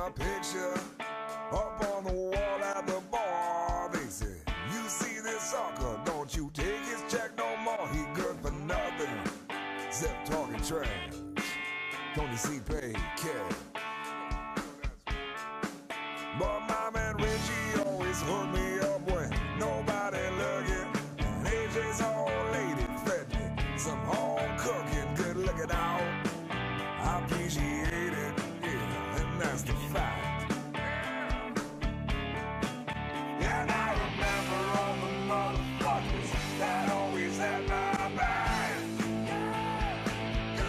a picture up on the wall at the bar. They said, you see this sucker, don't you take his check no more. He good for nothing, except talking trash. Don't you see paid cash? But my man Richie always hooked me up when nobody looking. And AJ's old lady fed me some home cooking, good looking out. I appreciate it, yeah, and that's the fact. And I remember all the motherfuckers that always had my back. Good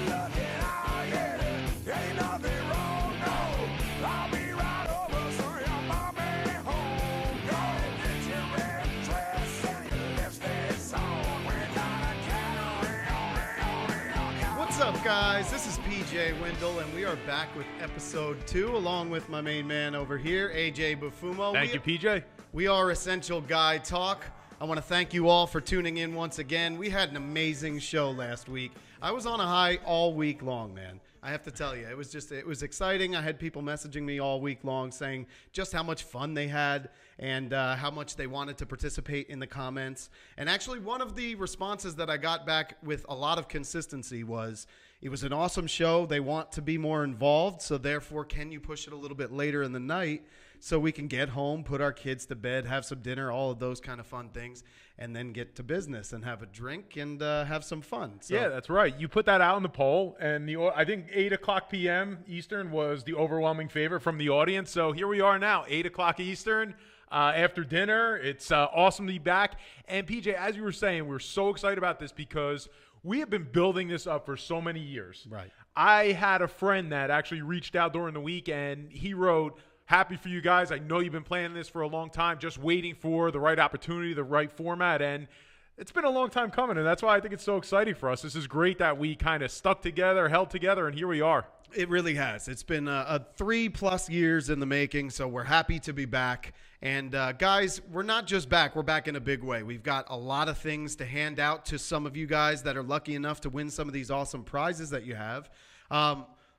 looking out, yeah, ain't nothing wrong, no. I'll be right over, so your mommy home. Go and get your red dress and your lipstick on. We're gonna carry on. What's up, guys? This is PJ Wendell, and we are back with episode 2, along with my main man over here, AJ Bufumo. Thank you, PJ. We are Essential Guy Talk. I want to thank you all for tuning in once again. We had an amazing show last week. I was on a high all week long, man. I have to tell you, it was exciting. I had people messaging me all week long saying just how much fun they had and how much they wanted to participate in the comments. And actually, one of the responses that I got back with a lot of consistency was, it was an awesome show. They want to be more involved, so therefore, can you push it a little bit later in the night so we can get home, put our kids to bed, have some dinner, all of those kind of fun things, and then get to business and have a drink and have some fun. So, yeah, that's right. You put that out in the poll, and I think 8 o'clock p.m. Eastern was the overwhelming favorite from the audience. So here we are now, 8 o'clock Eastern. After dinner, it's awesome to be back. And PJ, as you were saying, we're so excited about this because we have been building this up for so many years. Right. I had a friend that actually reached out during the week, and he wrote, happy for you guys. I know you've been planning this for a long time, just waiting for the right opportunity, the right format, and it's been a long time coming, and that's why I think it's so exciting for us. This is great that we kind of stuck together, held together, and here we are. It really has. It's been a 3+ years in the making, so we're happy to be back. And guys, we're not just back. We're back in a big way. We've got a lot of things to hand out to some of you guys that are lucky enough to win some of these awesome prizes that you have.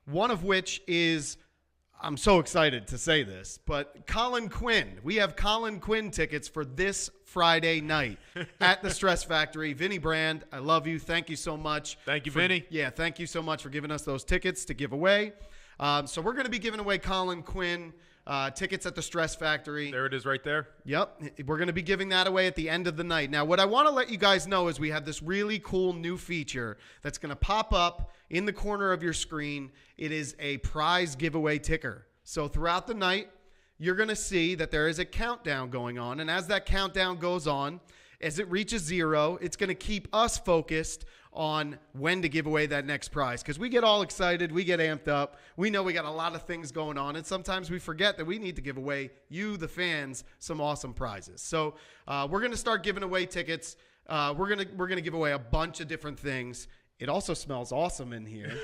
One of which is, I'm so excited to say this, but Colin Quinn. We have Colin Quinn tickets for this Friday night at the Stress Factory. Vinny Brand, I love you. Thank you so much. Thank you, Vinny. Yeah, thank you so much for giving us those tickets to give away. So we're going to be giving away Colin Quinn tickets at the Stress Factory. There it is right there. Yep. We're going to be giving that away at the end of the night. Now, what I want to let you guys know is we have this really cool new feature that's going to pop up in the corner of your screen. It is a prize giveaway ticker. So throughout the night, you're going to see that there is a countdown going on. And as that countdown goes on, as it reaches 0, it's going to keep us focused on when to give away that next prize. Because we get all excited. We get amped up. We know we got a lot of things going on. And sometimes we forget that we need to give away you, the fans, some awesome prizes. So we're going to start giving away tickets. We're gonna give away a bunch of different things. It also smells awesome in here.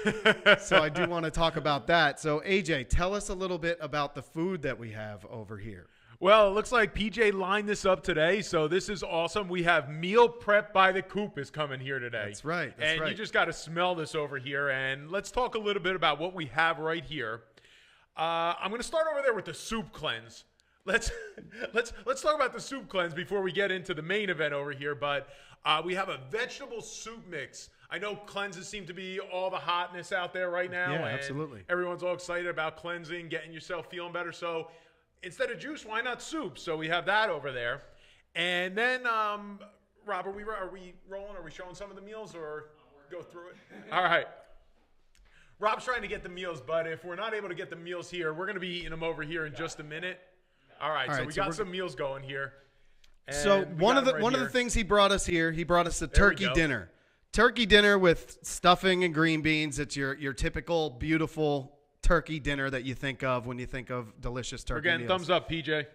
So I do want to talk about that. So AJ, tell us a little bit about the food that we have over here. Well, it looks like PJ lined this up today, so this is awesome. We have Meal Prep by the Coop is coming here today. That's right. You just got to smell this over here, and let's talk a little bit about what we have right here. I'm going to start over there with the soup cleanse. Let's talk about the soup cleanse before we get into the main event over here. But we have a vegetable soup mix. I know cleanses seem to be all the hotness out there right now. Yeah, and absolutely. Everyone's all excited about cleansing, getting yourself feeling better. So instead of juice, why not soup? So we have that over there. And then, Rob, are we rolling? Are we showing some of the meals or go through it? All right. Rob's trying to get the meals, but if we're not able to get the meals here, we're going to be eating them over here in just a minute. All right, so we got some meals going here. So one of the things he brought us here, he brought us a turkey dinner. Turkey dinner with stuffing and green beans. It's your typical beautiful turkey dinner that you think of when you think of delicious turkey meals. We're getting thumbs up, PJ.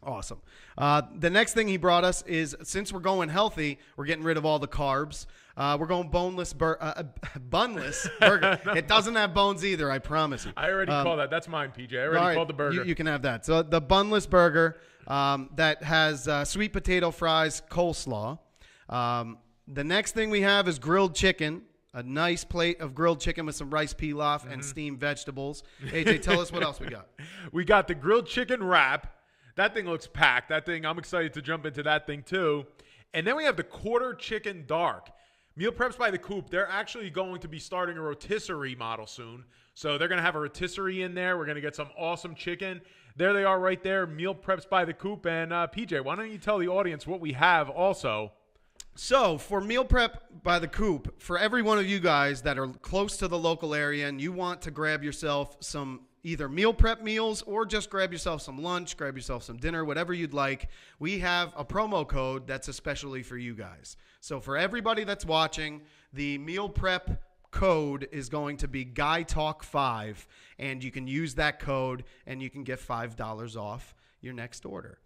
Awesome. The next thing he brought us is, since we're going healthy, we're getting rid of all the carbs. We're going bunless burger. It doesn't have bones either, I promise you. I already called that. That's mine, PJ. I already called the burger. You can have that. So the bunless burger that has sweet potato fries, coleslaw. The next thing we have is grilled chicken. a nice plate of grilled chicken with some rice pilaf and steamed vegetables. AJ, tell us what else we got. We got the grilled chicken wrap. That thing looks packed. That thing, I'm excited to jump into that thing too. And then we have the quarter chicken dark. Meal Preps by the Coop, they're actually going to be starting a rotisserie model soon. So they're going to have a rotisserie in there. We're going to get some awesome chicken. There they are right there, Meal Preps by the Coop. And PJ, why don't you tell the audience what we have also? So for Meal Prep by the Coop, for every one of you guys that are close to the local area and you want to grab yourself some either meal prep meals or just grab yourself some lunch, grab yourself some dinner, whatever you'd like, we have a promo code that's especially for you guys. So for everybody that's watching, the meal prep code is going to be GuyTalk5, and you can use that code and you can get $5 off your next order.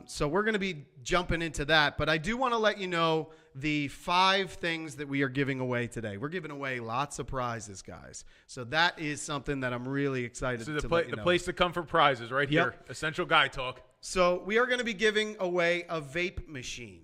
So we're going to be jumping into that, but I do want to let you know the 5 things that we are giving away today. We're giving away lots of prizes, guys. So that is something that I'm really excited to let you know. The place to come for prizes right here. Essential Guy Talk. So we are going to be giving away a vape machine.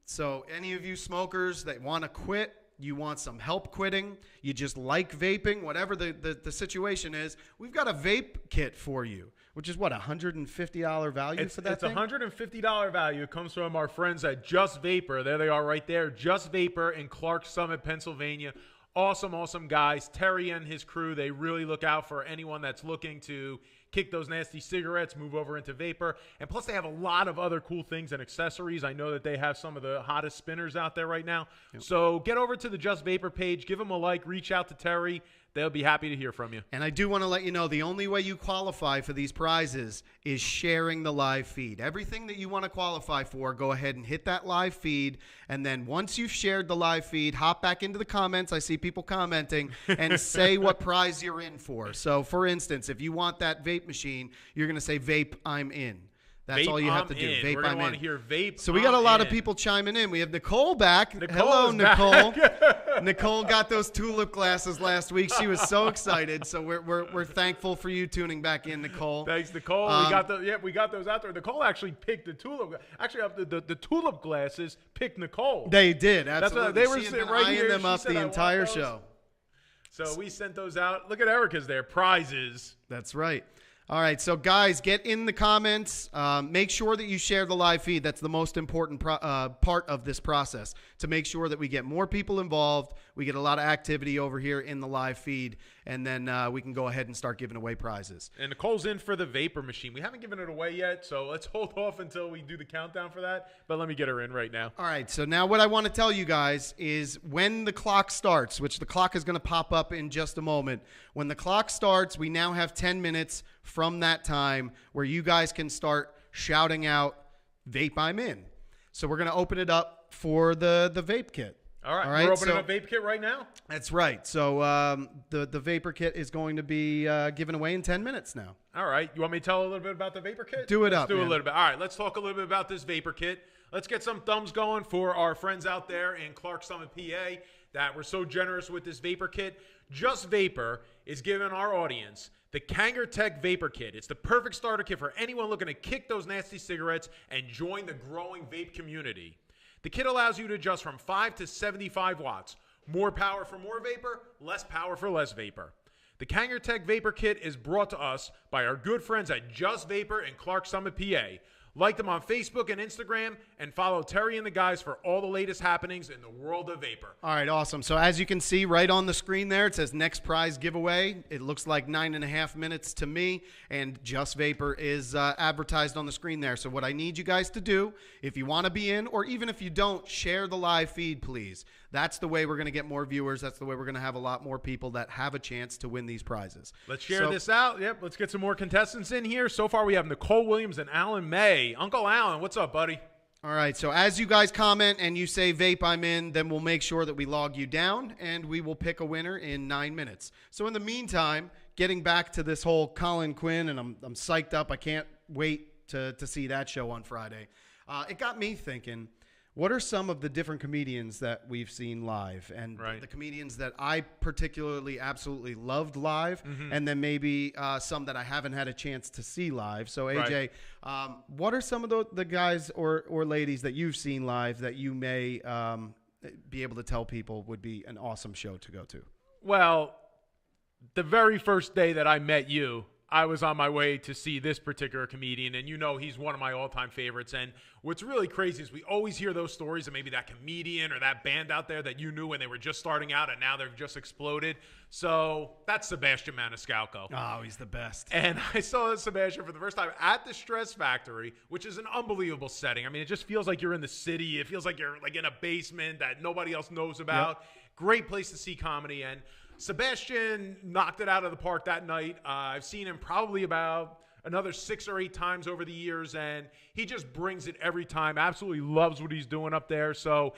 So any of you smokers that want to quit, you want some help quitting, you just like vaping, whatever the situation is, we've got a vape kit for you, which is what, $150 value for that thing? It's $150 value. It comes from our friends at Just Vapor. There they are right there. Just Vapor in Clark Summit, Pennsylvania. Awesome, awesome guys. Terry and his crew, they really look out for anyone that's looking to kick those nasty cigarettes, move over into vapor. And plus, they have a lot of other cool things and accessories. I know that they have some of the hottest spinners out there right now. Yep. So get over to the Just Vapor page, give them a like, reach out to Terry. They'll be happy to hear from you. And I do want to let you know the only way you qualify for these prizes is sharing the live feed. Everything that you want to qualify for, go ahead and hit that live feed. And then once you've shared the live feed, hop back into the comments. I see people commenting and say what prize you're in for. So, for instance, if you want that vape machine, you're going to say vape, I'm in. That's vape, all you have to do. In. Vape, We're gonna I'm want in. to hear vape. So we got a lot of people chiming in. We have Nicole back. Hello, Nicole. Nicole got those tulip glasses last week. She was so excited. So we're thankful for you tuning back in, Nicole. Thanks, Nicole. We got those out there. Nicole actually picked the tulip. Actually, the tulip glasses picked Nicole. They did. Absolutely. They were sitting right here. Them up the entire show. So we sent those out. Look at Erica's there. Prizes. That's right. All right, so guys, get in the comments. Make sure that you share the live feed. That's the most important part of this process, to make sure that we get more people involved. We get a lot of activity over here in the live feed, and then we can go ahead and start giving away prizes. And Nicole's in for the vapor machine. We haven't given it away yet, so let's hold off until we do the countdown for that. But let me get her in right now. All right, so now what I want to tell you guys is when the clock starts, which the clock is going to pop up in just a moment. When the clock starts, we now have 10 minutes from that time where you guys can start shouting out, vape, I'm in. So we're going to open it up for the vape kit. All right, we're opening up vape kit right now? That's right. So the vapor kit is going to be given away in 10 minutes now. All right. You want me to tell a little bit about the vapor kit? Do it Let's up, do man. a little bit. All right, let's talk a little bit about this vapor kit. Let's get some thumbs going for our friends out there in Clark Summit, PA, that were so generous with this vapor kit. Just Vapor is giving our audience the Kanger Tech Vapor Kit. It's the perfect starter kit for anyone looking to kick those nasty cigarettes and join the growing vape community. The kit allows you to adjust from 5 to 75 watts. More power for more vapor, less power for less vapor. The Kanger Tech Vapor Kit is brought to us by our good friends at Just Vapor in Clark Summit, PA. Like them on Facebook and Instagram, and follow Terry and the guys for all the latest happenings in the world of vapor. All right, awesome. So as you can see right on the screen there, it says next prize giveaway. It looks like 9.5 minutes to me, and Just Vapor is advertised on the screen there. So what I need you guys to do, if you want to be in, or even if you don't, share the live feed, please. That's the way we're going to get more viewers. That's the way we're going to have a lot more people that have a chance to win these prizes. Let's share this out. Yep, let's get some more contestants in here. So far, we have Nicole Williams and Alan May. Uncle Alan, what's up, buddy? All right, so as you guys comment and you say vape, I'm in, then we'll make sure that we log you down, and we will pick a winner in 9 minutes. So in the meantime, getting back to this whole Colin, Quinn, and I'm psyched up. I can't wait to see that show on Friday. It got me thinking, what are some of the different comedians that we've seen live, and the comedians that I particularly absolutely loved live, and then maybe some that I haven't had a chance to see live. So AJ, what are some of the guys or ladies that you've seen live that you may be able to tell people would be an awesome show to go to? Well, the very first day that I met you, I was on my way to see this particular comedian, and he's one of my all-time favorites. And what's really crazy is we always hear those stories of maybe that comedian or that band out there that you knew when they were just starting out, and now they've just exploded. So that's Sebastian Maniscalco. Oh, he's the best. And I saw Sebastian for the first time at the Stress Factory, which is an unbelievable setting. I mean, it just feels like you're in the city. It feels like you're like in a basement that nobody else knows about. Yep. Great place to see comedy. And Sebastian knocked it out of the park that night. I've seen him probably about another 6 or 8 times over the years, and he just brings it every time. Absolutely loves what he's doing up there. So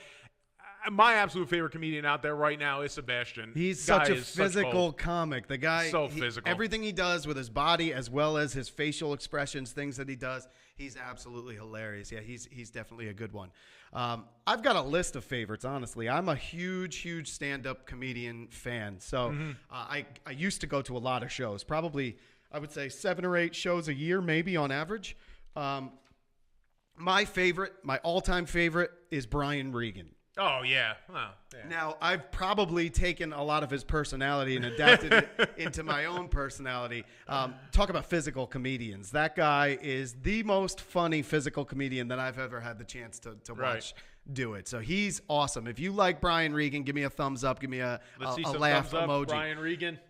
my absolute favorite comedian out there right now is Sebastian. He's such a physical comic. The guy, so physical. Everything he does with his body as well as his facial expressions, things that he does, he's absolutely hilarious. Yeah, he's definitely a good one. I've got a list of favorites, honestly. I'm a huge stand-up comedian fan. So I used to go to a lot of shows, probably, I would say 7 or 8 shows a year, maybe on average. My all-time favorite is Brian Regan. Oh, yeah. Oh, yeah. Now, I've probably taken a lot of his personality and adapted it into my own personality. Talk about physical comedians. That guy is the most funny physical comedian that I've ever had the chance to watch do it. So he's awesome. If you like Brian Regan, give me a thumbs up. Give me a laugh emoji. Brian Regan.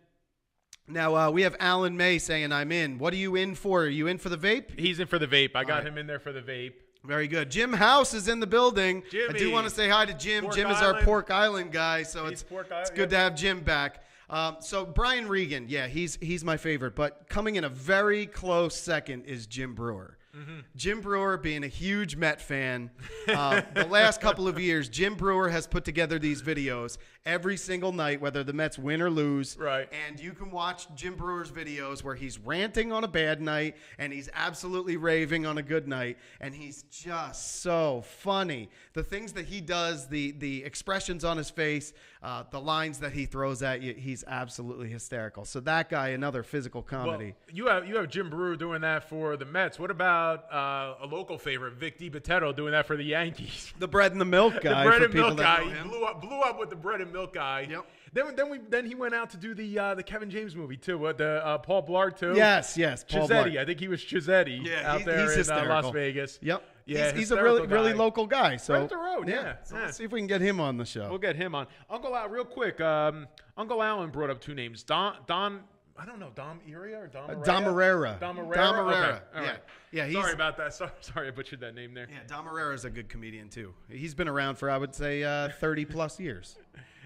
Now, we have Alan May saying, I'm in. What are you in for? Are you in for the vape? He's in for the vape. I got him in there for the vape. Very good. Jim House is in the building. Jimmy. I do want to say hi to Jim. Jim is our Pork Island guy, so it's good to have Jim back. So Brian Regan, yeah, he's my favorite. But coming in a very close second is Jim Brewer. Mm-hmm. Jim Brewer, being a huge Met fan, the last couple of years, Jim Brewer has put together these videos every single night, whether the Mets win or lose. Right. And you can watch Jim Brewer's videos where he's ranting on a bad night and he's absolutely raving on a good night. And he's just so funny. The things that he does, the expressions on his face, the lines that he throws at you, he's absolutely hysterical. So that guy, another physical comedy. Well, you have Jim Brewer doing that for the Mets. What about a local favorite, Vic DiBattista, doing that for the Yankees? The bread and the milk guy. The bread and milk guy. He blew up with the bread and milk guy. Yep. Then he went out to do the Kevin James movie too. The Paul Blart too. Yes. Paul Chisetti. Blart. I think he was Chisetti out there in Las Vegas. Yep. Yeah, he's a really local guy. So right up the road. Yeah. So let's see if we can get him on the show. We'll get him on. Uncle Al, real quick. Uncle Alan brought up 2 names. Don. I don't know, Dom Iria or Dom Herrera? Dom Herrera. Dom Herrera. Okay. Yeah. Sorry about that. Sorry I butchered that name there. Yeah, Dom Herrera is a good comedian too. He's been around for, I would say, 30 plus years.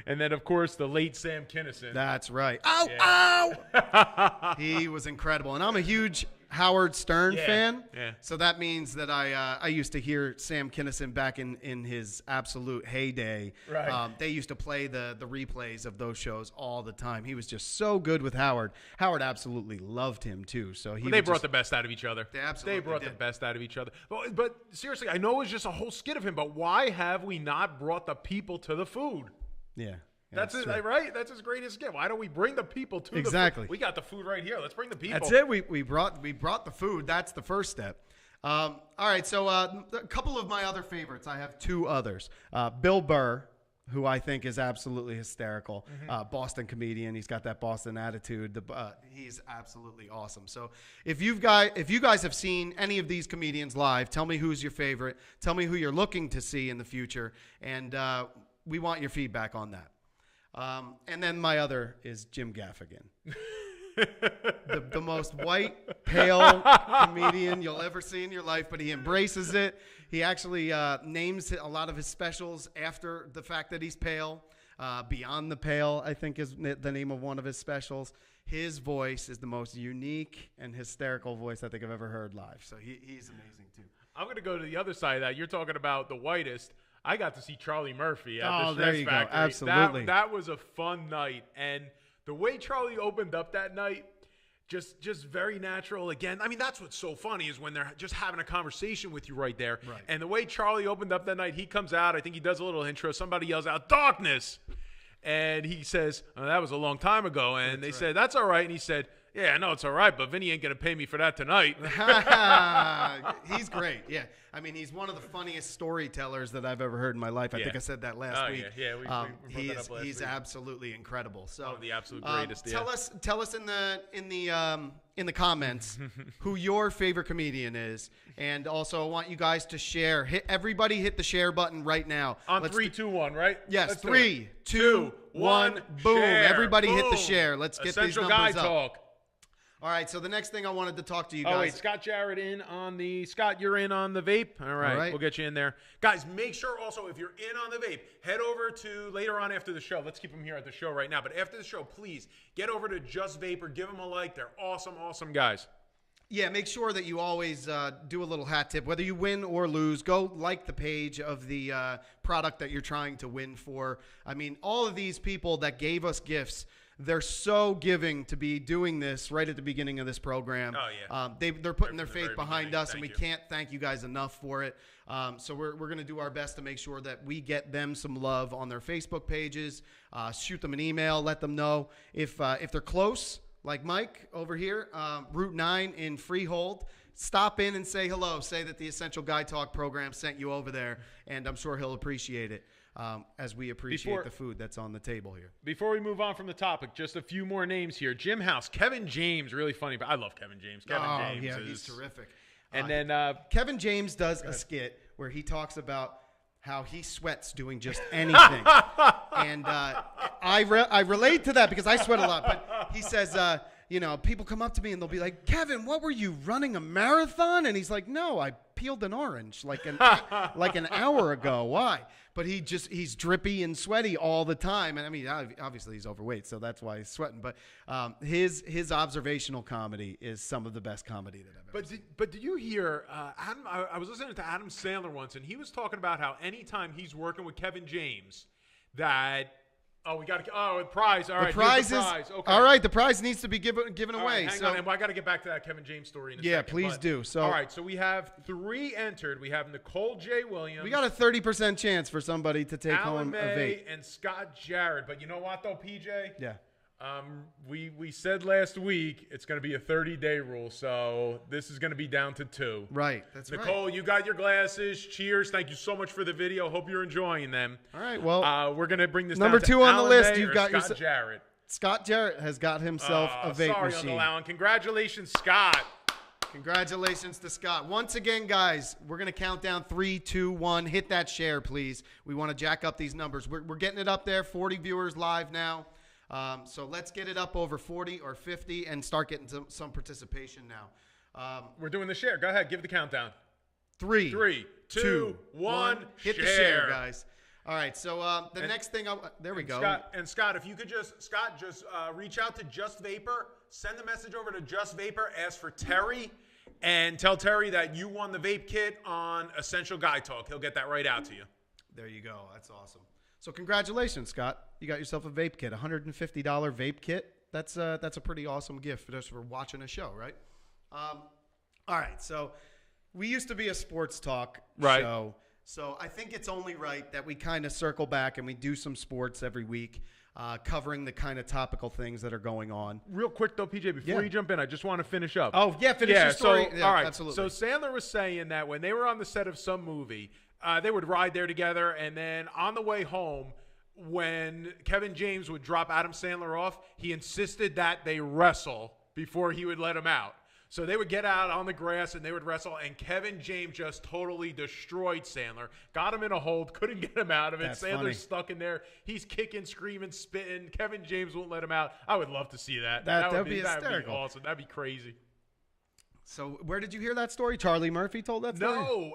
And then, of course, the late Sam Kinison. That's right. Ow! He was incredible. And I'm a huge Howard Stern fan. Yeah. So that means that I used to hear Sam Kinison back in his absolute heyday. Right. They used to play the replays of those shows all the time. He was just so good with Howard. Howard absolutely loved him, too. So they brought the best out of each other. They absolutely brought the best out of each other. But seriously, I know it was just a whole skit of him, but why have we not brought the people to the food? Yeah. That's it, right? That's his greatest gift. Why don't we bring the people to the food? We got the food right here. Let's bring the people. That's it. We brought the food. That's the first step. All right. So a couple of my other favorites. I have 2 others. Bill Burr, who I think is absolutely hysterical. Boston comedian. He's got that Boston attitude. He's absolutely awesome. So if you guys have seen any of these comedians live, tell me who's your favorite. Tell me who you're looking to see in the future, and we want your feedback on that. And then my other is Jim Gaffigan. the most white, pale comedian you'll ever see in your life, but he embraces it. He actually names a lot of his specials after the fact that he's pale. Beyond the Pale, I think, is the name of one of his specials. His voice is the most unique and hysterical voice I think I've ever heard live. So he's amazing, too. I'm going to go to the other side of that. You're talking about the whitest. I got to see Charlie Murphy at the there Stress you Factory. go. Absolutely. That was a fun night. And the way Charlie opened up that night, just very natural. Again, I mean, that's what's so funny is when they're just having a conversation with you right there. Right. And the way Charlie opened up that night, he comes out. I think he does a little intro. Somebody yells out, "Darkness!" And he says, "Oh, that was a long time ago." And they said, "That's all right." And he said, Yeah, I know it's all right, but Vinny ain't going to pay me for that tonight. He's great. Yeah. I mean, he's one of the funniest storytellers that I've ever heard in my life. I think I said that last week. Yeah, we brought that up last he's week. absolutely incredible. So One of the absolute greatest. Tell us in the comments who your favorite comedian is, and also I want you guys to share. Everybody hit the share button right now. On 3, 2, 1, right? Yes, Let's 3, 2, 1, boom! Share. Everybody hit the Boom. share. Let's get Essential these numbers Guy up. Talk. All right, so the next thing I wanted to talk to you guys. Oh, wait, Scott Jarrett in on the – Scott, you're in on the vape? All right, we'll get you in there. Guys, make sure also if you're in on the vape, head over to later on after the show. Let's keep them here at the show right now. But after the show, please get over to Just Vape or give them a like. They're awesome, awesome guys. Yeah, make sure that you always do a little hat tip. Whether you win or lose, go like the page of the product that you're trying to win for. I mean, all of these people that gave us gifts – they're so giving to be doing this right at the beginning of this program. Oh, yeah. They're putting their faith very behind beginning. us, and we Thank you. can't thank you guys enough for it. So we're going to do our best to make sure that we get them some love on their Facebook pages. Shoot them an email. Let them know. If they're close, like Mike over here, Route 9 in Freehold, stop in and say hello. Say that the Essential Guy Talk program sent you over there, and I'm sure he'll appreciate it. As we appreciate the food that's on the table here. Before we move on from the topic, just a few more names here. Jim House, Kevin James, really funny. But I love Kevin James. James yeah, is, he's terrific. And then Kevin James does a skit where he talks about how he sweats doing just anything. And I relate to that because I sweat a lot. But he says, people come up to me and they'll be like, Kevin, what were you running a marathon? And he's like, no, I peeled an orange like an hour ago. Why? But he's drippy and sweaty all the time. And I mean, obviously he's overweight, so that's why he's sweating. But his observational comedy is some of the best comedy that I've ever seen. But did you hear Adam? I was listening to Adam Sandler once, and he was talking about how anytime he's working with Kevin James, that we got to prize. All right, the prize is okay. All right. The prize needs to be given away. Hang on, and I got to get back to that Kevin James story in a second. Yeah, please do. So all right, so we have 3 entered. We have Nicole J. Williams. We got a 30% chance for somebody to take Alan home May a vape. and Scott Jarrett. But you know what though, PJ? Yeah. We said last week it's going to be a 30-day rule, so this is going to be down to 2. Right. That's Nicole, right. you got your glasses. Cheers. Thank you so much for the video. Hope you're enjoying them. All right. Well, we're going to bring this number down to 2 on the Alan list. May You've or got Scott your Jarrett. Scott Jarrett has got himself a vape sorry, machine. Uncle Alan. Congratulations, Scott. Congratulations to Scott. Once again, guys, we're going to count down 3, 2, 1. Hit that share, please. We want to jack up these numbers. We're getting it up there. 40 viewers live now. So let's get it up over 40 or 50 and start getting some participation now. We're doing the share. Go ahead. Give the countdown. 3, 2, 1. Hit the share, guys. All right. So the next thing, there we go. Scott, if you could just reach out to Just Vapor, send the message over to Just Vapor, ask for Terry, and tell Terry that you won the vape kit on Essential Guy Talk. He'll get that right out to you. There you go. That's awesome. So congratulations, Scott. You got yourself a vape kit, $150 vape kit. That's a pretty awesome gift just for watching a show, right? All right. So we used to be a sports talk show. So I think it's only right that we kind of circle back and we do some sports every week, covering the kind of topical things that are going on. Real quick, though, PJ, before you jump in, I just want to finish up. Oh, yeah, finish your story. So, all right. Absolutely. So Sandler was saying that when they were on the set of some movie, they would ride there together, and then on the way home, when Kevin James would drop Adam Sandler off, he insisted that they wrestle before he would let him out. So they would get out on the grass and they would wrestle, and Kevin James just totally destroyed Sandler. Got him in a hold, couldn't get him out of it. That's Sandler's funny. stuck in there. He's kicking, screaming, spitting. Kevin James won't let him out. I would love to see that. That would be That'd be hysterical. awesome. That'd be crazy. So where did you hear that story? Charlie Murphy told that story? No,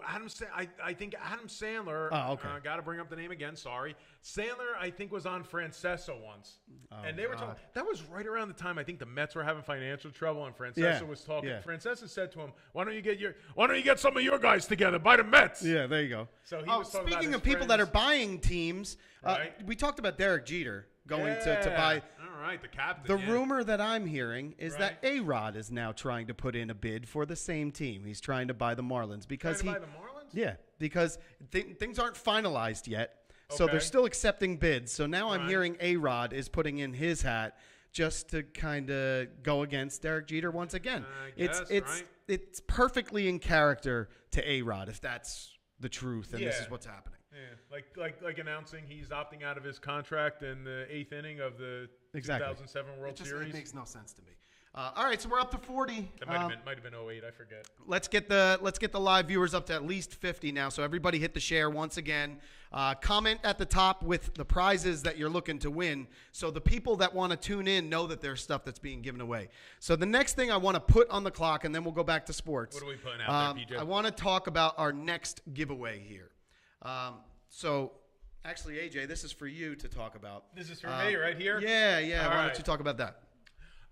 I think Adam Sandler. Oh, okay. Got to bring up the name again. Sorry, Sandler. I think was on Francesa once, and they were talking. That was right around the time I think the Mets were having financial trouble, and Francesa was talking. Yeah. Francesa said to him, "Why don't you get some of your guys together? Buy the Mets." Yeah, there you go. So he was talking about speaking his of people that are friends. buying teams, Right. we talked about Derek Jeter going to Yeah. buy. All right, the captain. The yeah. rumor that I'm hearing is that Right. A-Rod is now trying to put in a bid for the same team. He's trying to buy the Marlins because Trying to buy the Marlins? Yeah, because things aren't finalized yet. So Okay. they're still accepting bids. So now I'm Right. hearing A-Rod is putting in his hat just to kind of go against Derek Jeter once again. It's perfectly in character to A-Rod, if that's the truth, and this is what's happening. Yeah, like announcing he's opting out of his contract in the 8th inning of the 2007 World Series. It makes no sense to me. All right, so we're up to 40. That might have been 08. I forget. Let's get the live viewers up to at least 50 now. So everybody hit the share once again. Comment at the top with the prizes that you're looking to win, so the people that want to tune in know that there's stuff that's being given away. So the next thing I want to put on the clock, and then we'll go back to sports. What are we putting out there, PJ? I want to talk about our next giveaway here. So actually, AJ, this is for you to talk about. This is for me right here? Yeah. Why don't you talk about that?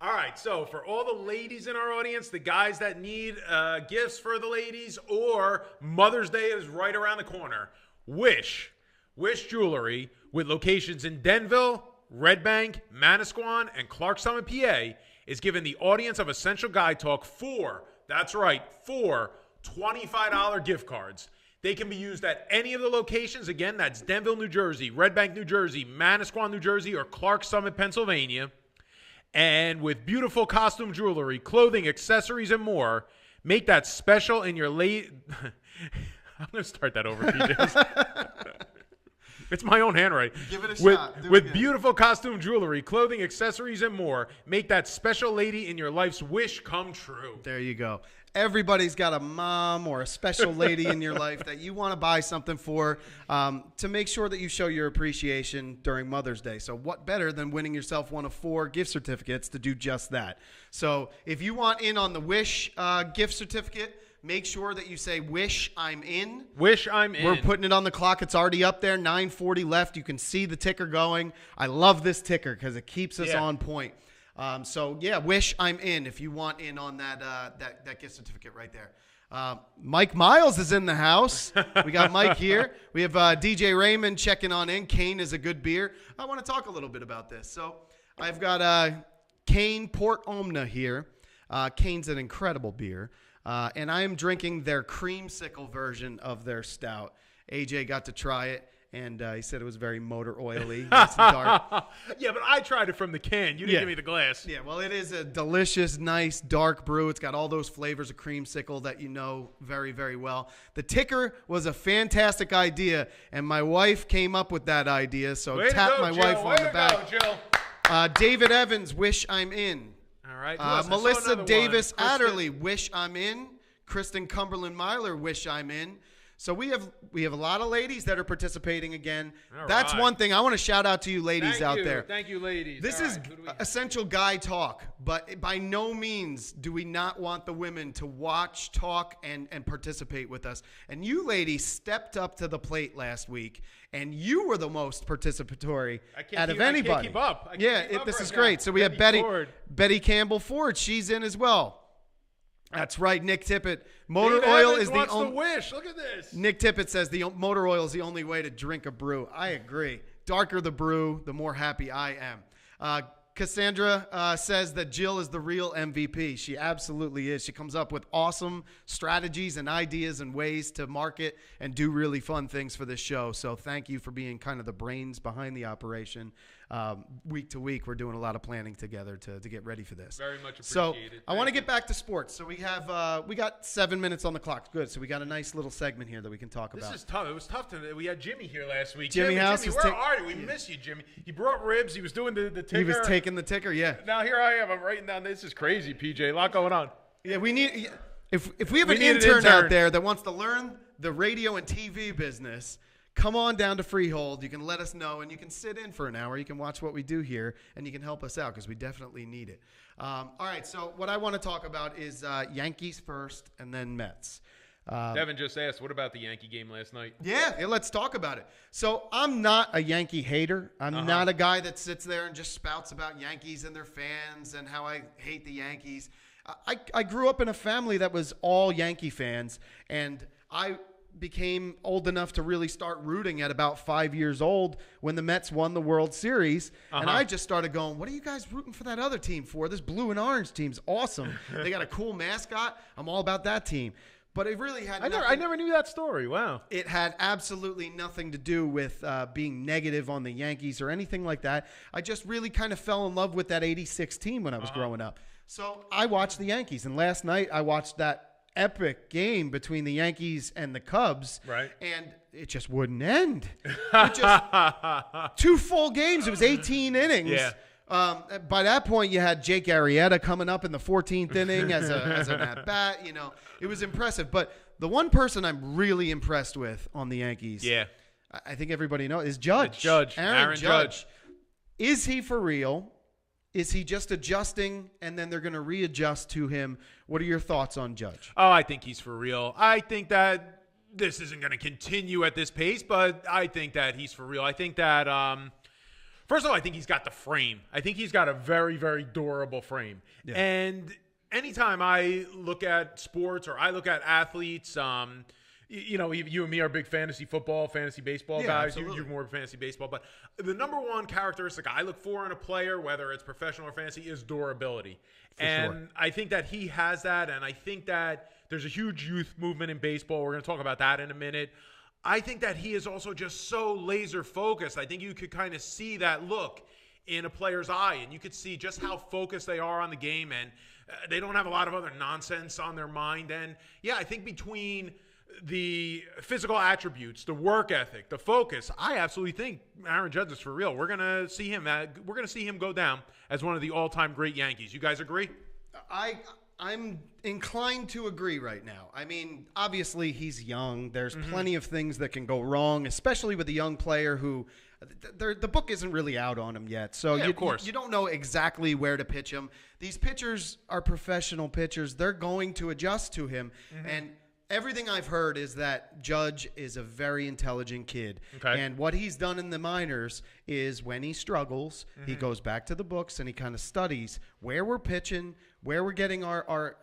All right, so for all the ladies in our audience, the guys that need gifts for the ladies, or Mother's Day is right around the corner, Wish Jewelry, with locations in Denville, Red Bank, Manasquan, and Clark Summit, PA, is giving the audience of Essential Guy Talk four $25 gift cards. They can be used at any of the locations. Again, that's Denville, New Jersey, Red Bank, New Jersey, Manasquan, New Jersey, or Clark Summit, Pennsylvania. And with beautiful costume jewelry, clothing, accessories, and more, make that special in your late... I'm going to start that over, PJ. It's my own handwriting. Give it a shot. With beautiful costume jewelry, clothing, accessories, and more, make that special lady in your life's wish come true. There you go. Everybody's got a mom or a special lady in your life that you want to buy something for, to make sure that you show your appreciation during Mother's Day. So what better than winning yourself one of 4 gift certificates to do just that? So if you want in on the Wish gift certificate, make sure that you say, Wish I'm in. Wish I'm in. We're putting it on the clock. It's already up there, 9:40 left. You can see the ticker going. I love this ticker because it keeps us on point. So yeah, Wish I'm in if you want in on that gift certificate right there. Mike Miles is in the house. We got Mike here. We have DJ Raymond checking on in. Kane is a good beer. I want to talk a little bit about this. So I've got Kane Port Omna here. Kane's an incredible beer. And I am drinking their creamsicle version of their stout. AJ got to try it. And he said it was very motor oily, nice and dark. Yeah, but I tried it from the can. You didn't give me the glass. Yeah, well, it is a delicious, nice, dark brew. It's got all those flavors of creamsicle that you know very, very well. The ticker was a fantastic idea, and my wife came up with that idea, so tap my wife on the back. David Evans, Wish I'm in. All right. Melissa Davis Adderley, Wish I'm in. Kristen Cumberland Myler, Wish I'm in. So we have a lot of ladies that are participating again. That's one thing. I want to shout out to you ladies out there. Thank you, ladies. This is Essential Guy Talk, but by no means do we not want the women to watch, talk, and participate with us. And you ladies stepped up to the plate last week, and you were the most participatory out of anybody. I can't keep up. This is great. So we have Betty Campbell Ford. She's in as well. That's right, Nick Tippett. Motor oil is the only. Wish. Look at this. Nick Tippett says the motor oil is the only way to drink a brew. I agree. Darker the brew, the more happy I am. Cassandra says that Jill is the real MVP. She absolutely is. She comes up with awesome strategies and ideas and ways to market and do really fun things for this show. So thank you for being kind of the brains behind the operation. Week to week, we're doing a lot of planning together to get ready for this. Very much appreciated. So I want to get back to sports. So we got 7 minutes on the clock. Good. So we got a nice little segment here that we can talk about. This is tough. It was tough. We had Jimmy here last week. Jimmy, where are you? We miss you, Jimmy. He brought ribs. He was doing the ticker. He was taking the ticker, yeah. Now here I am. I'm writing down. This is crazy, PJ. A lot going on. Yeah, we need. If we have an intern out there that wants to learn the radio and TV business, come on down to Freehold. You can let us know, and you can sit in for an hour. You can watch what we do here, and you can help us out because we definitely need it. All right, so what I want to talk about is Yankees first and then Mets. Devin just asked, what about the Yankee game last night? Yeah, let's talk about it. So I'm not a Yankee hater. I'm not a guy that sits there and just spouts about Yankees and their fans and how I hate the Yankees. I grew up in a family that was all Yankee fans, and I became old enough to really start rooting at about 5 years old when the Mets won the World Series. And I just started going, what are you guys rooting for that other team for? This blue and orange team's awesome. They got a cool mascot. I'm all about that team. But it really had I never knew that story. Wow. It had absolutely nothing to do with being negative on the Yankees or anything like that. I just really kind of fell in love with that 86 team when I was growing up. So I watched the Yankees. And last night I watched that epic game between the Yankees and the Cubs. Right. And it just wouldn't end. It just 2 full games. It was 18 innings. Yeah. By that point, you had Jake Arrieta coming up in the 14th inning as an at-bat. You know, it was impressive. But the one person I'm really impressed with on the Yankees, I think everybody knows, is Judge. It's Judge. Aaron Judge. Is he for real? Is he just adjusting, and then they're going to readjust to him? What are your thoughts on Judge? Oh, I think he's for real. I think that this isn't going to continue at this pace, but I think that he's for real. I think that first of all, I think he's got the frame. I think he's got a very, very durable frame. Yeah. And anytime I look at sports or I look at athletes, you know, you and me are big fantasy football, fantasy baseball guys. You're more fantasy baseball. But the number one characteristic I look for in a player, whether it's professional or fantasy, is durability. And I think that he has that. And I think that there's a huge youth movement in baseball. We're going to talk about that in a minute. I think that he is also just so laser focused. I think you could kind of see that look in a player's eye, and you could see just how focused they are on the game, and they don't have a lot of other nonsense on their mind. And yeah, I think between the physical attributes, the work ethic, the focus, I absolutely think Aaron Judge is for real. We're gonna see him. We're gonna see him go down as one of the all-time great Yankees. You guys agree? I'm inclined to agree right now. I mean, obviously he's young. There's plenty of things that can go wrong, especially with a young player who the book isn't really out on him yet. So of course. You don't know exactly where to pitch him. These pitchers are professional pitchers. They're going to adjust to him. And everything I've heard is that Judge is a very intelligent kid. Okay. And what he's done in the minors is when he struggles, he goes back to the books and he kind of studies where we're pitching, where we're getting our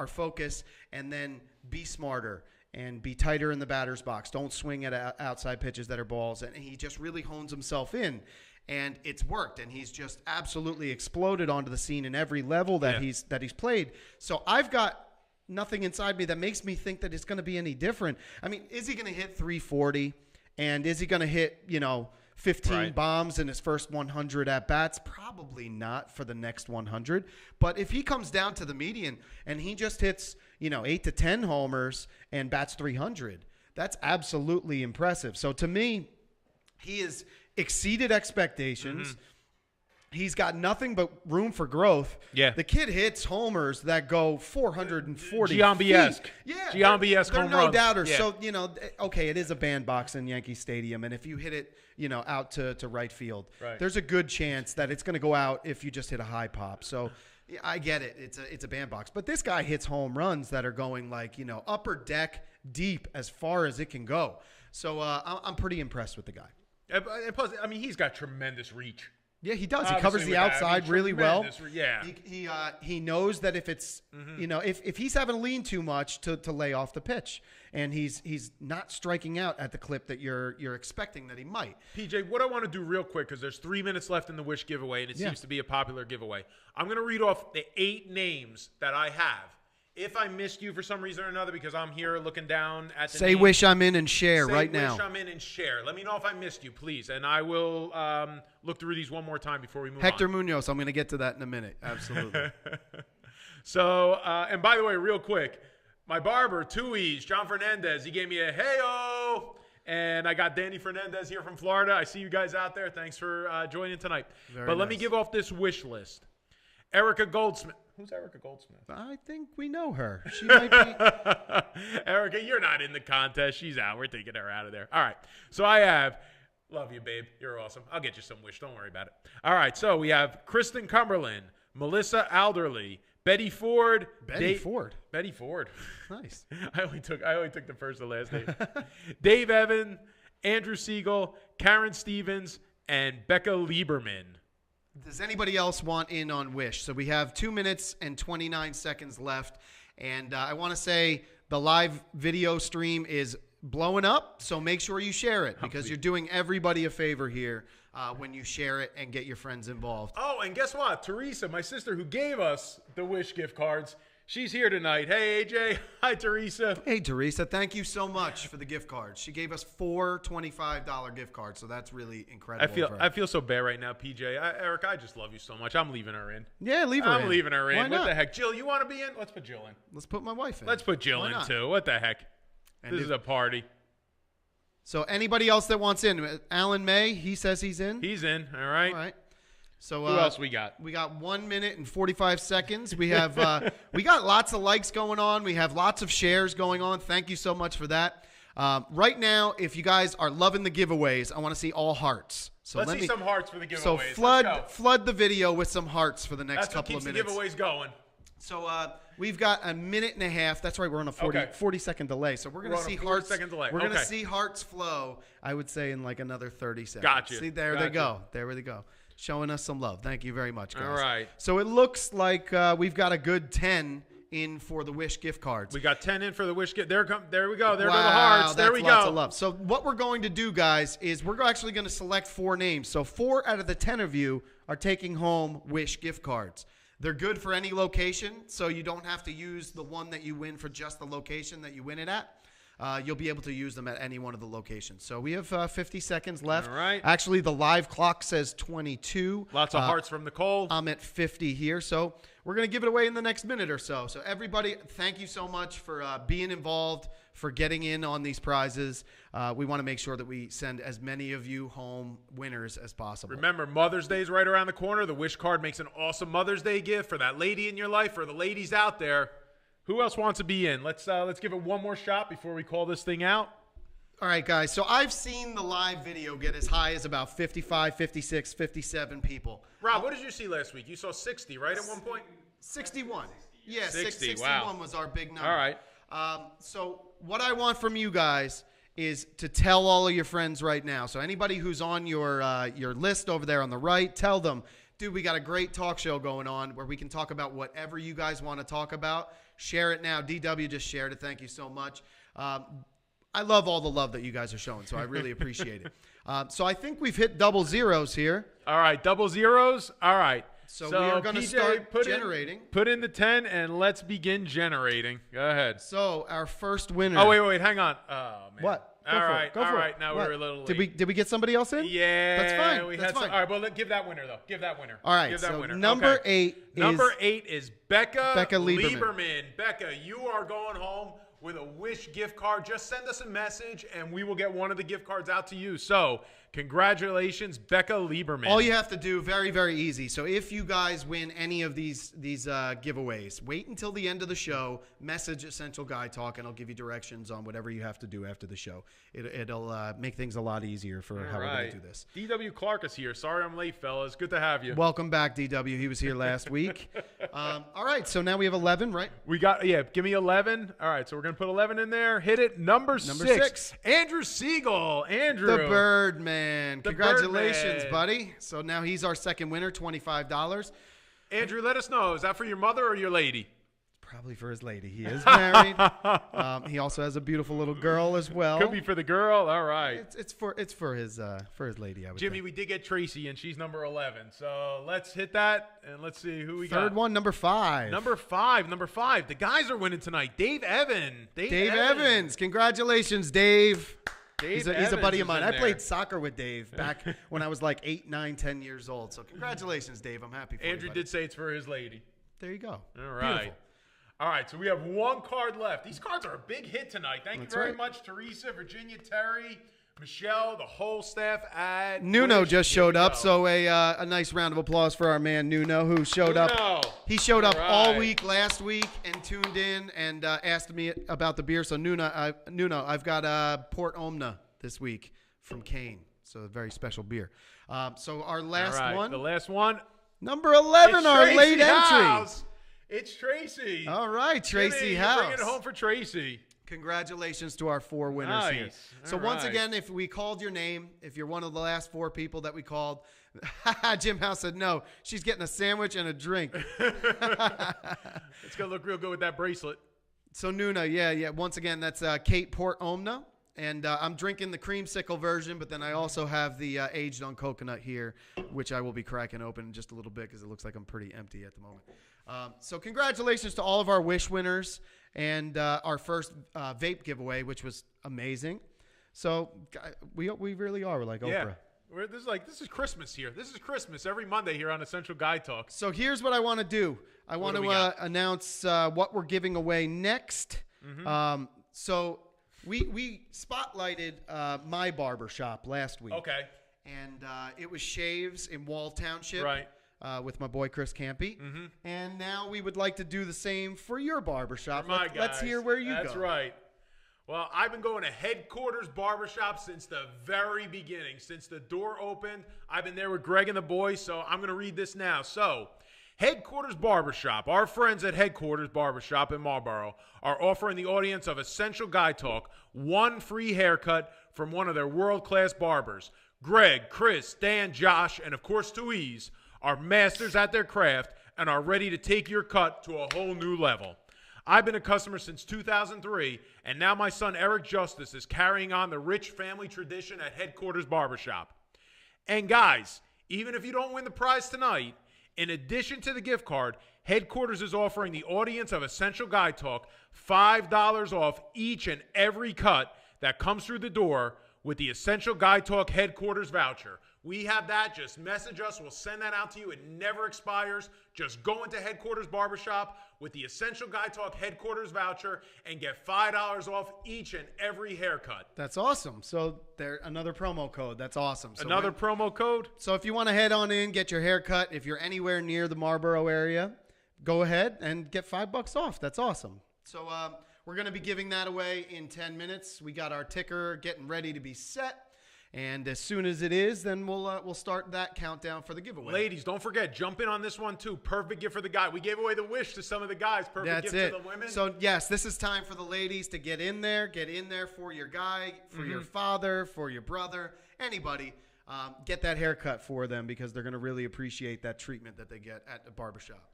focus, and then be smarter and be tighter in the batter's box. Don't swing at outside pitches that are balls. And he just really hones himself in. And it's worked, and he's just absolutely exploded onto the scene in every level that he's played. So I've got nothing inside me that makes me think that it's going to be any different. I mean, is he going to hit 340? And is he going to hit, 15 bombs in his first 100 at-bats? Probably not for the next 100. But if he comes down to the median and he just hits, 8 to 10 homers and bats 300, that's absolutely impressive. So to me, he has exceeded expectations. He's got nothing but room for growth. Yeah. The kid hits homers that go 440 Giambi-esque. Yeah. Giambi-esque home runs. They're no doubters. Yeah. So, okay, it is a bandbox in Yankee Stadium, and if you hit it, out to right field, there's a good chance that it's going to go out if you just hit a high pop. So yeah, I get it. It's a bandbox. But this guy hits home runs that are going upper deck deep as far as it can go. So I'm pretty impressed with the guy. And plus, I mean, he's got tremendous reach. Yeah, he does. He covers the outside really well. Yeah. He knows that if it's if he's having to lean too much to lay off the pitch, and he's not striking out at the clip that you're expecting that he might. PJ, what I want to do real quick, because there's 3 minutes left in the Wish giveaway, and it seems to be a popular giveaway. I'm going to read off the 8 names that I have. If I missed you for some reason or another, because I'm here looking down at the names, wish I'm in and share right now. Wish I'm in and share. Let me know if I missed you, please. And I will look through these one more time before we move Hector on. Munoz, I'm going to get to that in a minute. Absolutely. So, and by the way, real quick, my barber, Tui's, John Fernandez, he gave me a hey-o. And I got Danny Fernandez here from Florida. I see you guys out there. Thanks for joining tonight. Let me give off this wish list. Erica Goldsmith. Who's Erica Goldsmith? I think we know her. She might be. Erica, you're not in the contest. She's out. We're taking her out of there. All right. So I have, love you, babe. You're awesome. I'll get you some wish. Don't worry about it. All right. So we have Kristen Cumberland, Melissa Alderley, Betty Ford. Betty Ford. Nice. I only took the first and last name. Dave Evan, Andrew Siegel, Karen Stevens, and Becca Lieberman. Does anybody else want in on Wish? So we have 2 minutes and 29 seconds left. And I want to say the live video stream is blowing up. So make sure you share it, because you're doing everybody a favor here when you share it and get your friends involved. Oh, and guess what? Teresa, my sister who gave us the Wish gift cards, She's here tonight. Hey, AJ. Hi, Teresa. Hey, Teresa, thank you so much for the gift cards. She gave us 4 $25 gift cards, so that's really incredible. I feel so bad right now, PJ. Eric, I just love you so much. I'm leaving her in. Yeah, leave her in. I'm leaving her in. Why What not? the heck? Jill, you want to be in? Let's put Jill in. Let's put my wife in. Let's put Jill Why in, not? too. What the heck? And This is a party. So anybody else that wants in? Alan May, he says he's in. He's in. All right. All right. So Who else we got? We got 1 minute and 45 seconds. We have we got lots of likes going on. We have lots of shares going on. Thank you so much for that. Right now, if you guys are loving the giveaways, I want to see all hearts. So Let's see some hearts for the giveaways. So flood the video with some hearts for the next That's couple of what minutes. keeps the giveaways going. So we've got a minute and a half. That's right. We're on a 40-second delay. So we're going to see hearts. Delay. We're going to see hearts flow. I would say in like another 30 seconds. Gotcha. See, there they go. There they go. Showing us some love. Thank you very much, guys. All right. So it looks like we've got a good 10 in for the Wish gift cards. We got 10 in for the Wish gift. There we go. There go the Wow, hearts. There we that's lots go. of love. So what we're going to do, guys, is we're actually going to select 4 names. So 4 out of the 10 of you are taking home Wish gift cards. They're good for any location, so you don't have to use the one that you win for just the location that you win it at. You'll be able to use them at any one of the locations. So we have 50 seconds left. All right. Actually, the live clock says 22. Lots of hearts from Nicole. I'm at 50 here. So we're going to give it away in the next minute or so. So everybody, thank you so much for being involved, for getting in on these prizes. We want to make sure that we send as many of you home winners as possible. Remember, Mother's Day is right around the corner. The Wish card makes an awesome Mother's Day gift for that lady in your life, for the ladies out there. Who else wants to be in? Let's give it one more shot before we call this thing out. All right, guys. So I've seen the live video get as high as about 55, 56, 57 people. Rob, what did you see last week? You saw 60, right, at one point? 61. Yeah, 60, 61 wow. was our big number. All right. So what I want from you guys is to tell all of your friends right now. So anybody who's on your list over there on the right, tell them, dude, we got a great talk show going on where we can talk about whatever you guys want to talk about. Share it now. DW just shared it. Thank you so much. I love all the love that you guys are showing, so I really appreciate it. So I think we've hit double zeros here. All right, double zeros. All right. So we are going to start generating. Put in the 10, and let's begin generating. Go ahead. So our first winner. Oh, wait, hang on. Oh, man. What? All right. Now What? we're a little late. Did we get somebody else in? Yeah. That's fine. All right, well, give that winner, though. Give that winner. All right. Give that So winner. number Okay. 8 Number 8 is Becca Lieberman. Becca, you are going home with a Wish gift card. Just send us a message, and we will get one of the gift cards out to you. So, congratulations, Becca Lieberman. All you have to do, very, very easy. So if you guys win any of these giveaways, wait until the end of the show, message Essential Guy Talk, and I'll give you directions on whatever you have to do after the show. It'll make things a lot easier for how we're going to do this. DW Clark is here. Sorry I'm late, fellas. Good to have you. Welcome back, DW. He was here last week. All right, so now we have 11, right? We got, give me 11. All right, so we're going to put 11 in there. Hit it. Number 6. Andrew Siegel. Andrew. The Birdman. The Congratulations, Birdman. buddy. So now he's our second winner, $25. Andrew, let us know. Is that for your mother or your lady? Probably for his lady. He is married. He also has a beautiful little girl as well. Could be for the girl. All right. It's for his lady, I would Jimmy, think. we did get Tracy, and she's number 11. So let's hit that, and let's see who we got. Third one, number 5. Number 5. The guys are winning tonight. Dave Evans. Dave Evans. Congratulations, Dave. He's a buddy of mine. I there. played soccer with Dave back when I was like 8, 9, 10 years old. So congratulations, Dave. I'm happy for you. Andrew buddy. did say it's for his lady. There you go. All right. Beautiful. All right, so we have one card left. These cards are a big hit tonight. Thank That's you very right. much, Teresa, Virginia, Terry, Michelle, the whole staff at Nuno Wish. just Here showed we up, go. so a nice round of applause for our man Nuno, who showed up. Nuno. He showed up All all right. week last week and tuned in and asked me about the beer. So Nuno, I've got Port Omna this week from Kane, so a very special beer. So our last All right, one, the last one. number 11, It's our Tracy late House. It's Tracy. entry. All right, Tracy Jimmy, House. You're bringing it home for Tracy. Congratulations to our 4 winners here. Nice. So All once right. again, if we called your name, if you're one of the last 4 people that we called, Jim House said no. She's getting a sandwich and a drink. It's going to look real good with that bracelet. So Nuna, yeah. Once again, that's Kate Port Omna. And I'm drinking the creamsicle version, but then I also have the aged on coconut here, which I will be cracking open in just a little bit because it looks like I'm pretty empty at the moment. So congratulations to all of our Wish winners and our first vape giveaway, which was amazing. So we really are. We're like Oprah. This is Christmas here. This is Christmas every Monday here on Essential Guy Talk. So here's what I want to do. I want to announce what we're giving away next. Mm-hmm. So we spotlighted my barber shop last week. Okay. And it was Shaves in Wall Township. Right. With my boy Chris Campy. Mm-hmm. And now we would like to do the same for your barbershop. Let's hear where you go. That's right. Well, I've been going to Headquarters Barbershop since the very beginning. Since the door opened, I've been there with Greg and the boys, so I'm going to read this now. So, Headquarters Barbershop, our friends at Headquarters Barbershop in Marlboro are offering the audience of Essential Guy Talk one free haircut from one of their world-class barbers. Greg, Chris, Dan, Josh, and of course 2E's are masters at their craft and are ready to take your cut to a whole new level. I've been a customer since 2003, and now my son Eric Justice is carrying on the rich family tradition at Headquarters Barbershop. And guys, even if you don't win the prize tonight, in addition to the gift card, Headquarters is offering the audience of Essential Guy Talk $5 off each and every cut that comes through the door with the Essential Guy Talk Headquarters voucher. We have that. Just message us. We'll send that out to you. It never expires. Just go into Headquarters Barbershop with the Essential Guy Talk Headquarters voucher and get $5 off each and every haircut. That's awesome. So there, another promo code. That's awesome. So another promo code? So if you want to head on in, get your haircut, if you're anywhere near the Marlboro area, go ahead and get $5 off. That's awesome. So we're going to be giving that away in 10 minutes. We got our ticker getting ready to be set. And as soon as it is, then we'll start that countdown for the giveaway. Ladies, don't forget, jump in on this one too. Perfect gift for the guy. We gave away the Wish to some of the guys. Perfect gift to the women. So yes, this is time for the ladies to get in there. Get in there for your guy, for your father, for your brother, anybody. Get that haircut for them because they're going to really appreciate that treatment that they get at the barbershop.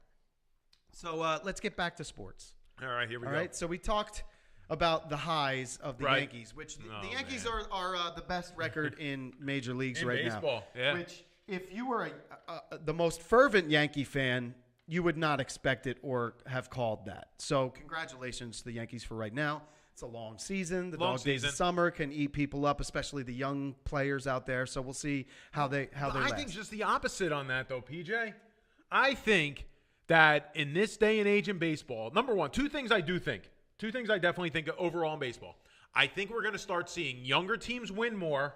So let's get back to sports. All right, here we go. All right, so we talked about the highs of the Right. Yankees, which the Yankees are the best record in major leagues In right baseball, now. yeah. Which, if you were the most fervent Yankee fan, you would not expect it or have called that. So congratulations to the Yankees for right now. It's a long season. The Long dog days of season. summer can eat people up, especially the young players out there. So we'll see how they I think just the opposite on that, though, PJ. I think that in this day and age in baseball, number one, two things I definitely think overall in baseball. I think we're going to start seeing younger teams win more.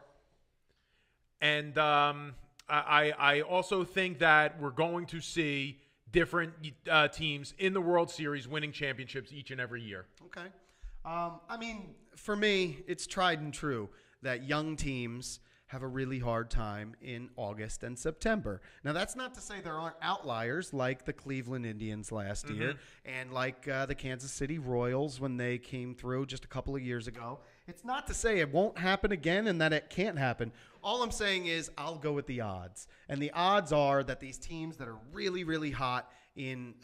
And I also think that we're going to see different teams in the World Series winning championships each and every year. Okay. I mean, for me, it's tried and true that young teams have a really hard time in August and September. Now, that's not to say there aren't outliers like the Cleveland Indians last year and like the Kansas City Royals when they came through just a couple of years ago. It's not to say it won't happen again and that it can't happen. All I'm saying is I'll go with the odds. And the odds are that these teams that are really, really hot in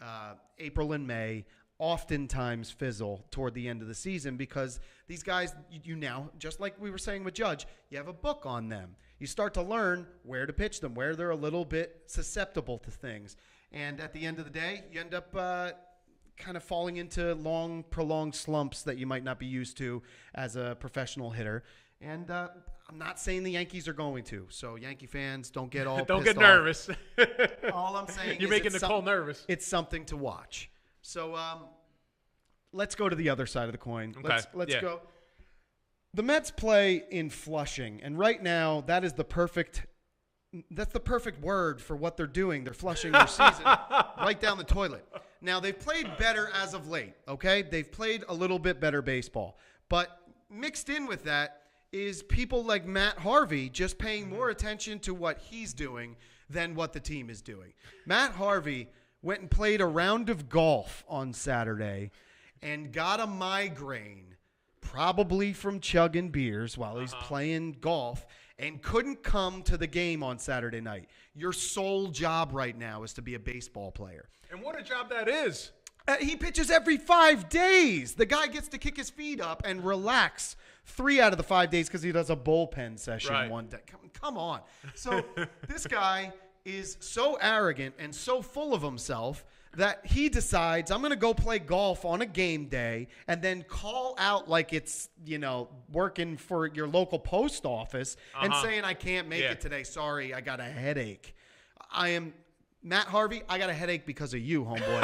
April and May oftentimes fizzle toward the end of the season because these guys, you now, just like we were saying with Judge, you have a book on them. You start to learn where to pitch them, where they're a little bit susceptible to things. And at the end of the day, you end up kind of falling into long, prolonged slumps that you might not be used to as a professional hitter. And I'm not saying the Yankees are going to. So Yankee fans, don't get all Don't pissed get nervous. All I'm saying You're making Nicole nervous. It's something to watch. So let's go to the other side of the coin. Okay. Let's go. The Mets play in Flushing, and right now that's the perfect word for what they're doing. They're flushing their season right down the toilet. Now, they've played better as of late, okay? They've played a little bit better baseball. But mixed in with that is people like Matt Harvey just paying more attention to what he's doing than what the team is doing. Matt Harvey went and played a round of golf on Saturday and got a migraine, probably from chugging beers while he's playing golf, and couldn't come to the game on Saturday night. Your sole job right now is to be a baseball player. And what a job that is. He pitches every 5 days. The guy gets to kick his feet up and relax 3 out of the 5 days because he does a bullpen session one day. Come on. So this guy is so arrogant and so full of himself that he decides, I'm going to go play golf on a game day and then call out like it's, working for your local post office and saying, I can't make it today. Sorry, I got a headache. Matt Harvey, I got a headache because of you, homeboy.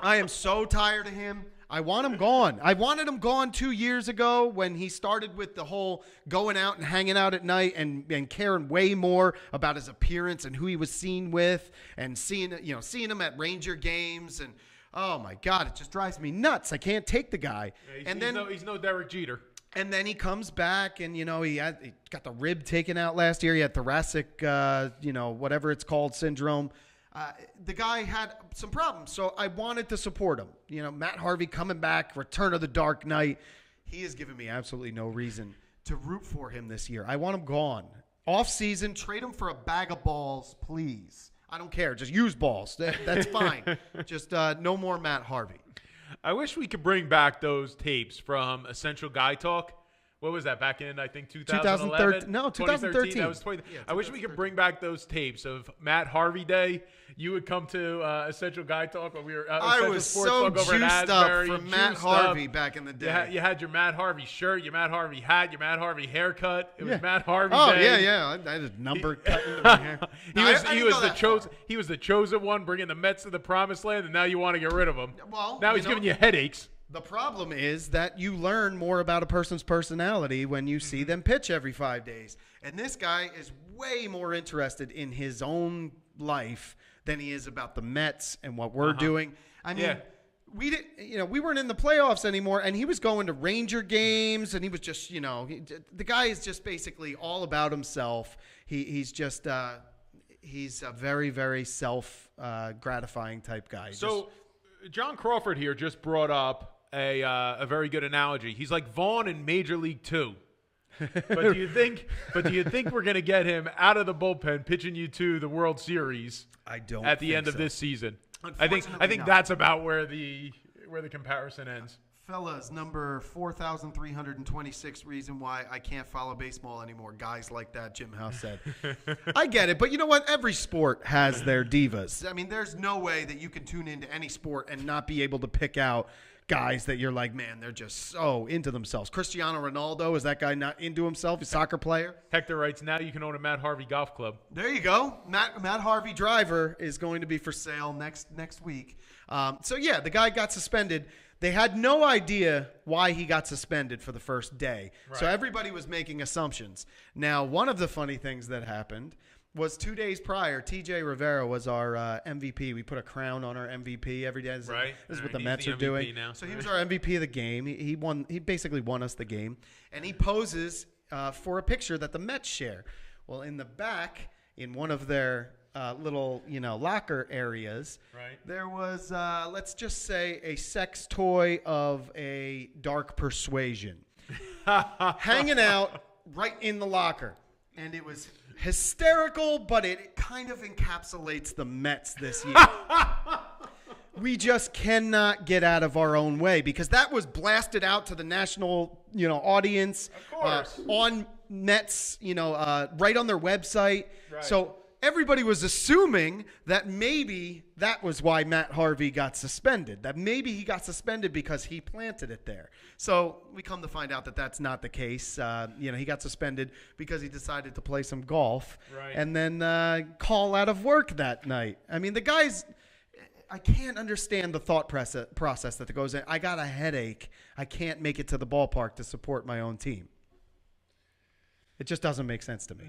I am so tired of him. I want him gone. I wanted him gone 2 years ago when he started with the whole going out and hanging out at night and caring way more about his appearance and who he was seen with and seeing him at Ranger games. And, oh, my God, it just drives me nuts. I can't take the guy. Yeah, he's no Derek Jeter. And then he comes back and, he got the rib taken out last year. He had thoracic, whatever it's called, syndrome. The guy had some problems, so I wanted to support him. Matt Harvey coming back, Return of the Dark Knight. He has given me absolutely no reason to root for him this year. I want him gone. Off season, trade him for a bag of balls, please. I don't care. Just use balls. That's fine. Just no more Matt Harvey. I wish we could bring back those tapes from Essential Guy Talk. What was that, back in, I think, 2011? No, 2013. That was 20. I wish we could bring back those tapes of Matt Harvey Day. You would come to Essential Guy Talk when we were I was so juiced up for Matt Harvey back in the day. You had your Matt Harvey shirt, your Matt Harvey hat, your Matt Harvey haircut. It was Matt Harvey Day. Yeah. I had a number cut into my hair. He was the chosen one, bringing the Mets to the promised land, and now you want to get rid of him. Well, now he's giving you headaches. The problem is that you learn more about a person's personality when you see them pitch every 5 days. And this guy is way more interested in his own life than he is about the Mets and what we're doing. I mean, we weren't in the playoffs anymore, and he was going to Ranger games, and he was just, the guy is just basically all about himself. He's just, he's a very, very self-gratifying type guy. So John Crawford here just brought up a very good analogy. He's like Vaughn in Major League 2. But do you think we're going to get him out of the bullpen pitching you to the World Series? I don't. At the end of this season, I think that's about where the comparison ends. Fellas, number 4,326 reason why I can't follow baseball anymore. Guys like that, Jim House said. I get it, but you know what? Every sport has their divas. I mean, there's no way that you can tune into any sport and not be able to pick out guys that you're like, man, they're just so into themselves. Cristiano Ronaldo, is that guy not into himself? He's a soccer player. Hector writes, now you can own a Matt Harvey golf club. There you go. Matt Harvey driver is going to be for sale next week. The guy got suspended. They had no idea why he got suspended for the first day. Right. So everybody was making assumptions. Now, one of the funny things that happened was 2 days prior, TJ Rivera was our MVP. We put a crown on our MVP every day. Right. This is what the Mets are doing. Now. So he was our MVP of the game. He won. He basically won us the game. And he poses for a picture that the Mets share. Well, in the back, in one of their little, locker areas, right, there was, let's just say, a sex toy of a dark persuasion hanging out right in the locker. And it was hysterical, but it kind of encapsulates the Mets this year. We just cannot get out of our own way because that was blasted out to the national, audience on Mets, right on their website. Right. So everybody was assuming that maybe that was why Matt Harvey got suspended, that maybe he got suspended because he planted it there. So we come to find out that that's not the case. He got suspended because he decided to play some golf and then call out of work that night. I mean, the guy's – I can't understand the thought process that goes in. I got a headache. I can't make it to the ballpark to support my own team. It just doesn't make sense to me.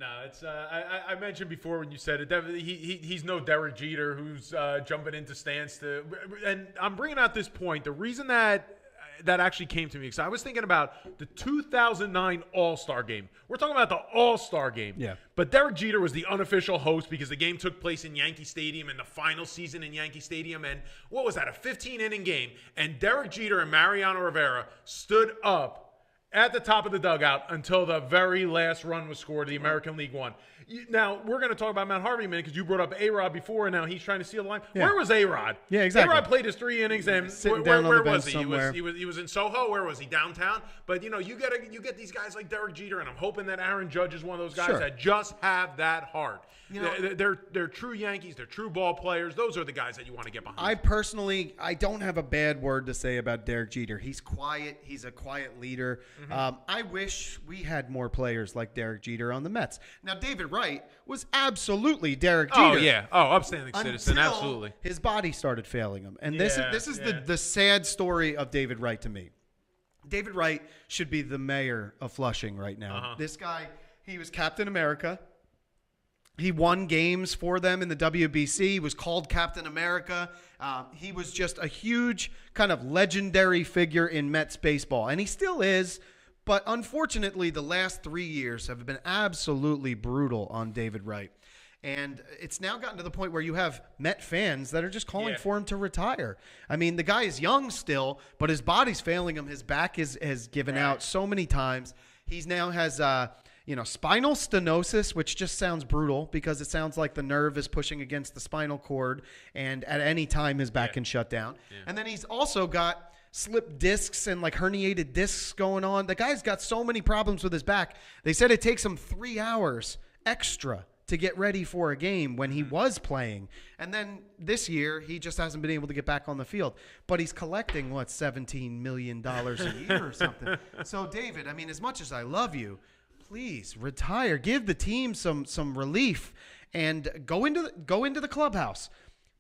No, it's I mentioned before when you said it. He's no Derek Jeter who's jumping into stands to. And I'm bringing out this point. The reason that actually came to me because I was thinking about the 2009 All-Star Game. We're talking about the All-Star Game. Yeah. But Derek Jeter was the unofficial host because the game took place in Yankee Stadium and the final season in Yankee Stadium. And what was that? A 15-inning game. And Derek Jeter and Mariano Rivera stood up at the top of the dugout until the very last run was scored, the American League won. Now, we're going to talk about Matt Harvey a minute because you brought up A-Rod before, and now he's trying to steal the line. Yeah. Where was A-Rod? Yeah, exactly. A-Rod played his 3 innings, and Sitting where down on the was bench he? somewhere. He was in Soho. Where was he? Downtown. But you get these guys like Derek Jeter, and I'm hoping that Aaron Judge is one of those guys that just have that heart. They're true Yankees. They're true ball players. Those are the guys that you want to get behind. I don't have a bad word to say about Derek Jeter. He's quiet. He's a quiet leader. I wish we had more players like Derek Jeter on the Mets. Now, David Wright was absolutely Derek Jeter. Oh, yeah. Oh, upstanding citizen. Until Absolutely. his body started failing him. And this is the sad story of David Wright to me. David Wright should be the mayor of Flushing right now. This guy, he was Captain America. He won games for them in the WBC. He was called Captain America. He was just a huge kind of legendary figure in Mets baseball. And he still is. But unfortunately, the last 3 years have been absolutely brutal on David Wright. And it's now gotten to the point where you have Met fans that are just calling for him to retire. I mean, the guy is young still, but his body's failing him. His back has given out so many times. He now has spinal stenosis, which just sounds brutal because it sounds like the nerve is pushing against the spinal cord, and at any time his back can shut down. And then he's also got slipped discs and like herniated discs going on. The guy's got so many problems with his back. They said it takes him 3 hours extra to get ready for a game when he was playing. And then this year, he just hasn't been able to get back on the field. But he's collecting, $17 million a year or something. So, David, I mean, as much as I love you, please retire. Give the team some relief and go into the clubhouse.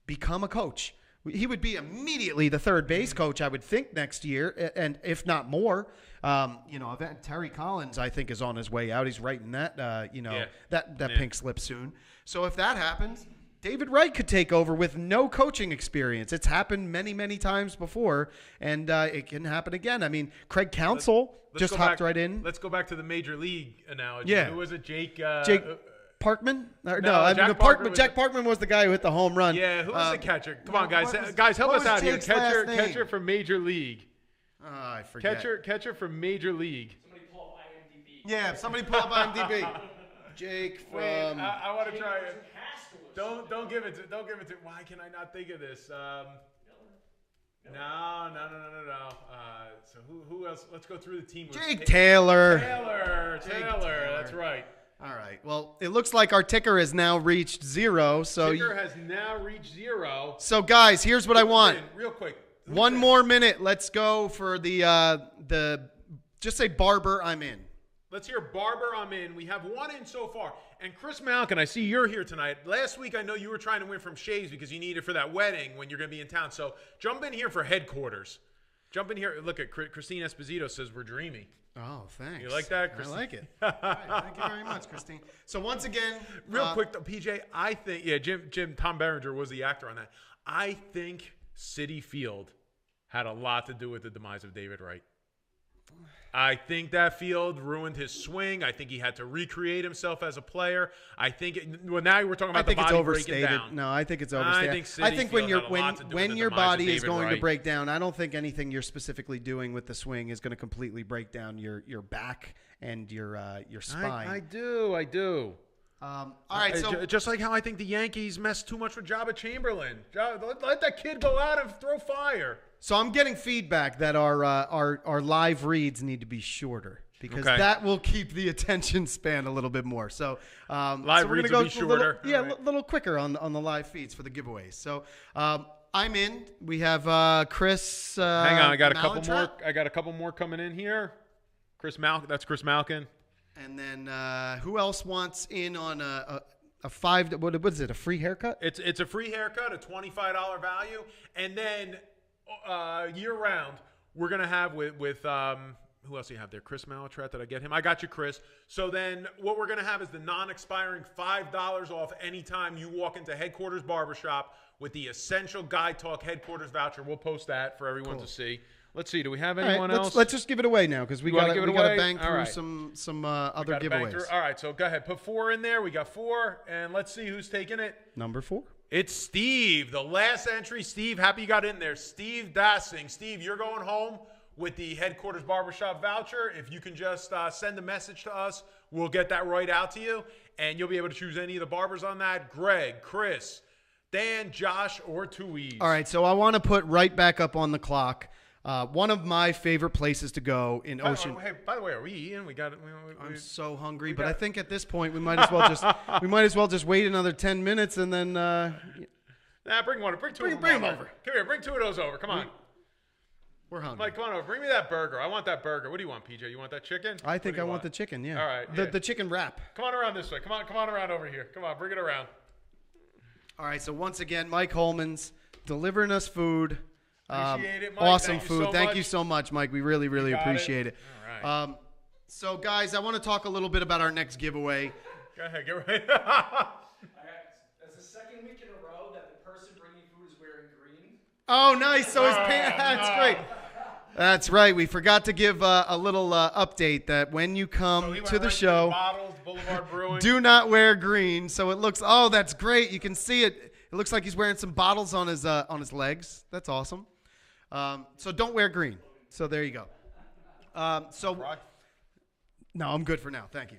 Become a coach. He would be immediately the third base coach, I would think, next year, and if not more. Terry Collins, I think, is on his way out. He's writing that, that pink slip soon. So if that happens, David Wright could take over with no coaching experience. It's happened many, many times before, and it can happen again. I mean, Craig Counsell just hopped right in. Let's go back to the Major League analogy. Yeah. Who was it, Jake Parkman? Jack Parkman was the guy who hit the home run. Yeah, who was the catcher? Come on, guys. Guys, help us out here. Catcher from Major League. I forget. Catcher from Major League. Somebody pull up IMDb. Yeah, somebody pull up IMDb. Jake from. I want to try it. Don't give it to. Why can I not think of this? No. So who else? Let's go through the team. Jake Taylor. Taylor. That's right. All right. Well, it looks like our ticker has now reached 0. So ticker has now reached 0. So guys, here's what I want. Real quick. One more minute. Let's go for the just say Barber, I'm in. Let's hear Barber, I'm in. We have one in so far. And Chris Malkin, I see you're here tonight. Last week, I know you were trying to win from Shays because you need it for that wedding when you're going to be in town. So jump in here for headquarters. Jump in here. Look at Christine Esposito says we're dreamy. Oh, thanks. You like that, Christine? I like it. All right, thank you very much, Christine. So once again, real quick, though, PJ, I think Tom Berenger was the actor on that. I think Citi Field had a lot to do with the demise of David Wright. I think that field ruined his swing. I think he had to recreate himself as a player. I think now we're talking about the body breaking down. No, I think it's overstated. I think when your body is going to break down, I don't think anything you're specifically doing with the swing is going to completely break down your back and your spine. I do. All right, so just like how I think the Yankees messed too much with Jabba Chamberlain. Let that kid go out and throw fire. So I'm getting feedback that our live reads need to be shorter because that will keep the attention span a little bit more. So live reads will be shorter. A little quicker on the live feeds for the giveaways. So I'm in. We have Chris. Hang on, I got a couple more. I got a couple more coming in here. That's Chris Malkin. And then who else wants in on a $5? What is it? A free haircut? It's a free haircut, a $25 value, and then year round we're gonna have with who else do you have there? Chris Malatrat. Did I get him? I got you, Chris. So then what we're gonna have is the non-expiring $5 off anytime you walk into Headquarters Barbershop with the Essential Guy Talk Headquarters voucher. We'll post that for everyone to see. Let's see. Do we have anyone else? Let's just give it away now because we got to bang through some other giveaways. All right, so go ahead. Put 4 in there. We got 4, and let's see who's taking it. Number 4. It's Steve. The last entry. Steve, happy you got in there. Steve Dassing. Steve, you're going home with the Headquarters Barbershop voucher. If you can just send a message to us, we'll get that right out to you. And you'll be able to choose any of the barbers on that. Greg, Chris, Dan, Josh, or Tuiz. All right, so I want to put right back up on the clock. One of my favorite places to go in Ocean. Hey, by the way, are we eating? I'm so hungry, but I think at this point we might as well just wait another 10 minutes and then. Bring one. Bring two. Bring them over. Come here. Bring two of those over. Come on. We're hungry. Mike, come on over. Bring me that burger. I want that burger. What do you want, PJ? You want that chicken? I think I want the chicken. Yeah. All right. The chicken wrap. Come on around this way. Come on around over here. Come on, bring it around. All right. So once again, Mike Holman's delivering us food. Appreciate it, Mike. Awesome Thank you food. so Thank much. you so much, Mike. We really, really appreciate it. All right. So guys, I want to talk a little bit about our next giveaway. Go ahead. Get ready. That's the second week in a row that the person bringing food is wearing green. Oh, nice. So his pants. That's great. That's right. We forgot to give a little update that when you come to the show, Bottles, Boulevard Brewing. do not wear green. So it looks. Oh, that's great. You can see it. It looks like he's wearing some bottles on his legs. That's awesome. So don't wear green. So there you go. No, I'm good for now. Thank you.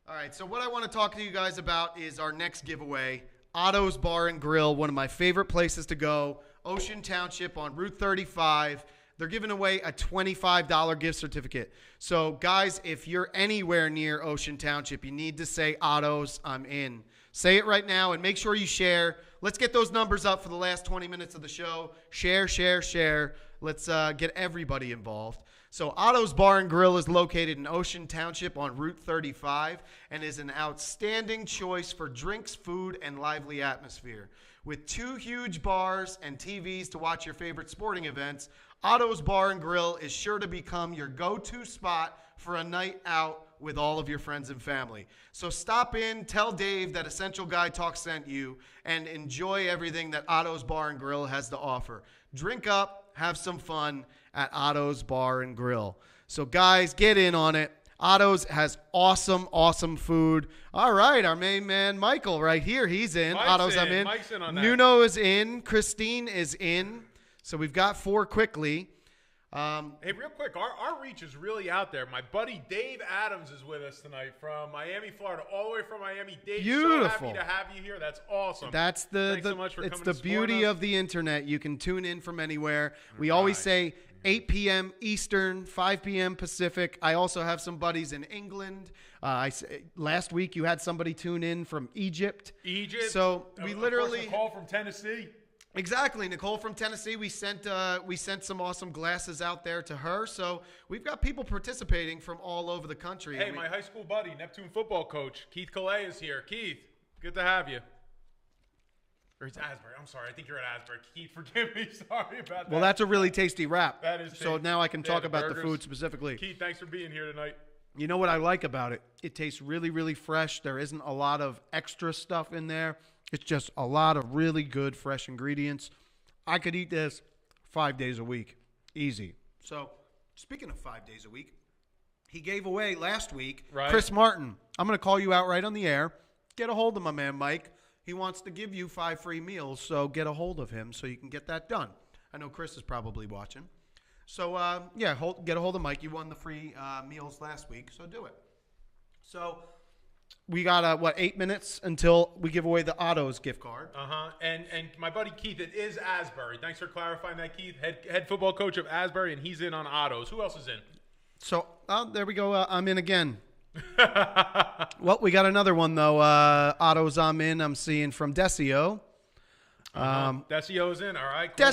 All right. So what I want to talk to you guys about is our next giveaway. Otto's Bar and Grill, one of my favorite places to go. Ocean Township on Route 35. They're giving away a $25 gift certificate. So, guys, if you're anywhere near Ocean Township, you need to say, Otto's, I'm in. Say it right now and make sure you share. Let's get those numbers up for the last 20 minutes of the show. Share, share, share. Let's get everybody involved. So, Otto's Bar and Grill is located in Ocean Township on Route 35 and is an outstanding choice for drinks, food, and lively atmosphere. With 2 huge bars and TVs to watch your favorite sporting events, Otto's Bar and Grill is sure to become your go-to spot for a night out with all of your friends and family. So stop in, tell Dave that Essential Guy Talk sent you, and enjoy everything that Otto's Bar and Grill has to offer. Drink up, have some fun at Otto's Bar and Grill. So guys, get in on it. Otto's has awesome, awesome food. All right, our main man, Michael, right here. He's in. Mike's Otto's, in. I'm in. Mike's in on that. Nuno is in. Christine is in. So we've got 4 quickly. Hey, real quick, our reach is really out there. My buddy Dave Adams is with us tonight from Miami, Florida, all the way from Miami. Dave, Beautiful. so happy to have you here. That's awesome. That's Thanks so much for it's coming the to support beauty us. of the internet. You can tune in from anywhere. We always say 8 p.m. Eastern, 5 p.m. Pacific. I also have some buddies in England. Last week you had somebody tune in from Egypt. So we Of literally course, Nicole from Tennessee. Exactly, Nicole from Tennessee. We sent some awesome glasses out there to her. So we've got people participating from all over the country. Hey, my high school buddy, Neptune football coach, Keith Calais is here. Keith, good to have you. Or it's Asbury. I'm sorry. I think you're at Asbury. Keith, forgive me. Sorry about that. Well, that's a really tasty wrap. That is So tasty. now I can Yeah, talk the about the burgers. food specifically. Keith, thanks for being here tonight. You know what I like about it? It tastes really, really fresh. There isn't a lot of extra stuff in there. It's just a lot of really good, fresh ingredients. I could eat this 5 days a week. Easy. So, speaking of 5 days a week, he gave away last week, Right. Chris Martin. I'm going to call you out right on the air. Get a hold of my man, Mike. He wants to give you 5 free meals, so get a hold of him so you can get that done. I know Chris is probably watching. So, get a hold of Mike. You won the free meals last week, so do it. So, we got, 8 minutes until we give away the Otto's gift card. And my buddy Keith, it is Asbury. Thanks for clarifying that, Keith. Head football coach of Asbury, and he's in on Otto's. Who else is in? So, there we go. I'm in again. Well, we got another one, though. Otto's I'm in. I'm seeing from Decio. Decio's in. All right. Cool.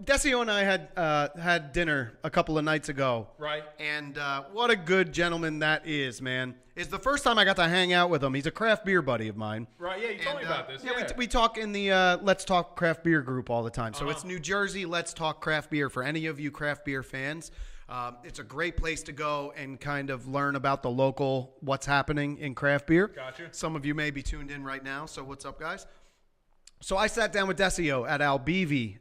Decio and I had dinner a couple of nights ago. Right. And what a good gentleman that is, man. It's the first time I got to hang out with him. He's a craft beer buddy of mine. Right. Yeah, you told me about this. Yeah, Yeah. we talk in the Let's Talk Craft Beer group all the time. So it's New Jersey Let's Talk Craft Beer for any of you craft beer fans. It's a great place to go and kind of learn about the local, what's happening in craft beer. Gotcha. Some of you may be tuned in right now. So what's up, guys? So I sat down with Decio at Albivi,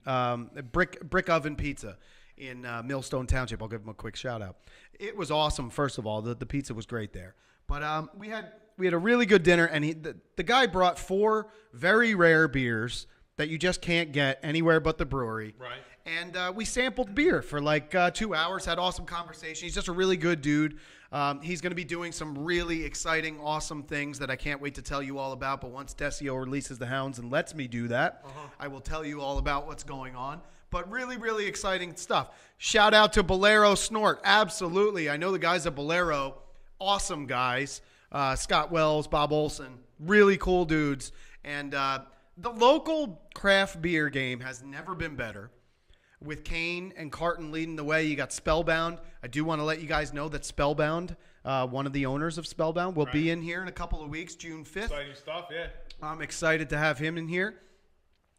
Brick Oven Pizza in Millstone Township. I'll give him a quick shout out. It was awesome. First of all, the pizza was great there. But we had a really good dinner, and the guy brought 4 very rare beers that you just can't get anywhere but the brewery. Right. And we sampled beer for like 2 hours, had awesome conversation. He's just a really good dude. He's going to be doing some really exciting, awesome things that I can't wait to tell you all about. But once Decio releases the hounds and lets me do that, I will tell you all about what's going on. But really, really exciting stuff. Shout out to Bolero Snort. Absolutely. I know the guys at Bolero. Awesome guys. Scott Wells, Bob Olson. Really cool dudes. And the local craft beer game has never been better. With Kane and Carton leading the way, you got Spellbound. I do want to let you guys know that Spellbound, one of the owners of Spellbound, will be in here in a couple of weeks, June 5th. Exciting stuff, yeah. I'm excited to have him in here.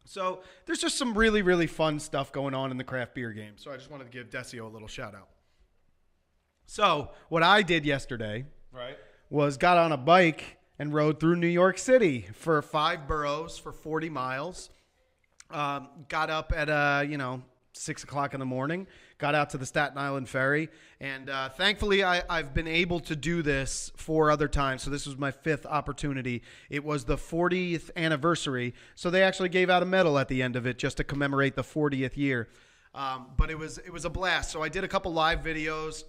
So there's just some really, really fun stuff going on in the craft beer game. So I just wanted to give Decio a little shout out. So what I did yesterday was got on a bike and rode through New York City for 5 boroughs for 40 miles. Got up at 6 o'clock in the morning, got out to the Staten Island ferry, and thankfully I've been able to do this 4 other times, so this was my 5th opportunity. It was the 40th anniversary, so they actually gave out a medal at the end of it just to commemorate the 40th year. But it was a blast. So I did a couple live videos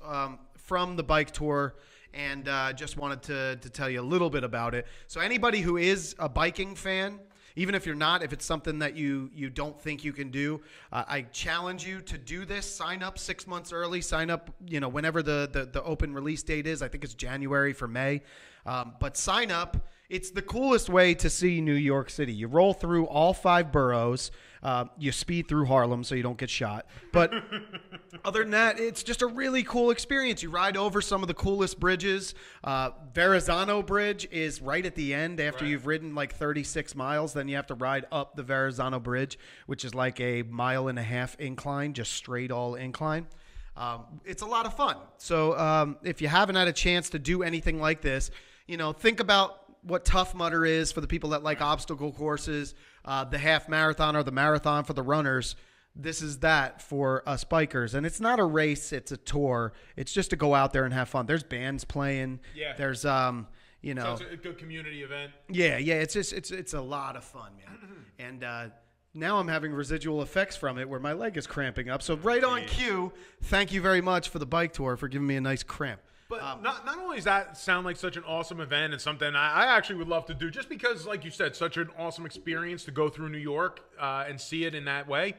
from the bike tour, and just wanted to tell you a little bit about it. So anybody who is a biking fan, even if you're not, if it's something that you don't think you can do, I challenge you to do this. Sign up 6 months early. Sign up, whenever the open release date is. I think it's January for May. But sign up. It's the coolest way to see New York City. You roll through all 5 boroughs. You speed through Harlem so you don't get shot. But other than that, it's just a really cool experience. You ride over some of the coolest bridges. Verrazano Bridge is right at the end after you've ridden like 36 miles. Then you have to ride up the Verrazano Bridge, which is like a 1.5 mile incline, just straight all incline. It's a lot of fun. So if you haven't had a chance to do anything like this, think about what Tough Mudder is for the people that like obstacle courses, the half marathon or the marathon for the runners. This is that for us bikers. And it's not a race, it's a tour. It's just to go out there and have fun. There's bands playing. Yeah. There's Sounds like a good community event. Yeah, it's a lot of fun, man. And now I'm having residual effects from it where my leg is cramping up. So right on cue, thank you very much for the bike tour for giving me a nice cramp. But not only does that sound like such an awesome event and something I actually would love to do, just because, like you said, such an awesome experience to go through New York and see it in that way.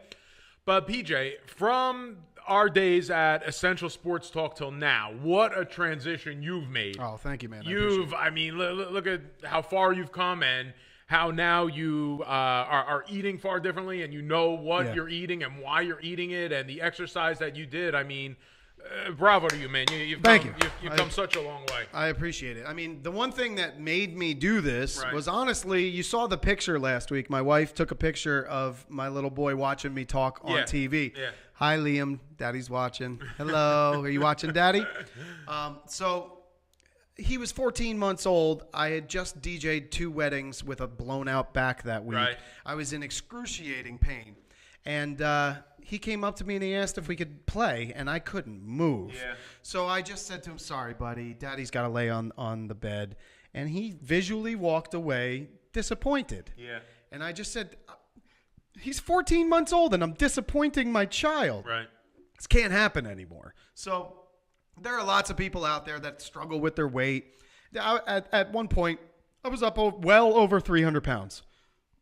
But PJ, from our days at Essential Sports Talk till now, what a transition you've made. Oh, thank you, man. Look at how far you've come and how now you are eating far differently, and what you're eating and why you're eating it, and the exercise that you did. Bravo to you, man. You've come such a long way. I appreciate it. The one thing that made me do this was, honestly, you saw the picture last week. My wife took a picture of my little boy watching me talk on TV. Yeah. Hi, Liam. Daddy's watching. Hello. Are you watching, Daddy? So he was 14 months old. I had just DJ'd 2 weddings with a blown out back that week. Right. I was in excruciating pain. And he came up to me and he asked if we could play, and I couldn't move. Yeah. So I just said to him, sorry, buddy, Daddy's got to lay on the bed. And he visually walked away disappointed. Yeah. And I just said, he's 14 months old, and I'm disappointing my child. Right. This can't happen anymore. So there are lots of people out there that struggle with their weight. At one point, I was up well over 300 pounds.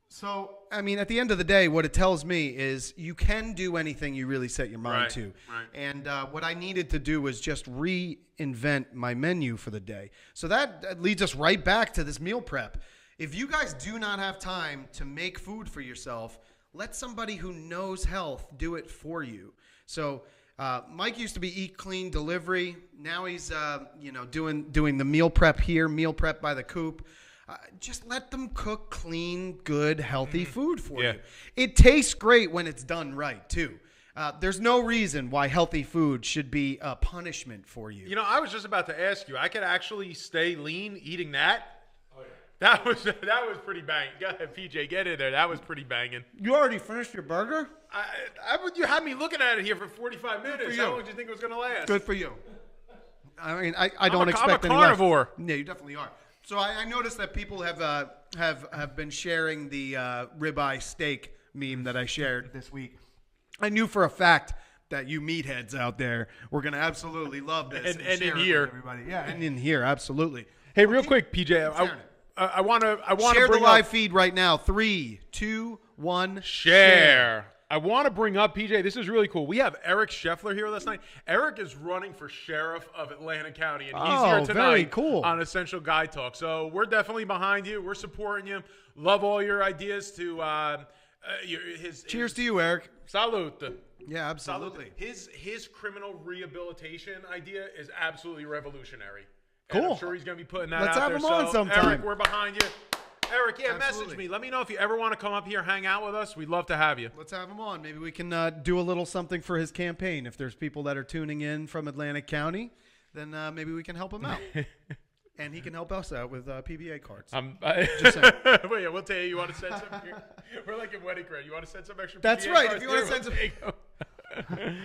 So, at the end of the day, what it tells me is you can do anything you really set your mind to. Right. And what I needed to do was just reinvent my menu for the day. So that leads us right back to this meal prep. If you guys do not have time to make food for yourself, let somebody who knows health do it for you. So Mike used to be Eat Clean Delivery. Now he's doing the meal prep here, meal prep by the coop. Just let them cook clean, good, healthy food for you. It tastes great when it's done right, too. There's no reason why healthy food should be a punishment for you. I was just about to ask you. I could actually stay lean eating that. Oh, yeah. That was pretty banging. Go ahead, PJ, get in there. That was pretty banging. You already finished your burger? You had me looking at it here for 45 minutes. How long did you think it was going to last? Good for you. I don't expect any less. I'm a carnivore. Yeah, you definitely are. So I noticed that people have been sharing the ribeye steak meme that I shared this week. I knew for a fact that you meatheads out there were going to absolutely love this. And share in it with here. everybody. Yeah, and in here, absolutely. Hey, real quick, PJ, I want to Share the bring live up, feed right now. 3, 2, 1, share. I want to bring up, PJ, this is really cool. We have Eric Scheffler here last night. Eric is running for sheriff of Atlanta County, and he's here tonight very cool. on Essential Guy Talk. So we're definitely behind you. We're supporting you. Love all your ideas to Cheers to you, Eric. Salute. Yeah, absolutely. His criminal rehabilitation idea is absolutely revolutionary. Cool. And I'm sure he's going to be putting that Let's out have there. him on So, sometime. Eric, we're behind you. Eric, yeah, Absolutely. message me. Let me know if you ever want to come up here, hang out with us. We'd love to have you. Let's have him on. Maybe we can do a little something for his campaign. If there's people that are tuning in from Atlantic County, then maybe we can help him out. And he can help us out with PBA cards. Just saying. Wait, we'll tell you. You want to send some here? We're like in wedding credit. You want to send some extra? That's PBA right. cards? If you want to Here, send some. we'll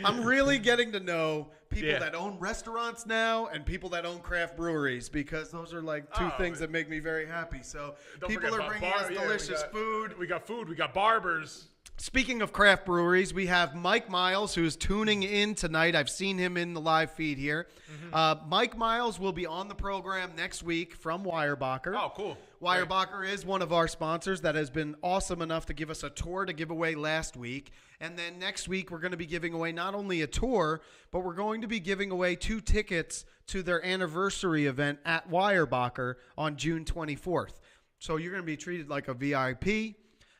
I'm really getting to know people Yeah. that own restaurants now and people that own craft breweries because those are like two things that make me very happy. So Don't people forget are about bringing us we delicious got food. We got food. We got barbers. Speaking of craft breweries, we have Mike Miles, who's tuning in tonight. I've seen him in the live feed here. Mike Miles will be on the program next week from Weyerbacher. Oh, cool. Weyerbacher is one of our sponsors that has been awesome enough to give us a tour to give away last week. And then next week, we're going to be giving away not only a tour, but we're going to be giving away 2 tickets to their anniversary event at Weyerbacher on June 24th. So you're going to be treated like a VIP.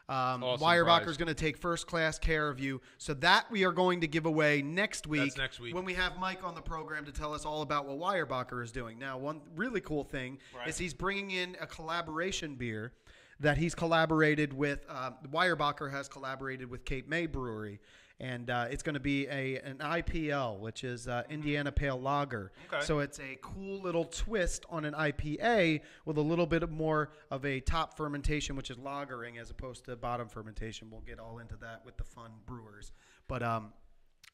Weyerbacher is going to take first-class care of you. So that we are going to give away next week. That's next week. When we have Mike on the program to tell us all about what Weyerbacher is doing. Now, one really cool thing is he's bringing in a collaboration beer that he's collaborated with. Weyerbacher has collaborated with Cape May Brewery. And it's going to be an IPL, which is Indiana Pale Lager. Okay. So it's a cool little twist on an IPA with a little bit more of a top fermentation, which is lagering, as opposed to bottom fermentation. We'll get all into that with the fun brewers. But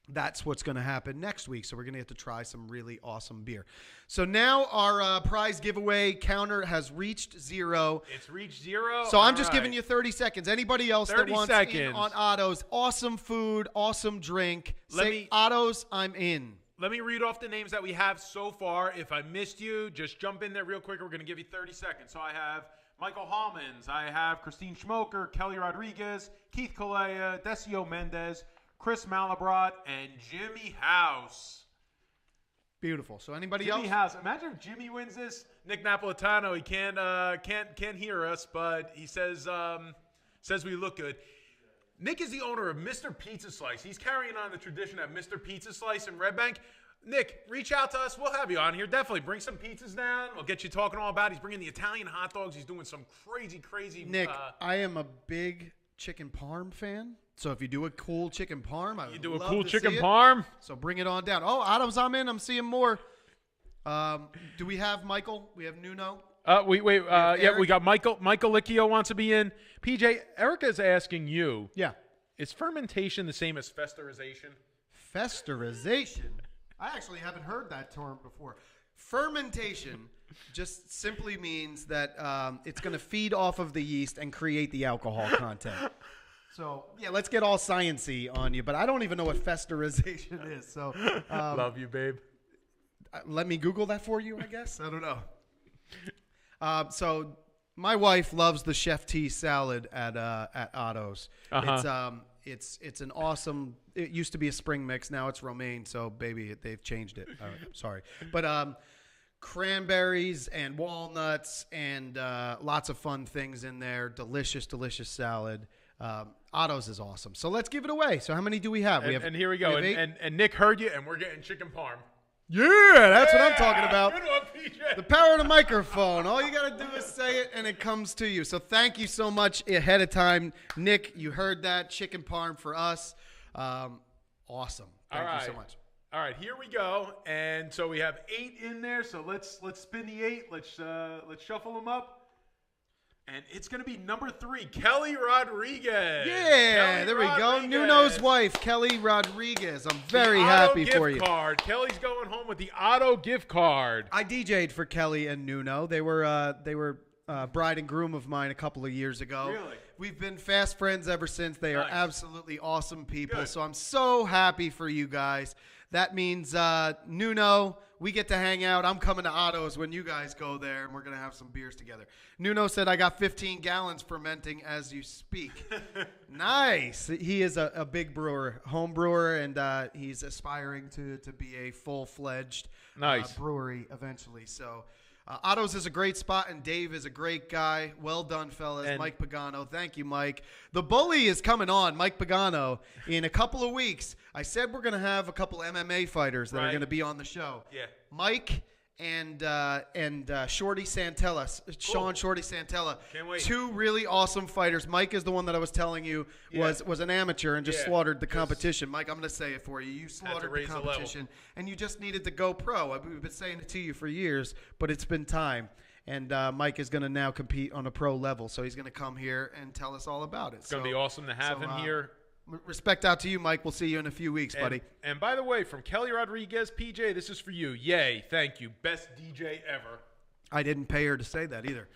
that's what's going to happen next week. So we're going to get to try some really awesome beer. So now our prize giveaway counter has reached 0. It's reached 0. So I'm just giving you 30 seconds. Anybody else that 30 wants seconds. in on Otto's, awesome food, awesome drink, say Otto's, I'm in. Let me read off the names that we have so far. If I missed you, just jump in there real quick. We're going to give you 30 seconds. So I have Michael Hallmans. I have Christine Schmoker, Kelly Rodriguez, Keith Kalea, Decio Mendez, Chris Malabrat, and Jimmy House. Beautiful. So anybody Jimmy else? House. Imagine if Jimmy wins this. Nick Napolitano. He can't hear us, but he says we look good. Nick is the owner of Mr. Pizza Slice. He's carrying on the tradition at Mr. Pizza Slice in Red Bank. Nick, reach out to us. We'll have you on here. Definitely bring some pizzas down. We'll get you talking all about it. He's bringing the Italian hot dogs. He's doing some crazy. Nick, I am a big chicken parm fan. So if you do a cool chicken parm, I would do a love cool to chicken see it. parm. So bring it on down. Oh, Adams, I'm in. I'm seeing more. Do we have Michael? We have Nuno. Wait. Yeah, Eric? we got Michael. Michael Licchio wants to be in. PJ, Erica's asking you. Yeah. Is fermentation the same as festerization? Festerization. I actually haven't heard that term before. Fermentation just simply means that it's going to feed off of the yeast and create the alcohol content. So, yeah, let's get all science-y on you, but I don't even know what festerization is. So, Love you, babe. let me Google that for you, I guess. I don't know. So, my wife loves the chef tea salad at Otto's. It's an awesome. It used to be a spring mix, now it's romaine. So, baby, they've changed it. Sorry, but cranberries and walnuts and lots of fun things in there. Delicious salad. Otto's is awesome. So let's give it away. So how many do we have? And here we go. We have 8? And Nick heard you, and we're getting chicken parm. Yeah, that's what I'm talking about. Good one, PJ. The power of the microphone. All you got to do is say it, and it comes to you. So thank you so much ahead of time. Nick, you heard that. Chicken parm for us. Awesome. Thank you so much. All right, here we go. And so we have 8 in there. So let's spin the 8. Let's shuffle them up. And it's going to be number 3, Kelly Rodriguez. Yeah, there we go. Nuno's wife, Kelly Rodriguez. I'm very happy for you. Card. Kelly's going home with the Otto gift card. I DJ'd for Kelly and Nuno. They were bride and groom of mine a couple of years ago. Really? We've been fast friends ever since. They are Nice. absolutely awesome people. Good. So I'm so happy for you guys. That means Nuno, we get to hang out. I'm coming to Otto's when you guys go there, and we're going to have some beers together. Nuno said I got 15 gallons fermenting as you speak. Nice. He is a big brewer, home brewer, and he's aspiring to be a full-fledged Nice. brewery eventually. So Otto's is a great spot, and Dave is a great guy. Well done, fellas. And Mike Pagano. Thank you, Mike. The bully is coming on, Mike Pagano, in a couple of weeks. I said we're going to have a couple MMA fighters that are Right. going to be on the show. Yeah. Mike and Shorty Santella, Sean Shorty Santella. Can't wait. Two really awesome fighters. Mike is the one that I was telling you was an amateur and just Yeah, slaughtered the just competition. Mike, I'm going to say it for you. You slaughtered the raise the level. competition, and you just needed to go pro. We've been saying it to you for years, but it's been time. And Mike is going to now compete on a pro level, so he's going to come here and tell us all about it. It's going to be awesome to have him here. Respect out to you, Mike. We'll see you in a few weeks, buddy. And by the way, from Kelly Rodriguez, PJ, this is for you. Yay. Thank you. Best DJ ever. I didn't pay her to say that either.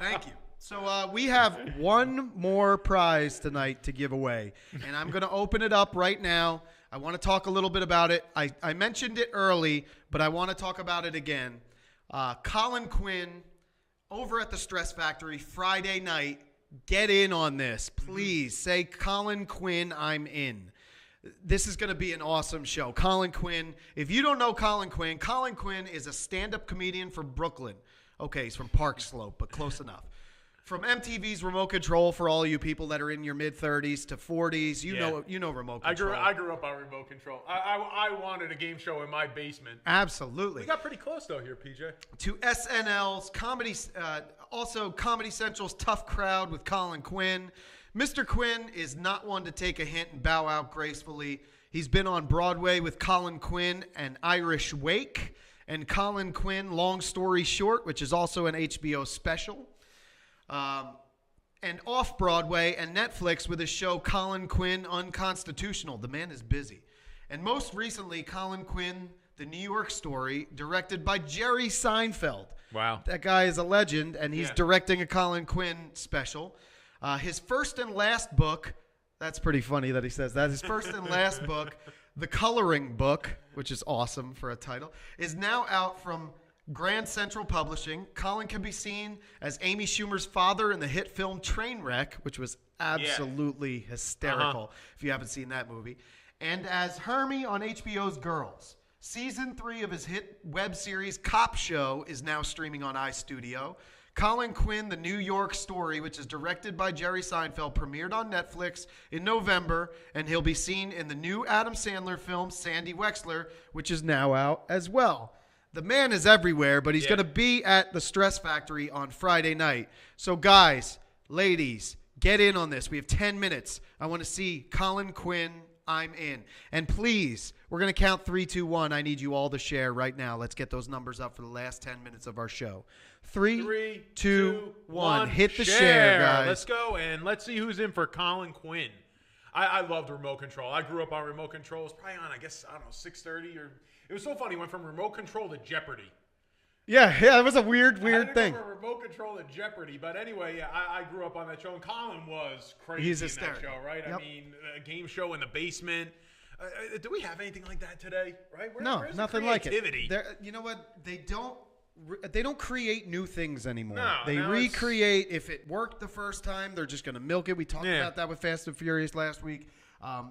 Thank you. So we have one more prize tonight to give away, and I'm going to open it up right now. I want to talk a little bit about it. I mentioned it early, but I want to talk about it again. Colin Quinn over at the Stress Factory Friday night. Get in on this. Please say, Colin Quinn, I'm in. This is going to be an awesome show. Colin Quinn. If you don't know Colin Quinn is a stand-up comedian from Brooklyn. Okay, he's from Park Slope, but close enough. From MTV's Remote Control, for all you people that are in your mid-30s to 40s, you know Remote Control. I grew up on Remote Control. I wanted a game show in my basement. Absolutely. We got pretty close, though, here, PJ. To SNL's comedy, also Comedy Central's Tough Crowd with Colin Quinn. Mr. Quinn is not one to take a hint and bow out gracefully. He's been on Broadway with Colin Quinn and Irish Wake, and Colin Quinn, Long Story Short, which is also an HBO special. And off-Broadway and Netflix with his show Colin Quinn Unconstitutional. The man is busy. And most recently, Colin Quinn, The New York Story, directed by Jerry Seinfeld. Wow. That guy is a legend, and he's directing a Colin Quinn special. His first and last book, that's pretty funny that he says that, his first and last book, The Coloring Book, which is awesome for a title, is now out from Grand Central Publishing. Colin can be seen as Amy Schumer's father in the hit film Trainwreck, which was absolutely hysterical if you haven't seen that movie, and as Hermie on HBO's Girls. Season 3 of his hit web series Cop Show is now streaming on iStudio. Colin Quinn, The New York Story, which is directed by Jerry Seinfeld, premiered on Netflix in November, and he'll be seen in the new Adam Sandler film Sandy Wexler, which is now out as well. The man is everywhere, but he's going to be at the Stress Factory on Friday night. So guys, ladies, get in on this. We have 10 minutes. I want to see Colin Quinn. I'm in. And please, we're going to count 3, 2, 1. I need you all to share right now. Let's get those numbers up for the last 10 minutes of our show. 3, 2, 1. Hit the share, guys. Let's go, and let's see who's in for Colin Quinn. I loved Remote Control. I grew up on Remote Control. It was probably on, 6:30 or... It was so funny. It went from Remote Control to Jeopardy. Yeah, it was a weird thing. From Remote Control to Jeopardy. But anyway, I grew up on that show, and Colin was crazy He's in hysterical. that show, right? Yep. I mean, a game show in the basement. Do we have anything like that today? Right? Where's nothing the like creativity? it. You know what? They don't create new things anymore. No, they now recreate. If it worked the first time, they're just going to milk it. We talked about that with Fast and Furious last week.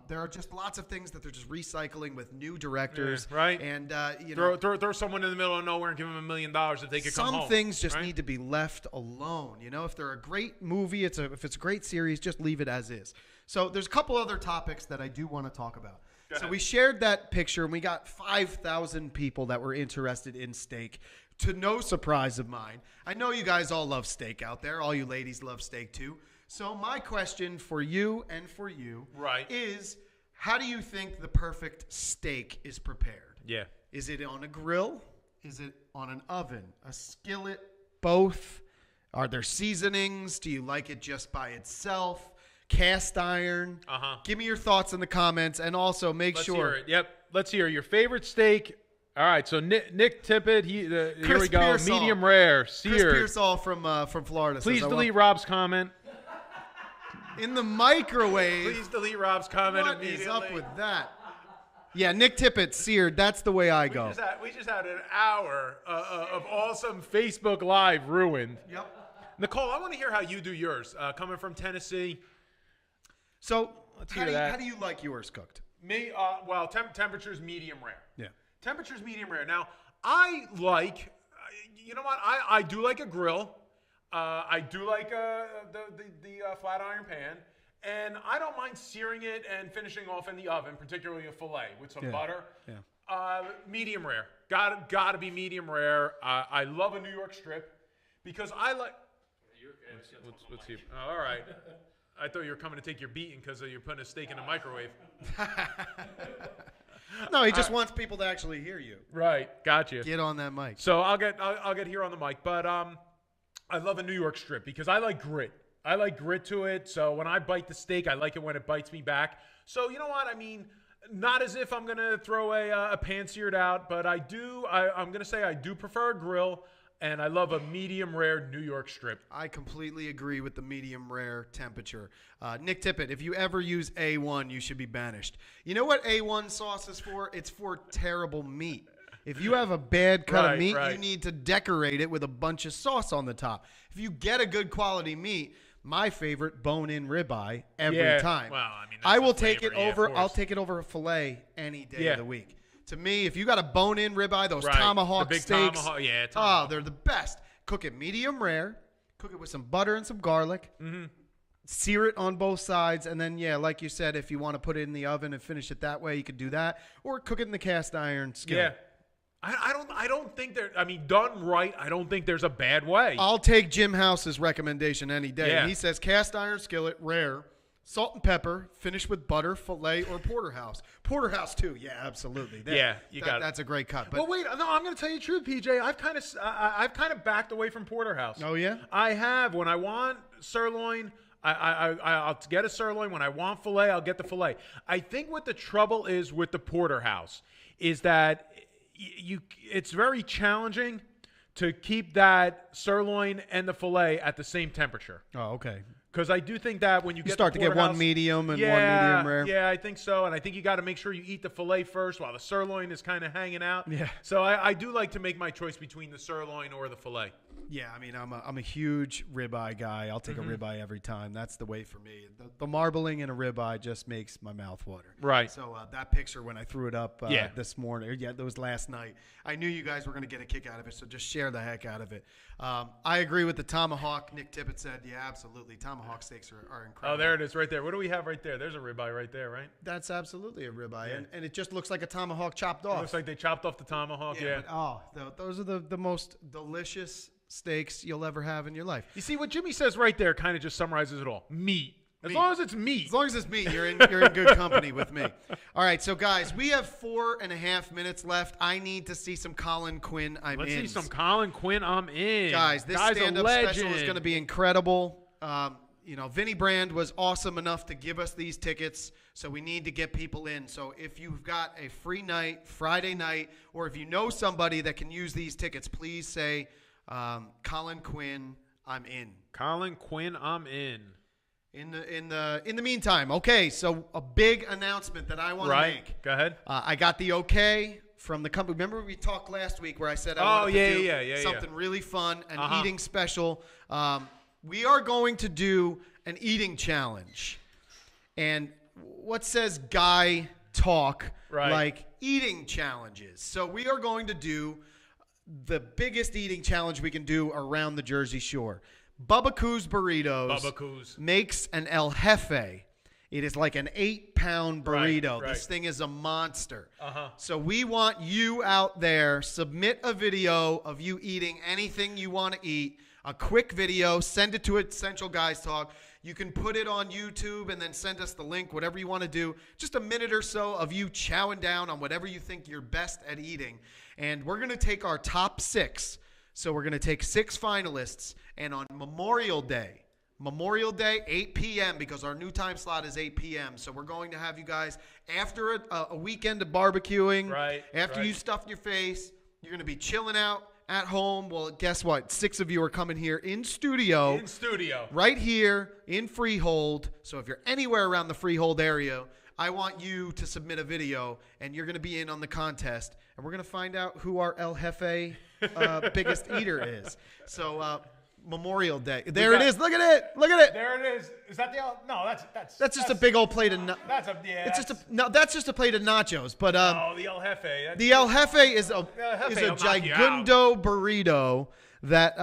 There are just lots of things that they're just recycling with new directors, right? And throw someone in the middle of nowhere and give them $1 million if they could come home. Some things just need to be left alone. You know, if they're a great movie, if it's a great series, just leave it as is. So there's a couple other topics that I do want to talk about. So we shared that picture, and we got 5,000 people that were interested in steak. To no surprise of mine, I know you guys all love steak out there. All you ladies love steak too. So my question for you and for you is, how do you think the perfect steak is prepared? Yeah. Is it on a grill? Is it on an oven? A skillet? Both? Are there seasonings? Do you like it just by itself? Cast iron? Give me your thoughts in the comments, and also make Let's sure. hear it. Yep. Let's hear your favorite steak All right, so Nick Tippett, here we go. Pearsall. Medium rare, Chris seared. Pearsall from Florida. Please says, delete Rob's comment. in the microwave. Please delete Rob's comment What immediately. is up with that? Yeah, Nick Tippett, seared. That's the way I go. We just had an hour of awesome Facebook Live ruined. Yep. Nicole, I want to hear how you do yours. Coming from Tennessee. So hear that. how do you like yours cooked? Me, well, temperature's medium rare. Yeah. Temperature's medium rare. Now, I like, you know what? I do like a grill. I do like the flat iron pan. And I don't mind searing it and finishing off in the oven, particularly a filet with some butter. Yeah. Medium rare. Gotta be medium rare. I love a New York strip because I like. Let's see. Oh, all right. I thought you were coming to take your beating because you're putting a steak in the microwave. No, he just wants people to actually hear you. Right. Gotcha. Get on that mic. So I'll get here on the mic, but I love a New York strip because I like grit. I like grit to it. So when I bite the steak, I like it when it bites me back. So you know what? I mean, not as if I'm gonna throw a pan seared out, but I do. I'm gonna say I do prefer a grill, and I love a medium rare New York strip. I completely agree with the medium rare temperature. Nick Tippett, if you ever use A1, you should be banished. You know what A1 sauce is for? It's for terrible meat. If you have a bad cut of meat, you need to decorate it with a bunch of sauce on the top. If you get a good quality meat, my favorite, bone-in ribeye every time. Well, I mean, I will take it over. I'll take it over a filet any day of the week. To me, if you got a bone-in ribeye, those tomahawk the big steaks, tomahawk. They're the best. Cook it medium rare. Cook it with some butter and some garlic. Mm-hmm. Sear it on both sides, and then like you said, if you want to put it in the oven and finish it that way, you could do that, or cook it in the cast iron skillet. Yeah. I don't think there. I mean, done right, I don't think there's a bad way. I'll take Jim House's recommendation any day. Yeah. And he says cast iron skillet, rare, salt and pepper, finish with butter, filet, or porterhouse. Porterhouse too. Yeah, absolutely. That's a great cut. But well, wait, no, I'm going to tell you the truth, PJ. I've kind of backed away from porterhouse. Oh yeah, I have. When I want sirloin, I'll get a sirloin. When I want filet, I'll get the filet. I think what the trouble is with the porterhouse is that it's very challenging to keep that sirloin and the filet at the same temperature. Oh, okay. Because I do think that when you start to get one medium and one medium rare. Yeah, I think so. And I think you got to make sure you eat the filet first while the sirloin is kind of hanging out. Yeah. So I do like to make my choice between the sirloin or the filet. Yeah, I mean, I'm a huge ribeye guy. I'll take a ribeye every time. That's the way for me. The marbling in a ribeye just makes my mouth water. Right. So that picture when I threw it up this morning, that was last night, I knew you guys were going to get a kick out of it, so just share the heck out of it. I agree with the tomahawk. Nick Tippett said, yeah, absolutely. Tomahawk steaks are incredible. Oh, there it is right there. What do we have right there? There's a ribeye right there, right? That's absolutely a ribeye, and it just looks like a tomahawk chopped off. It looks like they chopped off the tomahawk, But, those are the most delicious steaks you'll ever have in your life. You see, what Jimmy says right there kind of just summarizes it all. Meat. As long as it's meat. As long as it's meat, you're in good company with me. All right, so guys, we have 4.5 minutes left. I need to see some Colin Quinn. Let's see some Colin Quinn. I'm in. Guys, this stand-up special is going to be incredible. Vinny Brand was awesome enough to give us these tickets, so we need to get people in. So if you've got a free night, Friday night, or if you know somebody that can use these tickets, please say, Colin Quinn, I'm in. Colin Quinn, I'm in. In the meantime, okay, so a big announcement that I want to make. Go ahead. I got the okay from the company. Remember we talked last week where I said I wanted to do something really fun, an eating special. We are going to do an eating challenge. And what says guy talk like eating challenges? So we are going to do the biggest eating challenge we can do around the Jersey Shore. Bubba Coos Burritos makes an El Jefe. It is like an 8-pound burrito. Right. This thing is a monster. So we want you out there, submit a video of you eating anything you want to eat, a quick video, send it to Essential Guys Talk. You can put it on YouTube and then send us the link, whatever you want to do. Just a minute or so of you chowing down on whatever you think you're best at eating. And we're going to take our top 6. So we're going to take 6 finalists, and on Memorial Day, Memorial Day, 8 p.m. because our new time slot is 8 p.m. So we're going to have you guys after a weekend of barbecuing. Right, After right. you stuffed your face, you're going to be chilling out at home. Well, guess what? 6 of you are coming here in studio. In studio. Right here in Freehold. So if you're anywhere around the Freehold area, I want you to submit a video, and you're going to be in on the contest. And we're going to find out who our El Jefe biggest eater is. So Memorial Day. There it is. Look at it. Look at it. There it is. Is that the? No, That's just a big old plate of. That's a yeah. It's just a no. That's just a plate of nachos. But Oh, the El Jefe. the El Jefe is a El Jefe is will a knock you gigundo burrito that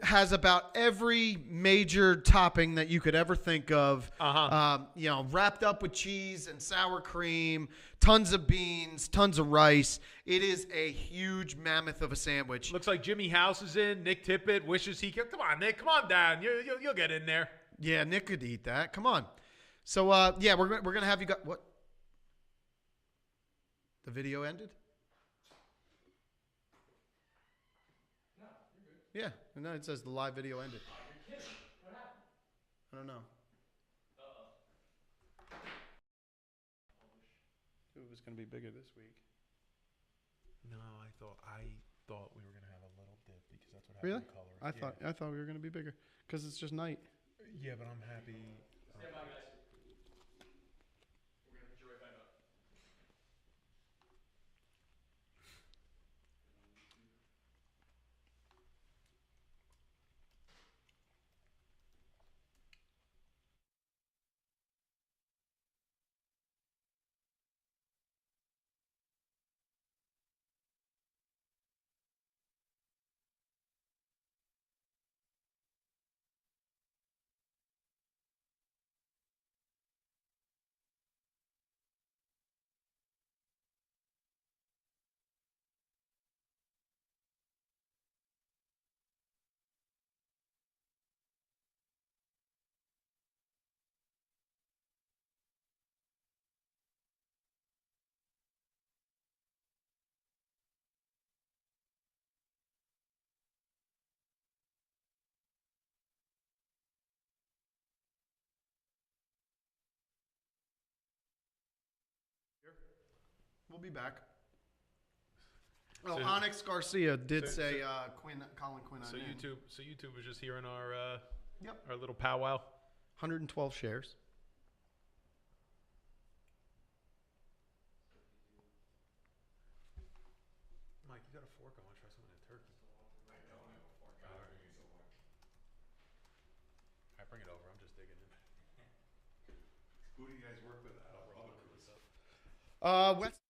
has about every major topping that you could ever think of. You know, wrapped up with cheese and sour cream, tons of beans, tons of rice. It is a huge mammoth of a sandwich. Looks like Jimmy House is in. Nick Tippett wishes he could. Come on, Nick. Come on down. You'll get in there. Yeah, Nick could eat that. Come on. So yeah, we're gonna have you got what? The video ended. Yeah, and then it says the live video ended. You're kidding. What happened? I don't know. It was going to be bigger this week. No, I thought we were gonna have a little dip because that's what Really? happened. Color. I thought we were going to be bigger because it's just night. Yeah, but I'm happy. Stand by, guys. We're gonna put you right back up. We'll be back. Oh, So- Onyx Garcia did so- say Colin Quinn. So I'm in. YouTube was just hearing our Yep. our little powwow. 112 shares. Mike, you got a fork? I want to try some of that turkey. I don't have a fork. All right, bring it over. I'm just digging in. Who do you guys work with at Robert Caruso? West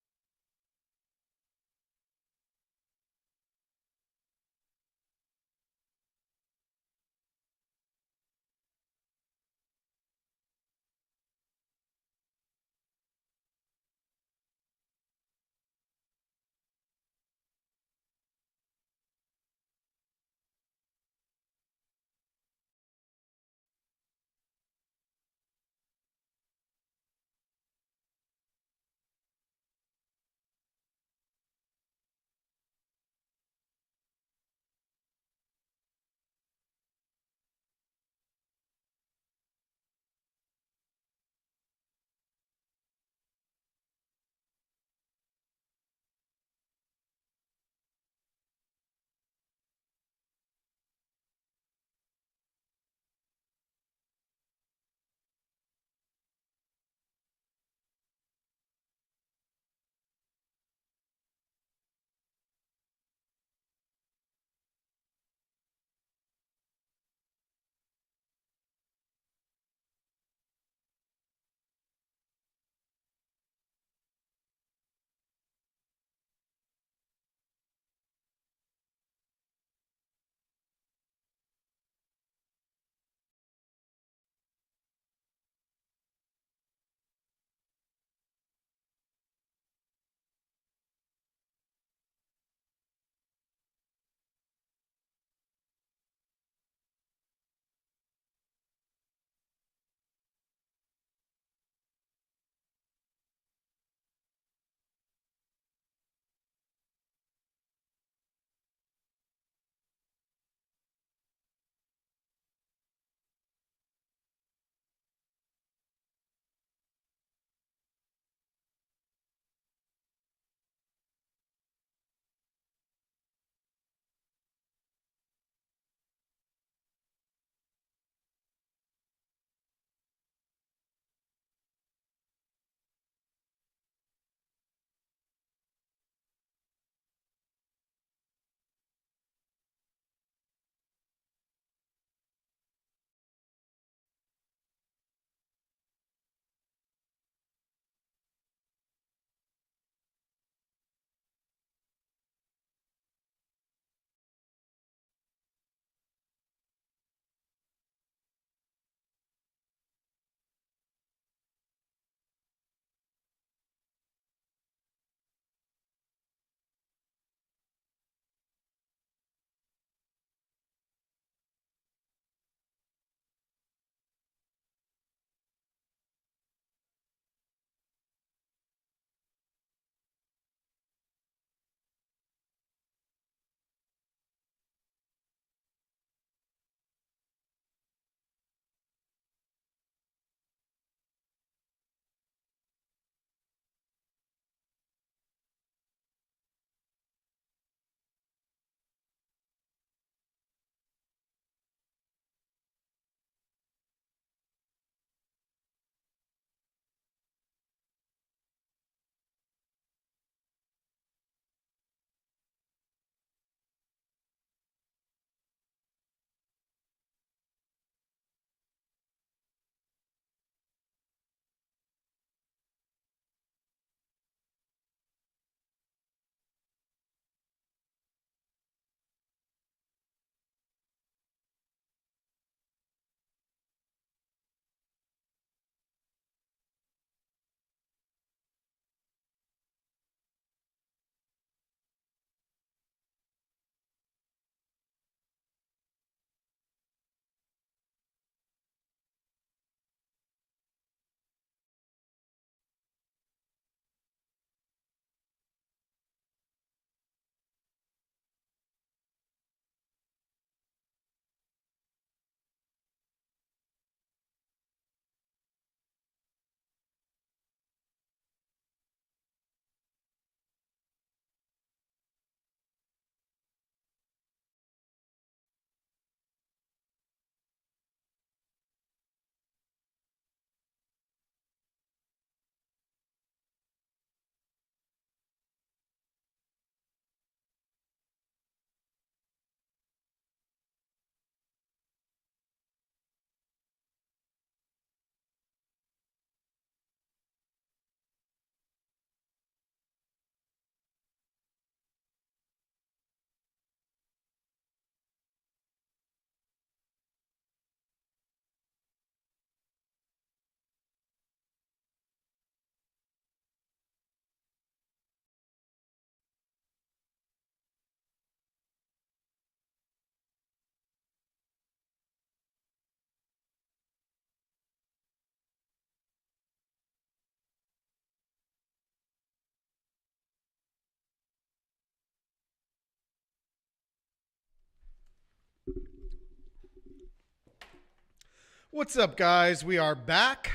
What's up, guys? We are back.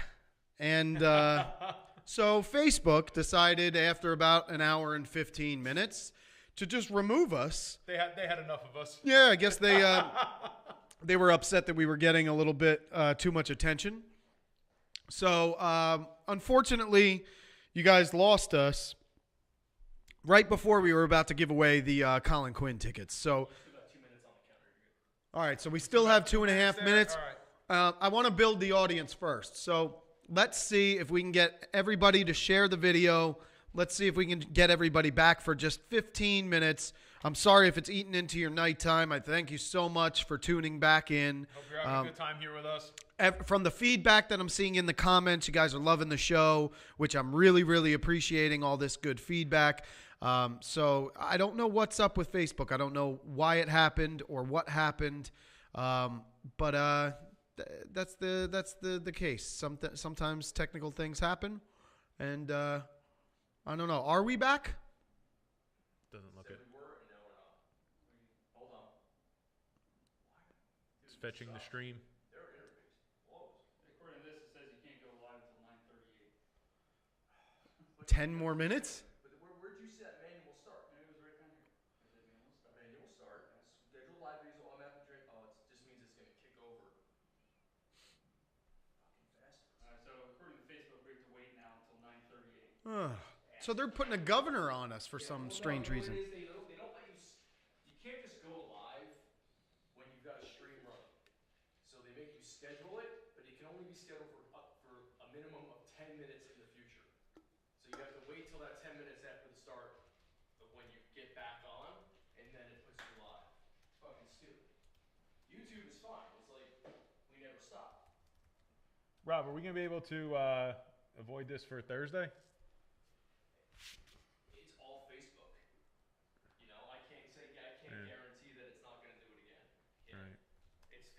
And so Facebook decided after about an hour and 15 minutes to just remove us. They had enough of us. Yeah, I guess they were upset that we were getting a little bit too much attention. So unfortunately, you guys lost us right before we were about to give away the Colin Quinn tickets. So, all right, so we still have 2.5 minutes. All right. I want to build the audience first. So let's see if we can get everybody to share the video. Let's see if we can get everybody back for just 15 minutes. I'm sorry if it's eaten into your nighttime. I thank you so much for tuning back in. Hope you're having a good time here with us. From the feedback that I'm seeing in the comments, you guys are loving the show, which I'm really, really appreciating all this good feedback. So I don't know what's up with Facebook. I don't know why it happened or what happened. But that's the case. Sometimes technical things happen, and I don't know. Are we back? Doesn't look it. We were, and now we're not. Hold on. It's fetching the stream. Their interface blows. According to this, it says you can't go live until 9:38. 10 more minutes? But where'd you see that manual start? It was right down here. It said manual start. Manual start. Schedule live videos automatically train. Oh, it just means it's gonna kick over. Fucking bastards. So according to Facebook, we have to wait now until 9:38. So they're putting a governor on us for some strange reason. What it is, they don't let you. You can't just go live when you've got a stream running. So they make you schedule it, but it can only be scheduled for a minimum of 10 minutes in the future. So you have to wait till that 10 minutes after the start of when you get back on, and then it puts you live. It's fucking stupid. YouTube is fine. It's like we never stop. Rob, are we gonna be able to avoid this for Thursday? It's all Facebook. You know, I can't guarantee that it's not going to do it again. Right. It's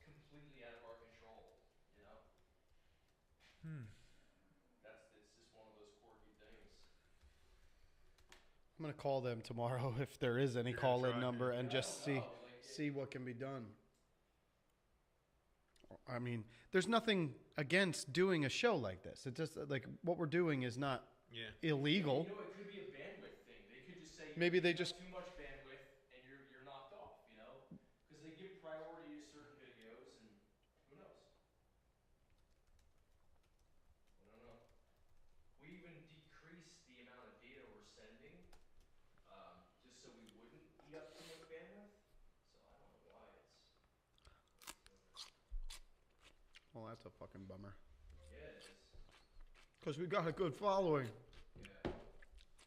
completely out of our control. You know. It's just one of those quirky things. I'm gonna call them tomorrow if there is any You're gonna call-in try, number yeah. and just I don't know, see what can be done. I mean, there's nothing against doing a show like this. It's just like what we're doing is not Yeah. illegal. You know, it could be a bandwidth thing. They could just say Maybe they you have just- too much bandwidth and you're knocked off. You know, because they give priority to certain videos, and who knows? I don't know. We even decreased the amount of data we're sending, just so we wouldn't eat up too much bandwidth. So I don't know why it's. Well, that's a fucking bummer. Yeah, it is. Because we got a good following. Yeah.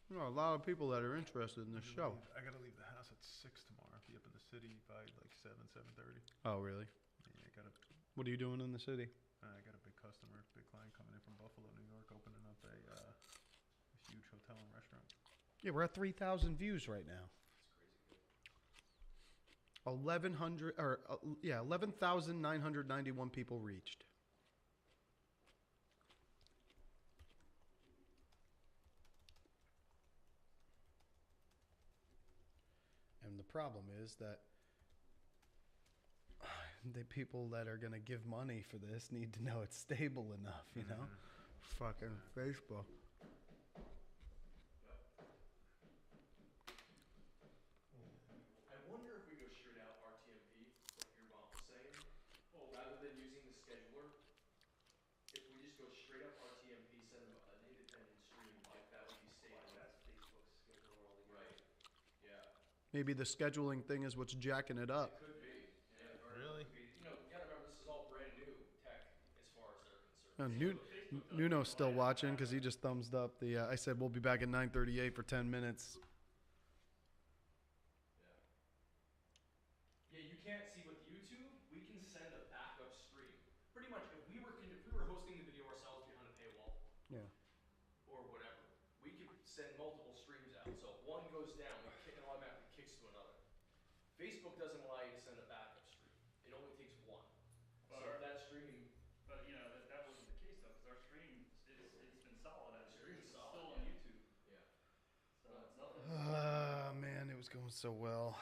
You know, a lot of people that are interested in this show. I gotta leave the house at 6 tomorrow. Be up in the city by like 7:30. Oh, really? Yeah, What are you doing in the city? I got a big client coming in from Buffalo, New York, opening up a huge hotel and restaurant. Yeah, we're at 3,000 views right now. 11,991 people reached. And the problem is that the people that are going to give money for this need to know it's stable enough, you know? Fucking Facebook. I wonder if we go straight out RTMP, like your mom was saying, rather than using the scheduler. If we just go straight up RTMP, send them an independent stream, like that would be stable. That's Facebook's scheduler altogether. Right. Yeah. Maybe the scheduling thing is what's jacking it up. It could be. Yeah. Really? You know, you gotta remember this is all brand new tech as far as they're concerned. Nuno's still watching because he just thumbs up the. I said we'll be back at 9:38 for 10 minutes. Yeah, you can't see with YouTube. We can send a backup stream. Pretty much, if we were hosting the video ourselves behind a paywall, Yeah. or whatever, we could send multiple streams out. So if one goes down, it automatically kicks to another. Facebook doesn't allow you to send a backup stream. It only takes one. So if that stream. But you know that wasn't the case though, because our stream it's been solid as Stream is it's solid, still on yeah. YouTube. Yeah. So it's nothing. Man, it was going so well.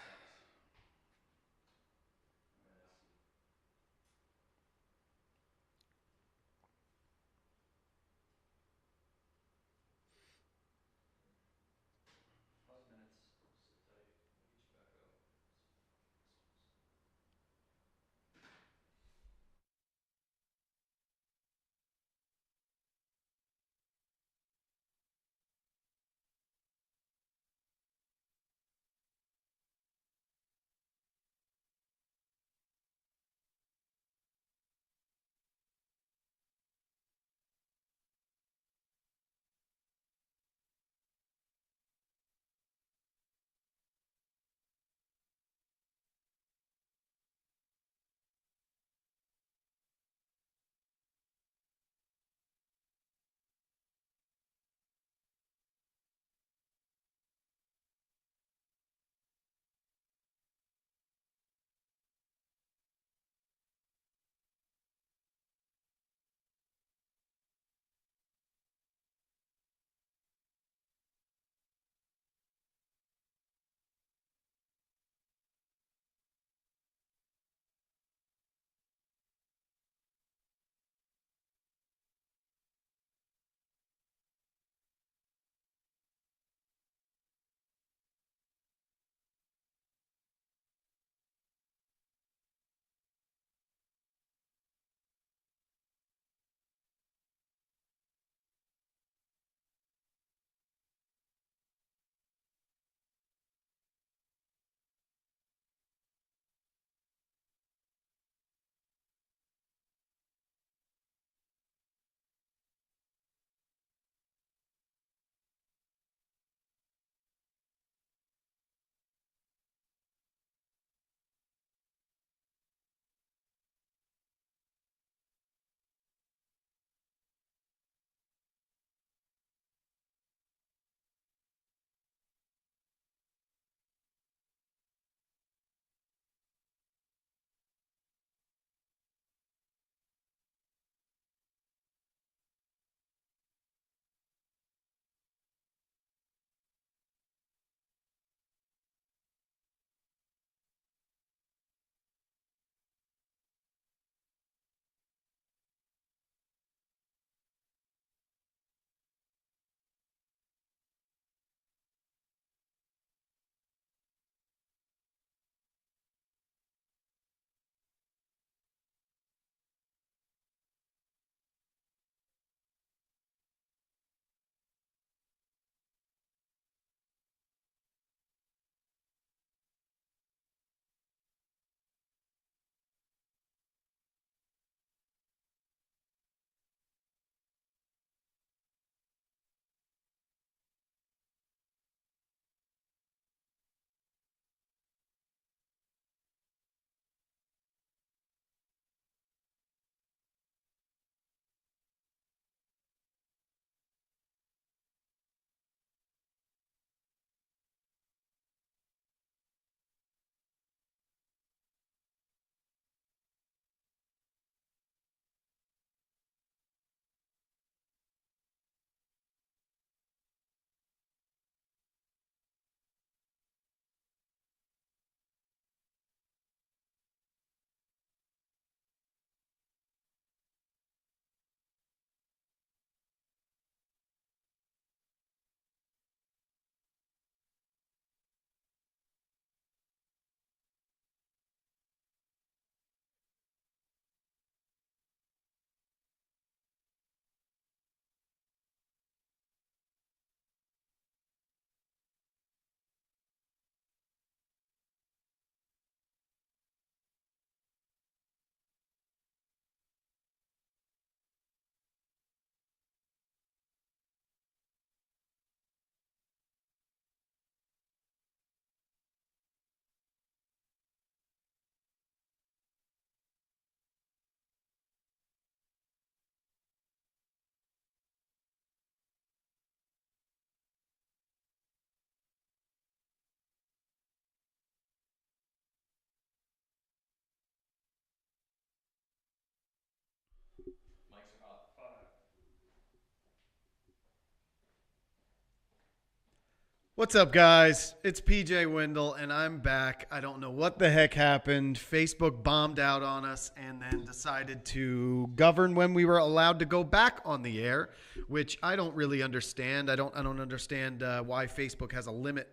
What's up, guys? It's PJ Wendell, and I'm back. I don't know what the heck happened. Facebook bombed out on us and then decided to govern when we were allowed to go back on the air, which I don't really understand. I don't understand why Facebook has a limit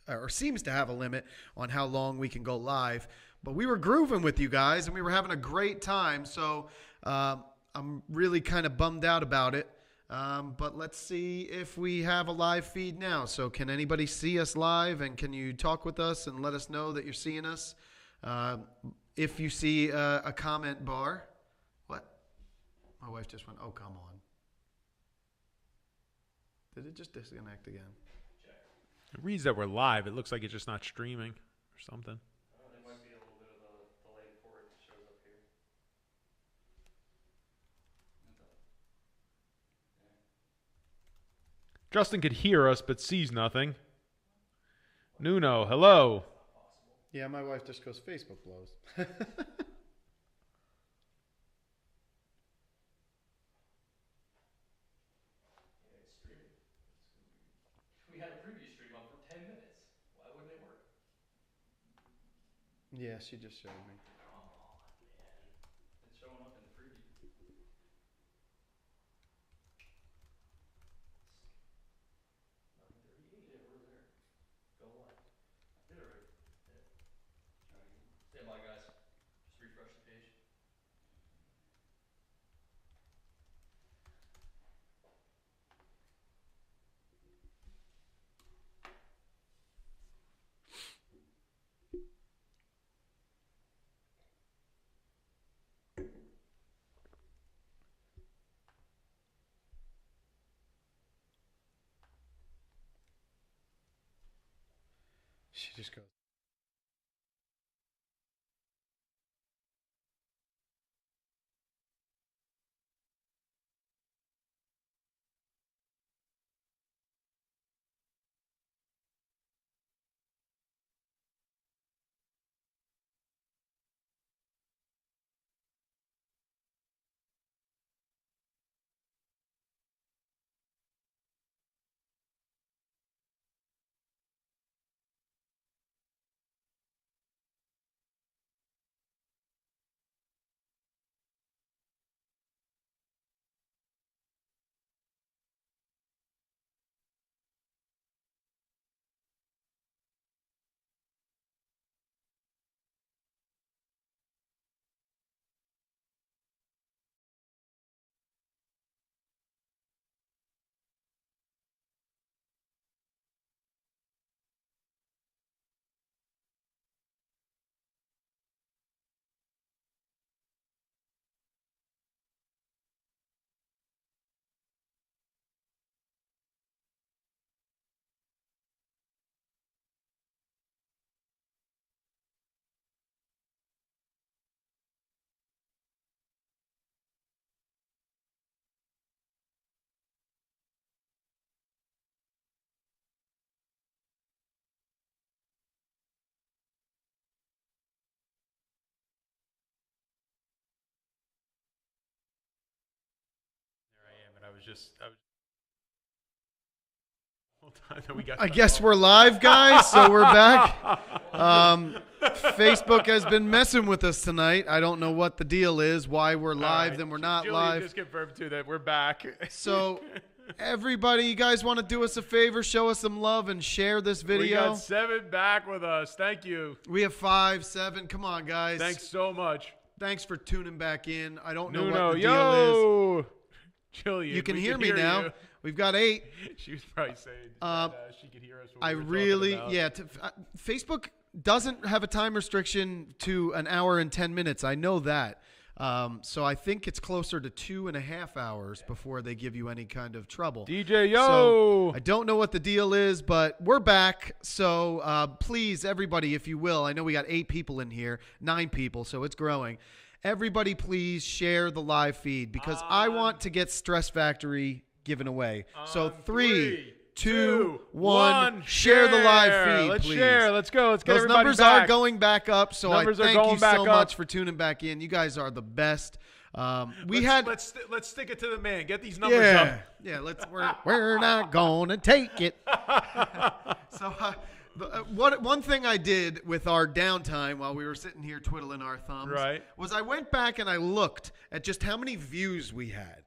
or seems to have a limit on how long we can go live. But we were grooving with you guys, and we were having a great time. So I'm really kind of bummed out about it. But let's see if we have a live feed now. So can anybody see us live, and can you talk with us and let us know that you're seeing us? If you see a comment bar. What? My wife just went, oh, come on. Did it just disconnect again? It reads that we're live. It looks like it's just not streaming or something. It might be a little bit of a delay before it shows up here. Justin could hear us but sees nothing. Nuno, hello. Yeah, my wife just goes, Facebook blows. We had a previous stream up for 10 minutes. Why wouldn't it work? Yeah, she just showed me. Come on, man. It's showing up in the preview. 11:38. Yeah, we're there. Go live. I did already. Yeah. Try again. Stand by, guys. Just refresh the page. She just goes. There I am, and I was Hold on, we got I guess we're live, guys, so we're back. Facebook has been messing with us tonight. I don't know what the deal is, why we're live, right. then we're not Julie live. just confirmed too that we're back. So, everybody, you guys want to do us a favor, show us some love, and share this We video? got 7 back with us. Thank you. We have 5, 7. Come on, guys. Thanks so much. Thanks for tuning back in. I don't know Nuno, what the deal is. yo. Julian, You can we hear me now. you. We've got 8. She was probably saying that, she could hear us. When I we were really, talking about. Facebook doesn't have a time restriction to an hour and 10 minutes. I know that. So I think it's closer to 2.5 hours before they give you any kind of trouble. DJ, yo. So I don't know what the deal is, but we're back. So please, everybody, if you will, I know we got 8 people in here, 9 people, so it's growing. Everybody, please share the live feed because I want to get Stress Factory given away. So 3, 2, 1, share the live feed, Let's please. share. Let's go. Let's get Those everybody numbers back. are going back up, so Numbers are I thank going you back so up. much for tuning back in. You guys are the best. Let's stick it to the man. Get these numbers up. Yeah. We're not gonna take it. So one thing I did with our downtime while we were sitting here twiddling our thumbs, was I went back and I looked at just how many views we had.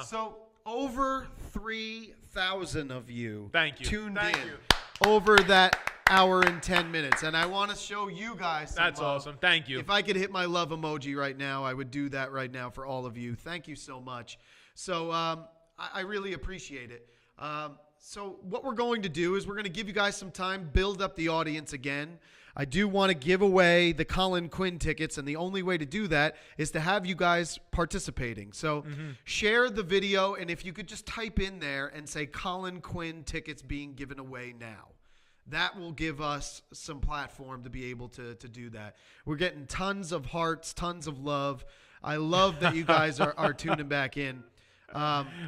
So over 3,000 of you tuned in over that hour and 10 minutes. And I want to show you guys some That's love. awesome. Thank you. If I could hit my love emoji right now, I would do that right now for all of you. Thank you so much. So I really appreciate it. So what we're going to do is we're going to give you guys some time, build up the audience again. I do want to give away the Colin Quinn tickets, and the only way to do that is to have you guys participating. So share the video, and if you could just type in there and say Colin Quinn tickets being given away now. That will give us some platform to be able to do that. We're getting tons of hearts, tons of love. I love that you guys are tuning back in.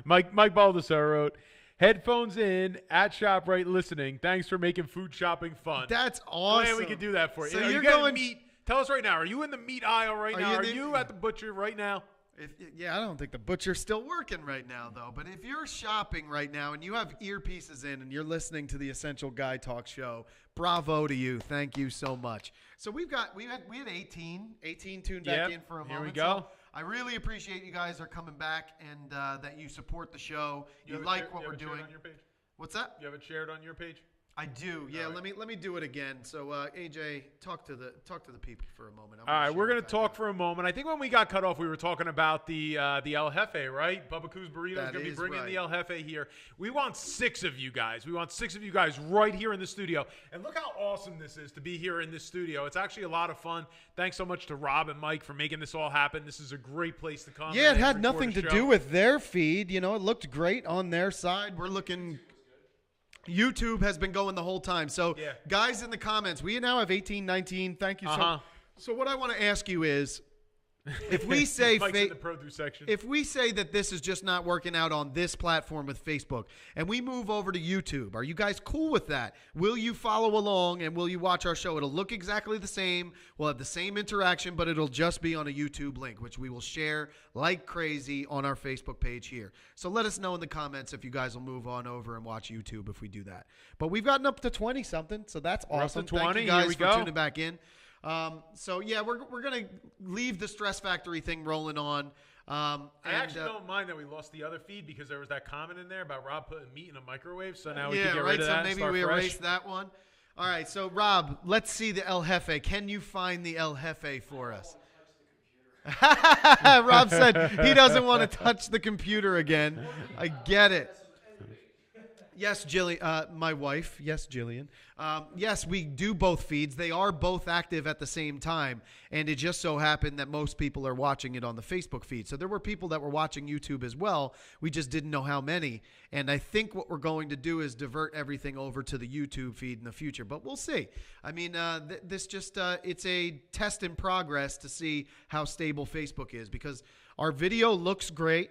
Mike Baldessar wrote, headphones in at ShopRite listening. Thanks for making food shopping fun. That's awesome. Man, we can do that for you. So you're going meat. Tell us right now. Are you in the meat aisle right now? Are you at the butcher right now? I don't think the butcher's still working right now, though. But if you're shopping right now and you have earpieces in and you're listening to the Essential Guy Talk Show, bravo to you. Thank you so much. So we had 18 tuned back in for a moment. Here we go. So I really appreciate you guys are coming back and that you support the show. You like what we're doing. On your page? What's that? You have it shared on your page? I do. Yeah, right. Let me do it again. So AJ, talk to the people for a moment. All right, we're gonna talk for a moment. I think when we got cut off, we were talking about the El Jefe, right? Bubba Coos Burritos is gonna be bringing the El Jefe here. We want 6 of you guys. We want 6 of you guys right here in the studio. And look how awesome this is to be here in this studio. It's actually a lot of fun. Thanks so much to Rob and Mike for making this all happen. This is a great place to come. Yeah, it had nothing to do with their feed. You know, it looked great on their side. We're looking. YouTube has been going the whole time. So, guys in the comments, we now have 18, 19. Thank you so what I want to ask you is, if we say in the produce section. If we say that this is just not working out on this platform with Facebook and we move over to YouTube, are you guys cool with that? Will you follow along and will you watch our show? It'll look exactly the same. We'll have the same interaction, but it'll just be on a YouTube link, which we will share like crazy on our Facebook page here. So let us know in the comments if you guys will move on over and watch YouTube if we do that. But we've gotten up to 20 something, so that's awesome. Up to 20. Thank you guys Here we for go. tuning back in. So yeah, we're gonna leave the Stress Factory thing rolling on. I actually don't mind that we lost the other feed because there was that comment in there about Rob putting meat in a microwave. So now we can get rid of that. So maybe we erased that one. All right. So Rob, let's see the El Jefe. Can you find the El Jefe for us? Rob said he doesn't want to touch the computer again. I get it. Yes, Jillian, my wife. Yes, Jillian. Yes, we do both feeds. They are both active at the same time. And it just so happened that most people are watching it on the Facebook feed. So there were people that were watching YouTube as well. We just didn't know how many. And I think what we're going to do is divert everything over to the YouTube feed in the future. But we'll see. I mean, this just it's a test in progress to see how stable Facebook is. Because our video looks great.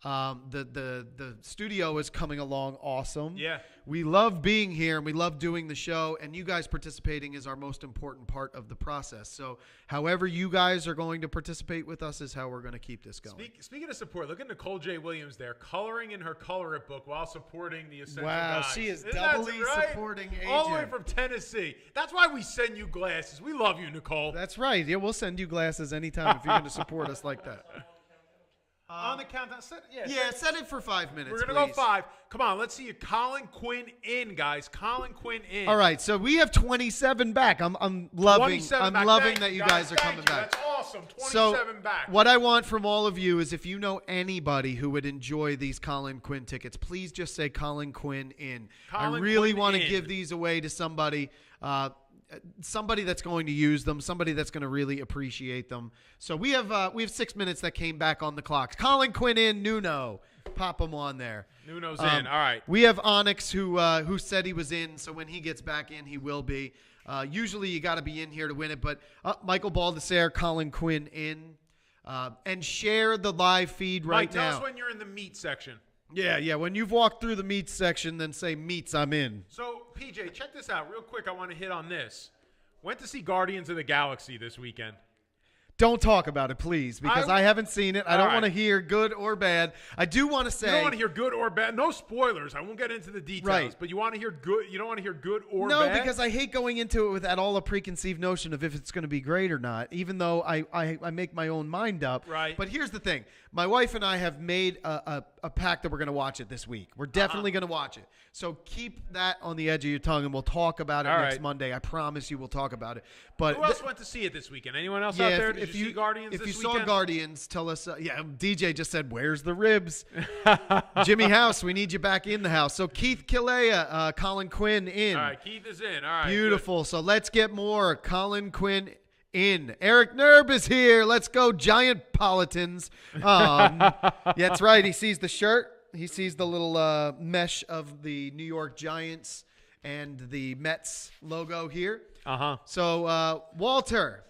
The studio is coming along awesome. Yeah. We love being here and we love doing the show, and you guys participating is our most important part of the process. So however you guys are going to participate with us is how we're going to keep this going. Speaking of support, look at Nicole J. Williams there, coloring in her Color It book while supporting the Essential Guys. She is Isn't doubly right? supporting AJ. All the way from Tennessee. That's why we send you glasses. We love you, Nicole. That's right. Yeah, we'll send you glasses anytime if you're going to support us like that. On the countdown. Set it for 5 minutes. We're going to go 5. Come on, let's see you. Colin Quinn in, guys. Colin Quinn in. All right, so we have 27 back. I'm loving that you guys are coming back. That's awesome. 27 back. What I want from all of you is if you know anybody who would enjoy these Colin Quinn tickets, please just say Colin Quinn in. I really want to give these away to somebody. Somebody that's going to use them, somebody that's going to really appreciate them. So we have 6 minutes that came back on the clock. Colin Quinn in, Nuno. Pop him on there. Nuno's in. All right. We have Onyx who said he was in, so when he gets back in, he will be. Usually you got to be in here to win it, but Michael Baldessar, Colin Quinn in. And share the live feed right Mike, now. tell us when you're in the meat section. Yeah. When you've walked through the meats section, then say meats, I'm in. So, PJ, check this out real quick. I want to hit on this. Went to see Guardians of the Galaxy this weekend. Don't talk about it, please, because I haven't seen it. I don't All want to right. hear good or bad. I do want to say. You don't want to hear good or bad. No spoilers. I won't get into the details. Right. But you want to hear good. You don't want to hear good or No, bad. because I hate going into it with at all a preconceived notion of if it's going to be great or not, even though I make my own mind up. Right. But here's the thing. My wife and I have made a pact that we're going to watch it this week. We're definitely going to watch it. So keep that on the edge of your tongue, and we'll talk about it All next right. Monday. I promise you we'll talk about it. But Who else went to see it this weekend? Anyone else yeah, out there? Did you see Guardians if this you weekend? saw Guardians, tell us. DJ just said, "Where's the ribs?" Jimmy House, we need you back in the house. So Keith Kilea, Colin Quinn in. All right, Keith is in. All right, Beautiful. So let's get more. Colin Quinn in. Eric Nerb is here. Let's go, Giant Politans. Yeah, that's right. He sees the shirt. He sees the little mesh of the New York Giants and the Mets logo here. So, Walter,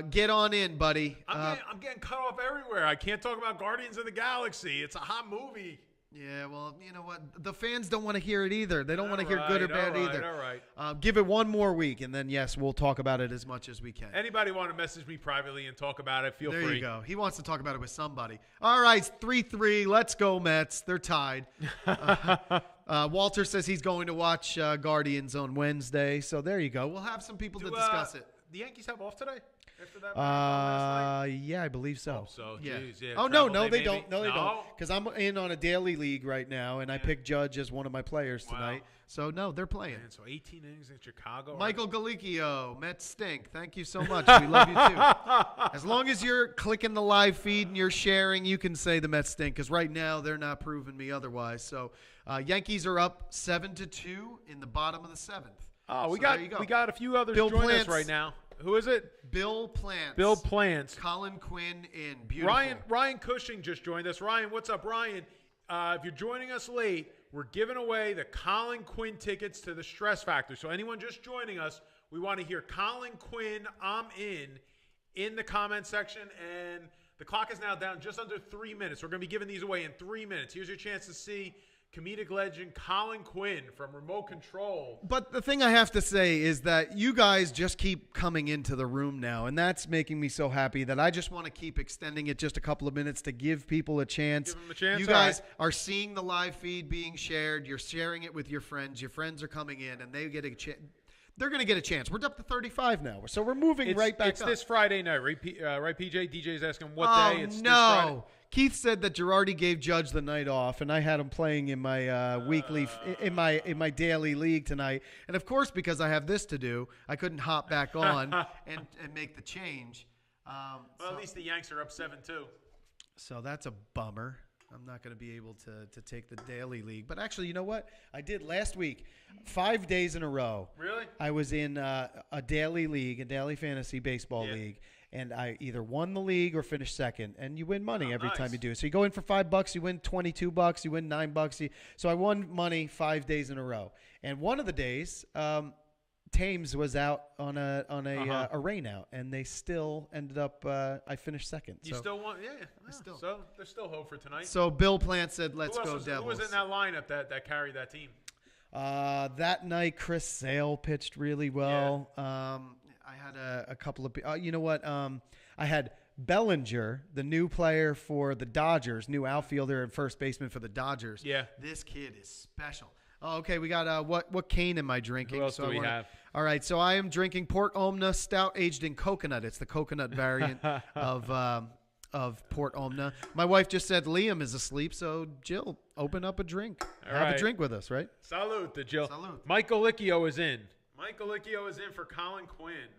get on in, buddy. I'm getting cut off everywhere. I can't talk about Guardians of the Galaxy. It's a hot movie. Yeah, well, you know what? The fans don't want to hear it either. They don't want to hear All good or right, bad either. All right. Give it one more week, and then, yes, we'll talk about it as much as we can. Anybody want to message me privately and talk about it? Feel There free. you go. He wants to talk about it with somebody. All right, 3-3. Let's go, Mets. They're tied. Walter says he's going to watch Guardians on Wednesday. So there you go. We'll have some people to discuss it. The Yankees have off today? After that last night? Yeah, I believe so. So, yeah. geez, yeah, Oh, no, travel day they maybe? don't. No, they don't. No? Because I'm in on a daily league right now, and I picked Judge as one of my players tonight. So, no, they're playing. Man, so 18 innings in Chicago. Michael Galicchio, Mets stink. Thank you so much. We love you too. As long as you're clicking the live feed and you're sharing, you can say the Mets stink because right now they're not proving me otherwise. So Yankees are up 7-2 in the bottom of the seventh. Oh, So there you go. we got a few others Bill joining us Plants. right now. Who is it? Bill Plants. Bill Plants. Colin Quinn in. Beautiful. Ryan Cushing just joined us. Ryan, what's up, Ryan? If you're joining us late, we're giving away the Colin Quinn tickets to the Stress Factor. So anyone just joining us, we want to hear Colin Quinn, I'm in the comment section. And the clock is now down just under 3 minutes. We're going to be giving these away in 3 minutes. Here's your chance to see comedic legend Colin Quinn from Remote Control. But the thing I have to say is that you guys just keep coming into the room now, and that's making me so happy that I just want to keep extending it just a couple of minutes to give people a chance. Give them a chance? You All guys right. are seeing the live feed being shared. You're sharing it with your friends. Your friends are coming in, and they get a chance. They're going to get a chance. We're up to 35 now, so we're moving right back It's up. this Friday night, right, right PJ? DJ's asking what Oh, day. It's this no. Friday. Keith said that Girardi gave Judge the night off, and I had him playing in my weekly, in my daily league tonight. And of course, because I have this to do, I couldn't hop back on and make the change. Well, at least the Yanks are up 7-2. So that's a bummer. I'm not going to be able to take the daily league. But actually, you know what? I did last week, 5 days in a row. Really? I was in a daily league, a daily fantasy baseball league. And I either won the league or finished second. And you win money every time you do. So you go in for $5, you win $22, you win $9. So I won money 5 days in a row. And one of the days, Thames was out on a rain out, and they still ended up. I finished second. You so. still want? Yeah. still. So there's still hope for tonight. So Bill Plant said, "Let's who go else Devils." Who was in that lineup that carried that team? That night, Chris Sale pitched really well. I had a couple of. You know what? I had Bellinger, the new player for the Dodgers, new outfielder and first baseman for the Dodgers. Yeah. This kid is special. Oh, okay, we got what cane am I drinking? Who else do we have? All right, so I am drinking Port Omna Stout aged in coconut. It's the coconut variant of Port Omna. My wife just said Liam is asleep, so Jill, open up a drink. All Have right. a drink with us, right? Salute to Jill. Salute. Mike Galicchio is in. Mike Galicchio is in for Colin Quinn.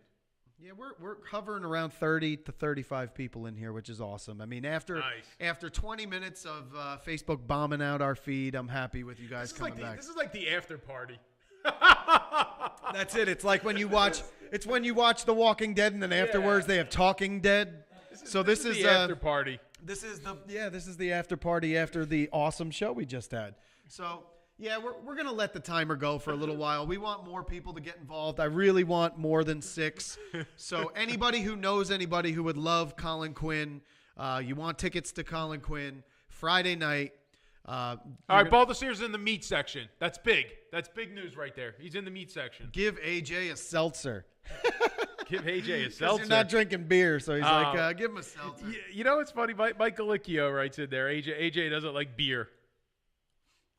Yeah, we're hovering around 30 to 35 people in here, which is awesome. I mean, after 20 minutes of Facebook bombing out our feed, I'm happy with you guys coming back. This is like the after party. That's it. It's like when you watch. It's when you watch The Walking Dead, and then afterwards they have Talking Dead. This is the after party. This is the after party after the awesome show we just had. So. Yeah, we're going to let the timer go for a little while. We want more people to get involved. I really want more than 6. So anybody who knows anybody who would love Colin Quinn, you want tickets to Colin Quinn, Friday night. All right, Baldasier's in the meat section. That's big. That's big news right there. He's in the meat section. Give AJ a seltzer. Give AJ a 'Cause seltzer. you're not drinking beer, so he's like, give him a seltzer. You know what's funny? Mike Galicchio writes in there. AJ doesn't like beer.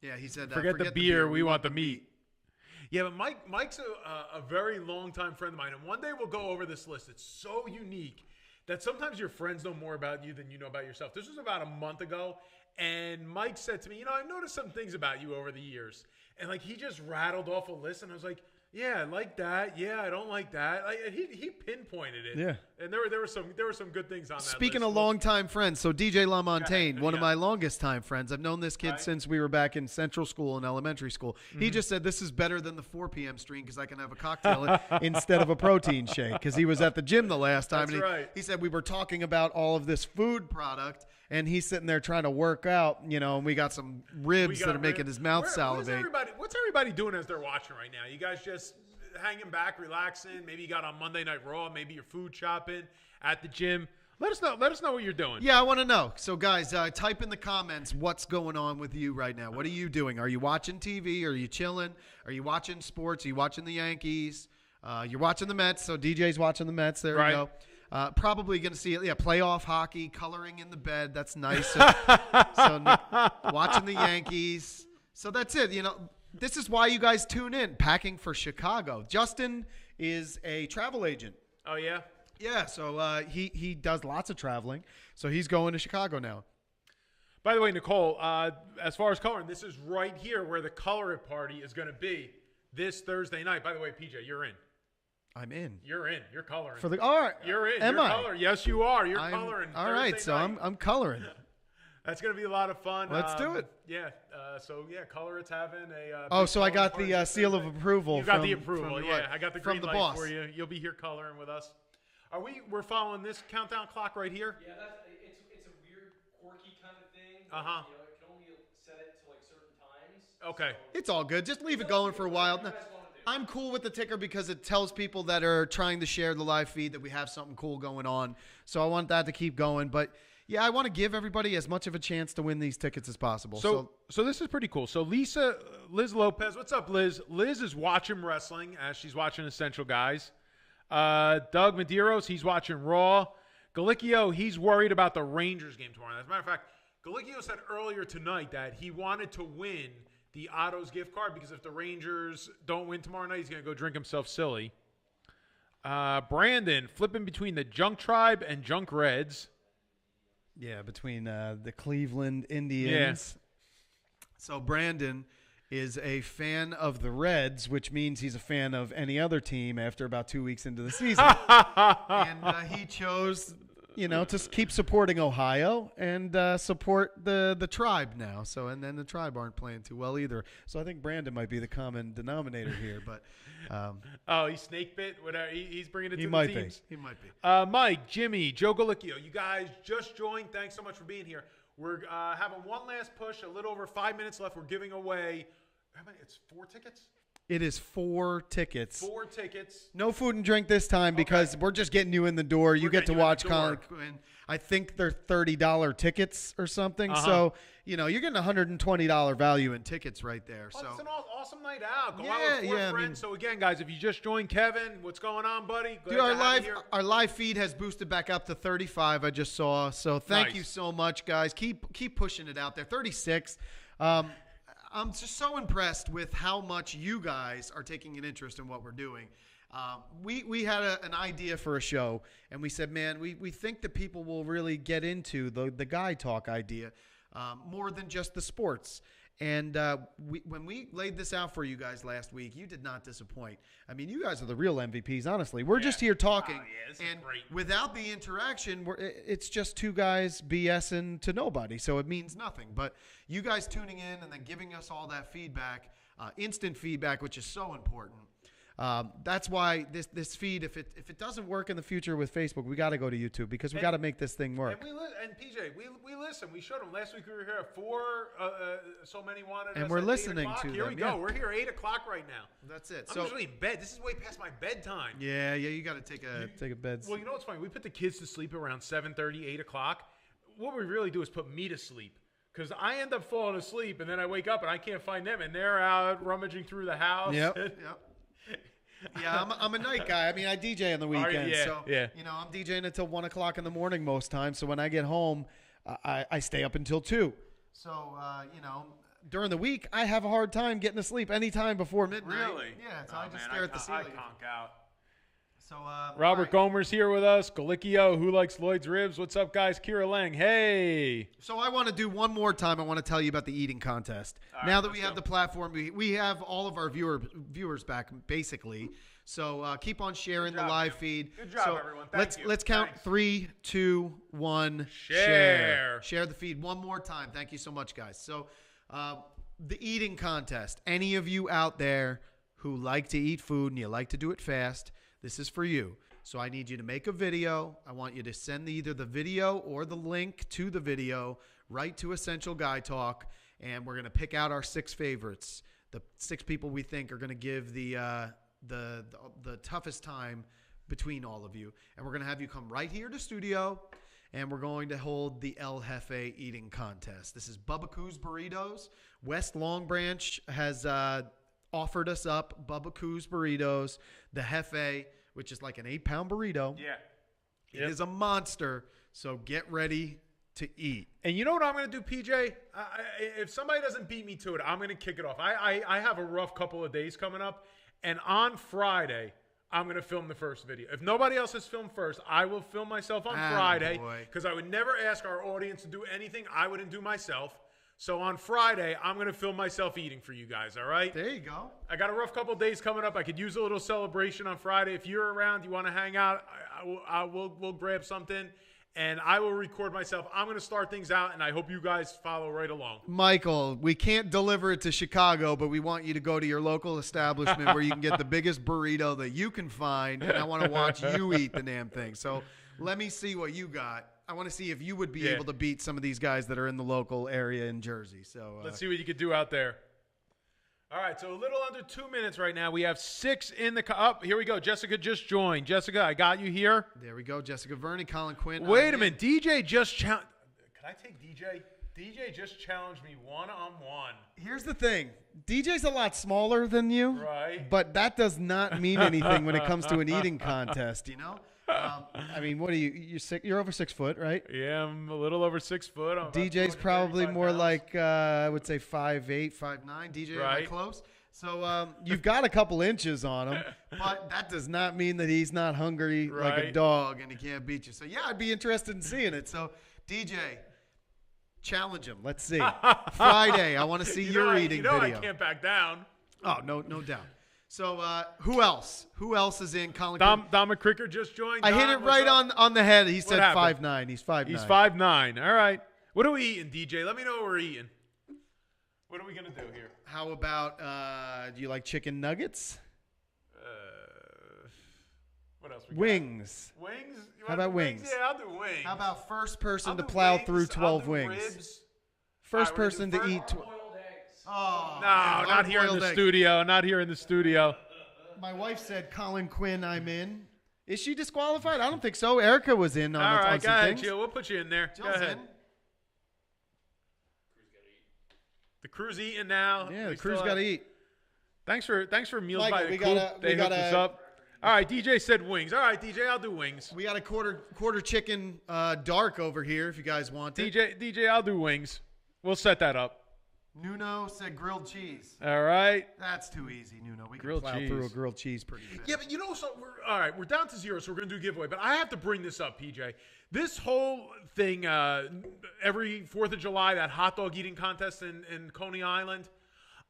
Yeah, he said, Forget the beer. We want the meat. Yeah, but Mike's a very long-time friend of mine, and one day we'll go over this list. It's so unique that sometimes your friends know more about you than you know about yourself. This was about a month ago, and Mike said to me, I've noticed some things about you over the years. And, like, he just rattled off a list, and I was like, yeah, I like that. Yeah, I don't like that. He pinpointed it. Yeah. And there were some good things on that Speaking list. of longtime friends, so DJ LaMontagne, one of Yeah. my longest time friends. I've known this kid Right. since we were back in central school and elementary school. He just said this is better than the 4 p.m. stream because I can have a cocktail instead of a protein shake because he was at the gym the last time. That's and right. He said we were talking about all of this food product, and he's sitting there trying to work out, and we got some ribs that are making his mouth salivate. What's everybody doing as they're watching right now? You guys just hanging back, relaxing? Maybe you got on Monday Night Raw. Maybe you're food shopping at the gym. Let us know what you're doing. Yeah, I want to know. So, guys, type in the comments what's going on with you right now. What are you doing? Are you watching TV? Are you chilling? Are you watching sports? Are you watching the Yankees? You're watching the Mets, so DJ's watching the Mets. There Right. we go. Probably going to see playoff hockey, coloring in the bed. That's nice. Watching the Yankees. So that's it. This is why you guys tune in. Packing for Chicago. Justin is a travel agent. Oh, yeah? Yeah, so he does lots of traveling. So he's going to Chicago now. By the way, Nicole, as far as coloring, this is right here where the color it party is going to be this Thursday night. By the way, PJ, you're in. I'm in. You're in. You're coloring. All right. You're in. Am You're I? coloring. Yes, you are. You're coloring. All right, Thursday so night. I'm coloring. That's going to be a lot of fun. Let's do it. Yeah. Color it's having a. Oh, big so I got coloring the party seal of Thursday. approval. You got the from- approval. from Yeah, what? I got the From green the light boss. for you. You'll be here coloring with us. We're following this countdown clock right here? Yeah, it's a weird, quirky kind of thing. Uh-huh. It can only set it to like certain times. Okay. It's all good. Just leave it going for a while. I'm cool with the ticker because it tells people that are trying to share the live feed that we have something cool going on. So I want that to keep going. But yeah, I want to give everybody as much of a chance to win these tickets as possible. So this is pretty cool. So Liz Lopez, what's up, Liz? Liz is watching wrestling as she's watching Essential Guys. Doug Medeiros, he's watching Raw. Galicchio, he's worried about the Rangers game tomorrow. As a matter of fact, Galicchio said earlier tonight that he wanted to win the Otto's gift card because if the Rangers don't win tomorrow night, he's going to go drink himself silly. Brandon, flipping between the Junk Tribe and Junk Reds. yeah, between the Cleveland Indians. So Brandon is a fan of the Reds, which means he's a fan of any other team after about 2 weeks into the season. And he chose, to keep supporting Ohio and support the Tribe now. So, and then the Tribe aren't playing too well either. So I think Brandon might be the common denominator here. But Oh, he's snake bit. Whatever. He's bringing it he to might the be. teams. He might be. Mike, Jimmy, Joe Galicchio, you guys just joined. Thanks so much for being here. We're having one last push, a little over 5 minutes left. We're giving away, how many? It's 4 tickets? It is 4 tickets. 4 tickets. No food and drink this time because we're just getting you in the door. You get to getting you in watch the door. Colin Quinn. I think they're $30 tickets or something. Uh-huh. So, you're getting $120 value in tickets right there. Oh, So it's an awesome night out. Go out Yeah, with 4 yeah, I friends. mean- So again, guys, if you just joined Kevin, what's going on, buddy? Glad Dude, to have you here. our live feed has boosted back up to 35. I just saw. So thank Nice. you so much, guys. Keep pushing it out there. 36. I'm just so impressed with how much you guys are taking an interest in what we're doing. We had an idea for a show, and we said, man, we think that people will really get into the guy talk idea more than just the sports. And when we laid this out for you guys last week, you did not disappoint. I mean, you guys are the real MVPs, honestly. We're just here talking. Oh, yeah, this is and great. without the interaction, it's just 2 guys BSing to nobody. So it means nothing. But you guys tuning in and then giving us all that feedback, instant feedback, which is so important. That's why this feed, if it doesn't work in the future with Facebook, we got to go to YouTube because we got to make this thing work. And PJ, we listen. We showed them last week. We were here at 4. So many wanted. And us we're at 8 listening o'clock. to Here them, we go. yeah. We're here 8 o'clock right now. That's it. I'm So usually in bed. This is way past my bedtime. yeah, you got to take a bed. Well, you know what's funny? We put the kids to sleep around 7:30, 8 o'clock. What we really do is put me to sleep. Because I end up falling asleep, and then I wake up, and I can't find them, and they're out rummaging through the house. Yep. Yeah, I'm a night guy. I mean, I DJ on the weekends. Yeah, so, yeah. you know, I'm DJing until 1 o'clock in the morning most times. So when I get home, I stay up until 2. So, you know, during the week, I have a hard time getting to sleep anytime before midnight. Really? Yeah, so Oh, I just man, stare at the I ceiling. conk out. So, Robert all right. Gomer's here with us. Galicchio, who likes Lloyd's Ribs? What's up, guys? Kira Lang, hey. So I want to do one more time. I want to tell you about the eating contest. All Now right, that we let's have go. the platform, we have all of our viewers back basically. So keep on sharing Good job, the live man. feed. Good job, so everyone. Thank you. Let's count Thanks. 3, 2, 1. Share. Share the feed one more time. Thank you so much, guys. So the eating contest. Any of you out there who like to eat food and you like to do it fast, this is for you. So I need you to make a video. I want you to send either the video or the link to the video right to Essential Guy Talk, and we're going to pick out our 6 favorites, the 6 people we think are going to give the toughest time between all of you. And we're going to have you come right here to studio, and we're going to hold the El Jefe eating contest. This is Bubba Coos Burritos. West Long Branch has offered us up Bubba Coos Burritos, the Jefe, which is like an 8-pound burrito. Yeah. It is a monster, so get ready to eat. And you know what I'm going to do, PJ? If somebody doesn't beat me to it, I'm going to kick it off. I have a rough couple of days coming up, and on Friday, I'm going to film the first video. If nobody else has filmed first, I will film myself on Friday Attaboy. because I would never ask our audience to do anything I wouldn't do myself. So on Friday, I'm going to film myself eating for you guys, all right? There you go. I got a rough couple of days coming up. I could use a little celebration on Friday. If you're around, you want to hang out, we'll grab something, and I will record myself. I'm going to start things out, and I hope you guys follow right along. Michael, we can't deliver it to Chicago, but we want you to go to your local establishment where you can get the biggest burrito that you can find, and I want to watch you eat the damn thing. So let me see what you got. I want to see if you would be able to beat some of these guys that are in the local area in Jersey. So Let's see what you could do out there. All right, so a little under 2 minutes right now. We have 6 in the here we go. Jessica just joined. Jessica, I got you here. There we go. Jessica Verney, Colin Quinn. Wait a minute. DJ just challenged. Can I take DJ? DJ just challenged me one-on-one. Here's the thing. DJ's a lot smaller than you. Right. But that does not mean anything when it comes to an eating contest, you know? I mean, what are you? You're over 6 foot, right? Yeah, I'm a little over 6 foot. I'm about DJ's probably 235 more pounds. like, I would say 5'8", 5'9". DJ, am I Right. close? So you've got a couple inches on him, but that does not mean that he's not hungry like a Right. dog and he can't beat you. So, yeah, I'd be interested in seeing it. So, DJ, challenge him. Let's see. Friday, I want to see your eating video. I can't back down. Oh, no doubt. So, who else? Who else is in Colin? Dom McCricker just joined. I hit Dom, it what's right up? on the head. He said happened? 5'9". He's 5'9". He's 5'9". All right. What are we eating, DJ? Let me know what we're eating. What are we going to do here? How about, do you like chicken nuggets? What else we got? Wings. Wings? You How want about the wings? Yeah, I'll do wings. How about first person I'll to do plow wings, through 12 I'll do wings? Ribs. First All right, we're person gonna to do eat. Boiled eggs. Oh, No, not here in hard-boiled the eggs. studio. Not here in the studio. My wife said, Colin Quinn, I'm in. Is she disqualified? I don't think so. Erica was in on, All on right, go some ahead, things. Jill. We'll put you in there. Go Jill's ahead. in. The crew's eating now. Yeah, the We crew's still got to have- eat. Thanks for Meals Michael, by the we Coop. gotta- They we hooked us gotta- up. All right, DJ said wings. All right, DJ, I'll do wings. We got a quarter chicken dark over here if you guys want it. DJ, I'll do wings. We'll set that up. Nuno said grilled cheese. All right. That's too easy, Nuno. We can Grilled plow cheese. through a grilled cheese pretty fast. Yeah, but you know, so all right, we're down to 0, so we're going to do a giveaway. But I have to bring this up, PJ. This whole thing, every 4th of July, that hot dog eating contest in Coney Island,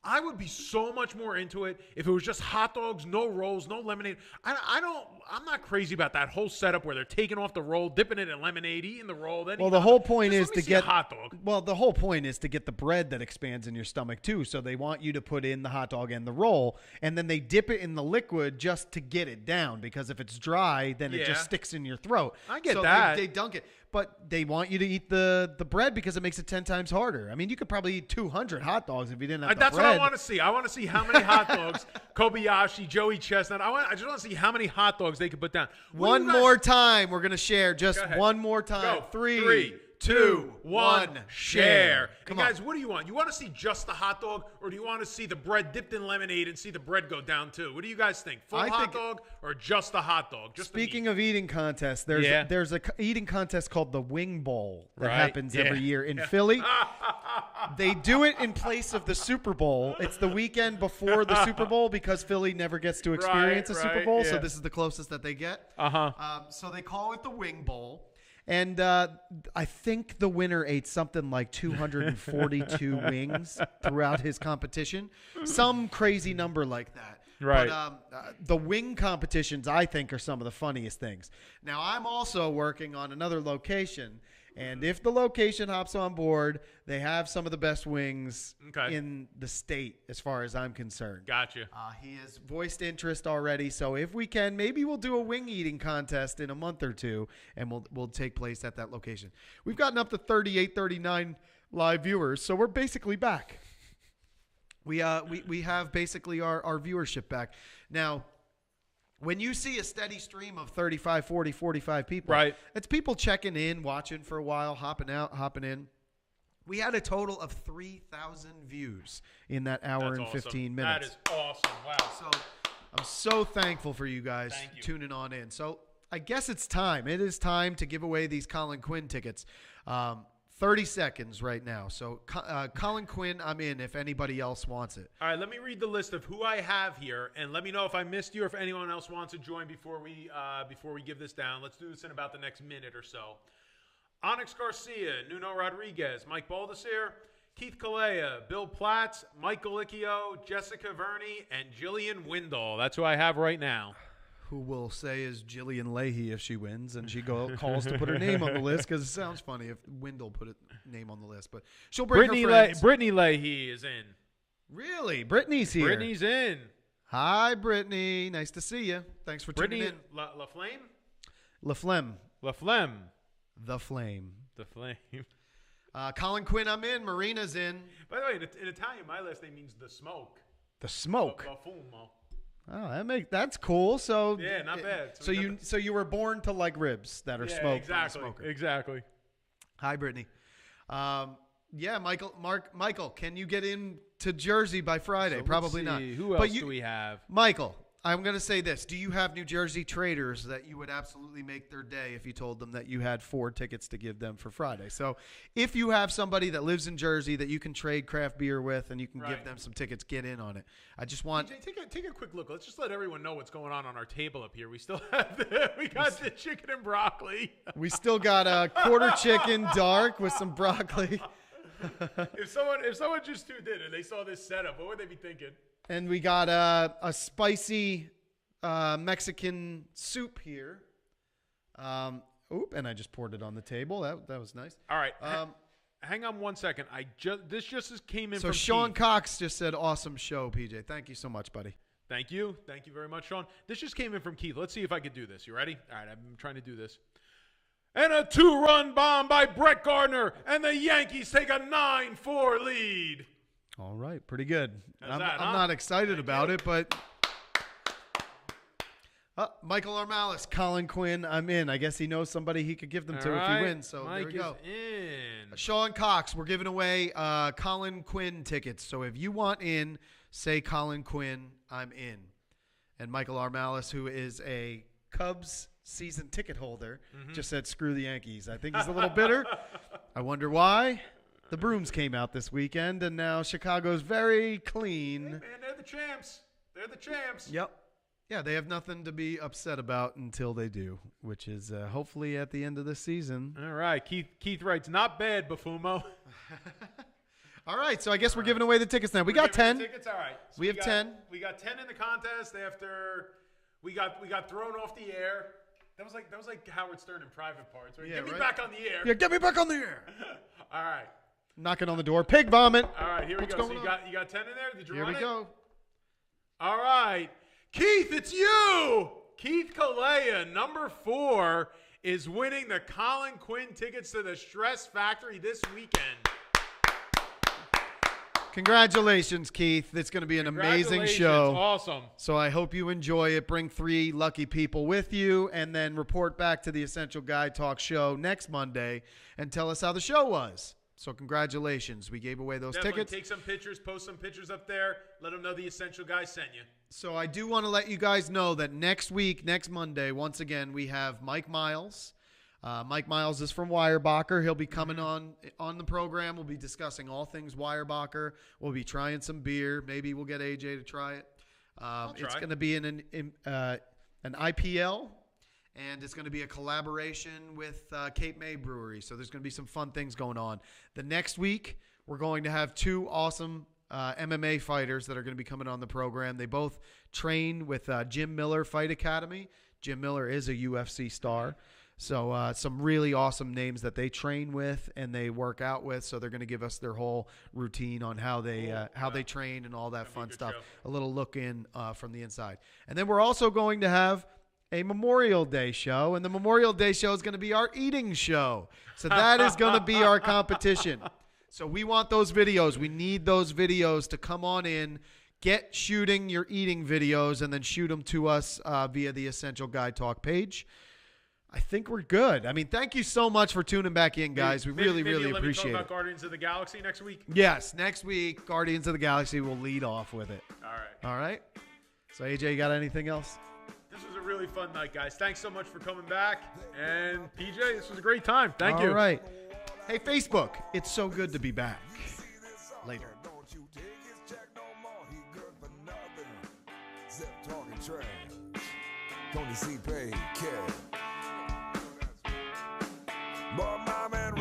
I would be so much more into it if it was just hot dogs, no rolls, no lemonade. I'm not crazy about that whole setup where they're taking off the roll, dipping it in lemonade, eating the roll. Then Well, eating the hot whole dog. point Just is let me to see a get hot dog. Well, the whole point is to get the bread that expands in your stomach too. So they want you to put in the hot dog and the roll, and then they dip it in the liquid just to get it down. Because if it's dry, then it Yeah. just sticks in your throat. I get so that. They dunk it, but they want you to eat the bread because it makes it 10 times harder. I mean, you could probably eat 200 hot dogs if you didn't have the That's bread. what I want to see. I want to see how many hot dogs, Kobayashi, Joey Chestnut. I just want to see how many hot dogs they could put down. What do One you guys- more time, we're gonna share. Just Go ahead. one more time. Go. Three, Three, 2, 1, share. Come And guys, on. what do you want? You want to see just the hot dog, or do you want to see the bread dipped in lemonade and see the bread go down too? What do you guys think? Full I hot think- dog or just the hot dog? Just the meat? Speaking of eating contests, there's a eating contest called the Wing Bowl that Right, happens yeah. every year in Philly. They do it in place of the Super Bowl. It's the weekend before the Super Bowl because Philly never gets to experience a Super right, Bowl, so yeah. this is the closest that they get. Uh-huh. So they call it the Wing Bowl. And I think the winner ate something like 242 wings throughout his competition. Some crazy number like that. Right. But the wing competitions, I think, are some of the funniest things. Now, I'm also working on another location. And if the location hops on board, they have some of the best wings in the state as far as I'm concerned. Gotcha. He has voiced interest already, so if we can, maybe we'll do a wing eating contest in a month or two, and we'll take place at that location. We've gotten up to 38, 39 live viewers, so we're basically back. We have basically our viewership back. Now, when you see a steady stream of 35, 40, 45 people, Right. it's people checking in, watching for a while, hopping out, hopping in. We had a total of 3,000 views in that hour That's and awesome. 15 minutes. That is awesome. Wow. So I'm so thankful for you guys Thank you. tuning on in. So I guess it's time. It is time to give away these Colin Quinn tickets. 30 seconds right now. So Colin Quinn, I'm in if anybody else wants it. All right, let me read the list of who I have here, and let me know if I missed you or if anyone else wants to join before we give this down. Let's do this in about the next minute or so. Onyx Garcia, Nuno Rodriguez, Mike Baldessir, Keith Kalea, Bill Platts, Mike Galicchio, Jessica Verney, and Jillian Windall. That's who I have right now. Who will say is Jillian Leahy if she wins and she calls to put her name on the list because it sounds funny if Wendell put a name on the list. But she'll bring her friends. Brittany Leahy is in. Really? Brittany's here. Brittany's in. Hi, Brittany. Nice to see you. Thanks for tuning Brittany in. La Flame? LaFlemme. LaFlemme. The Flame. The Flame. Colin Quinn, I'm in. Marina's in. By the way, in Italian, my last name means the smoke. The Smoke. Bafumo. Oh, that's cool. So Yeah, not bad. So you were born to like ribs that are smoked by a exactly. smoker. Exactly. Hi, Brittany. Yeah, Michael, can you get in to Jersey by Friday? So Probably let's not. see. Who else do we have? Michael, I'm going to say this. Do you have New Jersey traders that you would absolutely make their day if you told them that you had 4 tickets to give them for Friday? So if you have somebody that lives in Jersey that you can trade craft beer with and you can give them some tickets, get in on it. I just want... DJ, take a quick look. Let's just let everyone know what's going on our table up here. We still have we got the chicken and broccoli. We still got a quarter chicken dark with some broccoli. If someone just tuned in and they saw this setup, what would they be thinking? And we got a spicy Mexican soup here. And I just poured it on the table. That was nice. All right. Hang on one second. This just came in So from Sean Keith. Cox just said, awesome show, PJ. Thank you so much, buddy. Thank you. Thank you very much, Sean. This just came in from Keith. Let's see if I could do this. You ready? All right, I'm trying to do this. And a 2-run bomb by Brett Gardner, and the Yankees take a 9-4 lead. All right, pretty good. How's I'm that, I'm huh? not excited Thank about you. it, but Michael Armalis, Colin Quinn, I'm in. I guess he knows somebody he could give them to All if right, he wins. So Mike there we go. is in. Sean Cox, we're giving away Colin Quinn tickets. So if you want in, say Colin Quinn, I'm in. And Michael Armalis, who is a Cubs season ticket holder, just said screw the Yankees. I think he's a little bitter. I wonder why. The brooms came out this weekend, and now Chicago's very clean. Hey, man, they're the champs. They're the champs. Yep. Yeah, they have nothing to be upset about until they do, which is hopefully at the end of the season. All right. Keith writes, not bad, Bafumo. All right, so I guess we're giving away the tickets now. We got 10. Tickets? All right. So We have 10. We got 10 in the contest after we got thrown off the air. That was like Howard Stern in Private Parts. Right? Yeah, Get me right? back on the air. Yeah, get me back on the air. All right. Knocking on the door. Pig vomit. All right, here we What's go. So going you on? got 10 in there? Did you Here run we it? go. All right. Keith, it's you. Keith Kalea, number 4, is winning the Colin Quinn tickets to the Stress Factory this weekend. Congratulations, Keith. It's going to be an amazing Congratulations. show. Awesome. So I hope you enjoy it. Bring 3 lucky people with you and then report back to the Essential Guy Talk show next Monday and tell us how the show was. So congratulations. We gave away those Definitely tickets. take some pictures, post some pictures up there. Let them know the Essential Guy sent you. So I do want to let you guys know that next week, next Monday, once again, we have Mike Miles. Mike Miles is from Weyerbacher. He'll be coming on the program. We'll be discussing all things Weyerbacher. We'll be trying some beer. Maybe we'll get AJ to try it. It's going to be an IPL, and it's going to be a collaboration with Cape May Brewery. So there's going to be some fun things going on. The next week, we're going to have 2 awesome MMA fighters that are going to be coming on the program. They both train with Jim Miller Fight Academy. Jim Miller is a UFC star. So some really awesome names that they train with and they work out with. So they're going to give us their whole routine on how they train and all that fun stuff. Show. A little look in from the inside. And then we're also going to have a Memorial Day show. And the Memorial Day show is going to be our eating show. So that is going to be our competition. So we want those videos. We need those videos to come on in. Get shooting your eating videos and then shoot them to us via the Essential Guy Talk page. I think we're good. I mean, thank you so much for tuning back in, guys. We really let me appreciate talk it. about Guardians of the Galaxy next week. Yes, next week, Guardians of the Galaxy will lead off with it. All right. All right? So, AJ, you got anything else? This was a really fun night, guys. Thanks so much for coming back. And PJ, this was a great time. Thank you. All right. Hey, Facebook, it's so good to be back. Later. Don't you take his check no more. He good for nothing. Except talking trash. Tony C. Pay, kid. But my man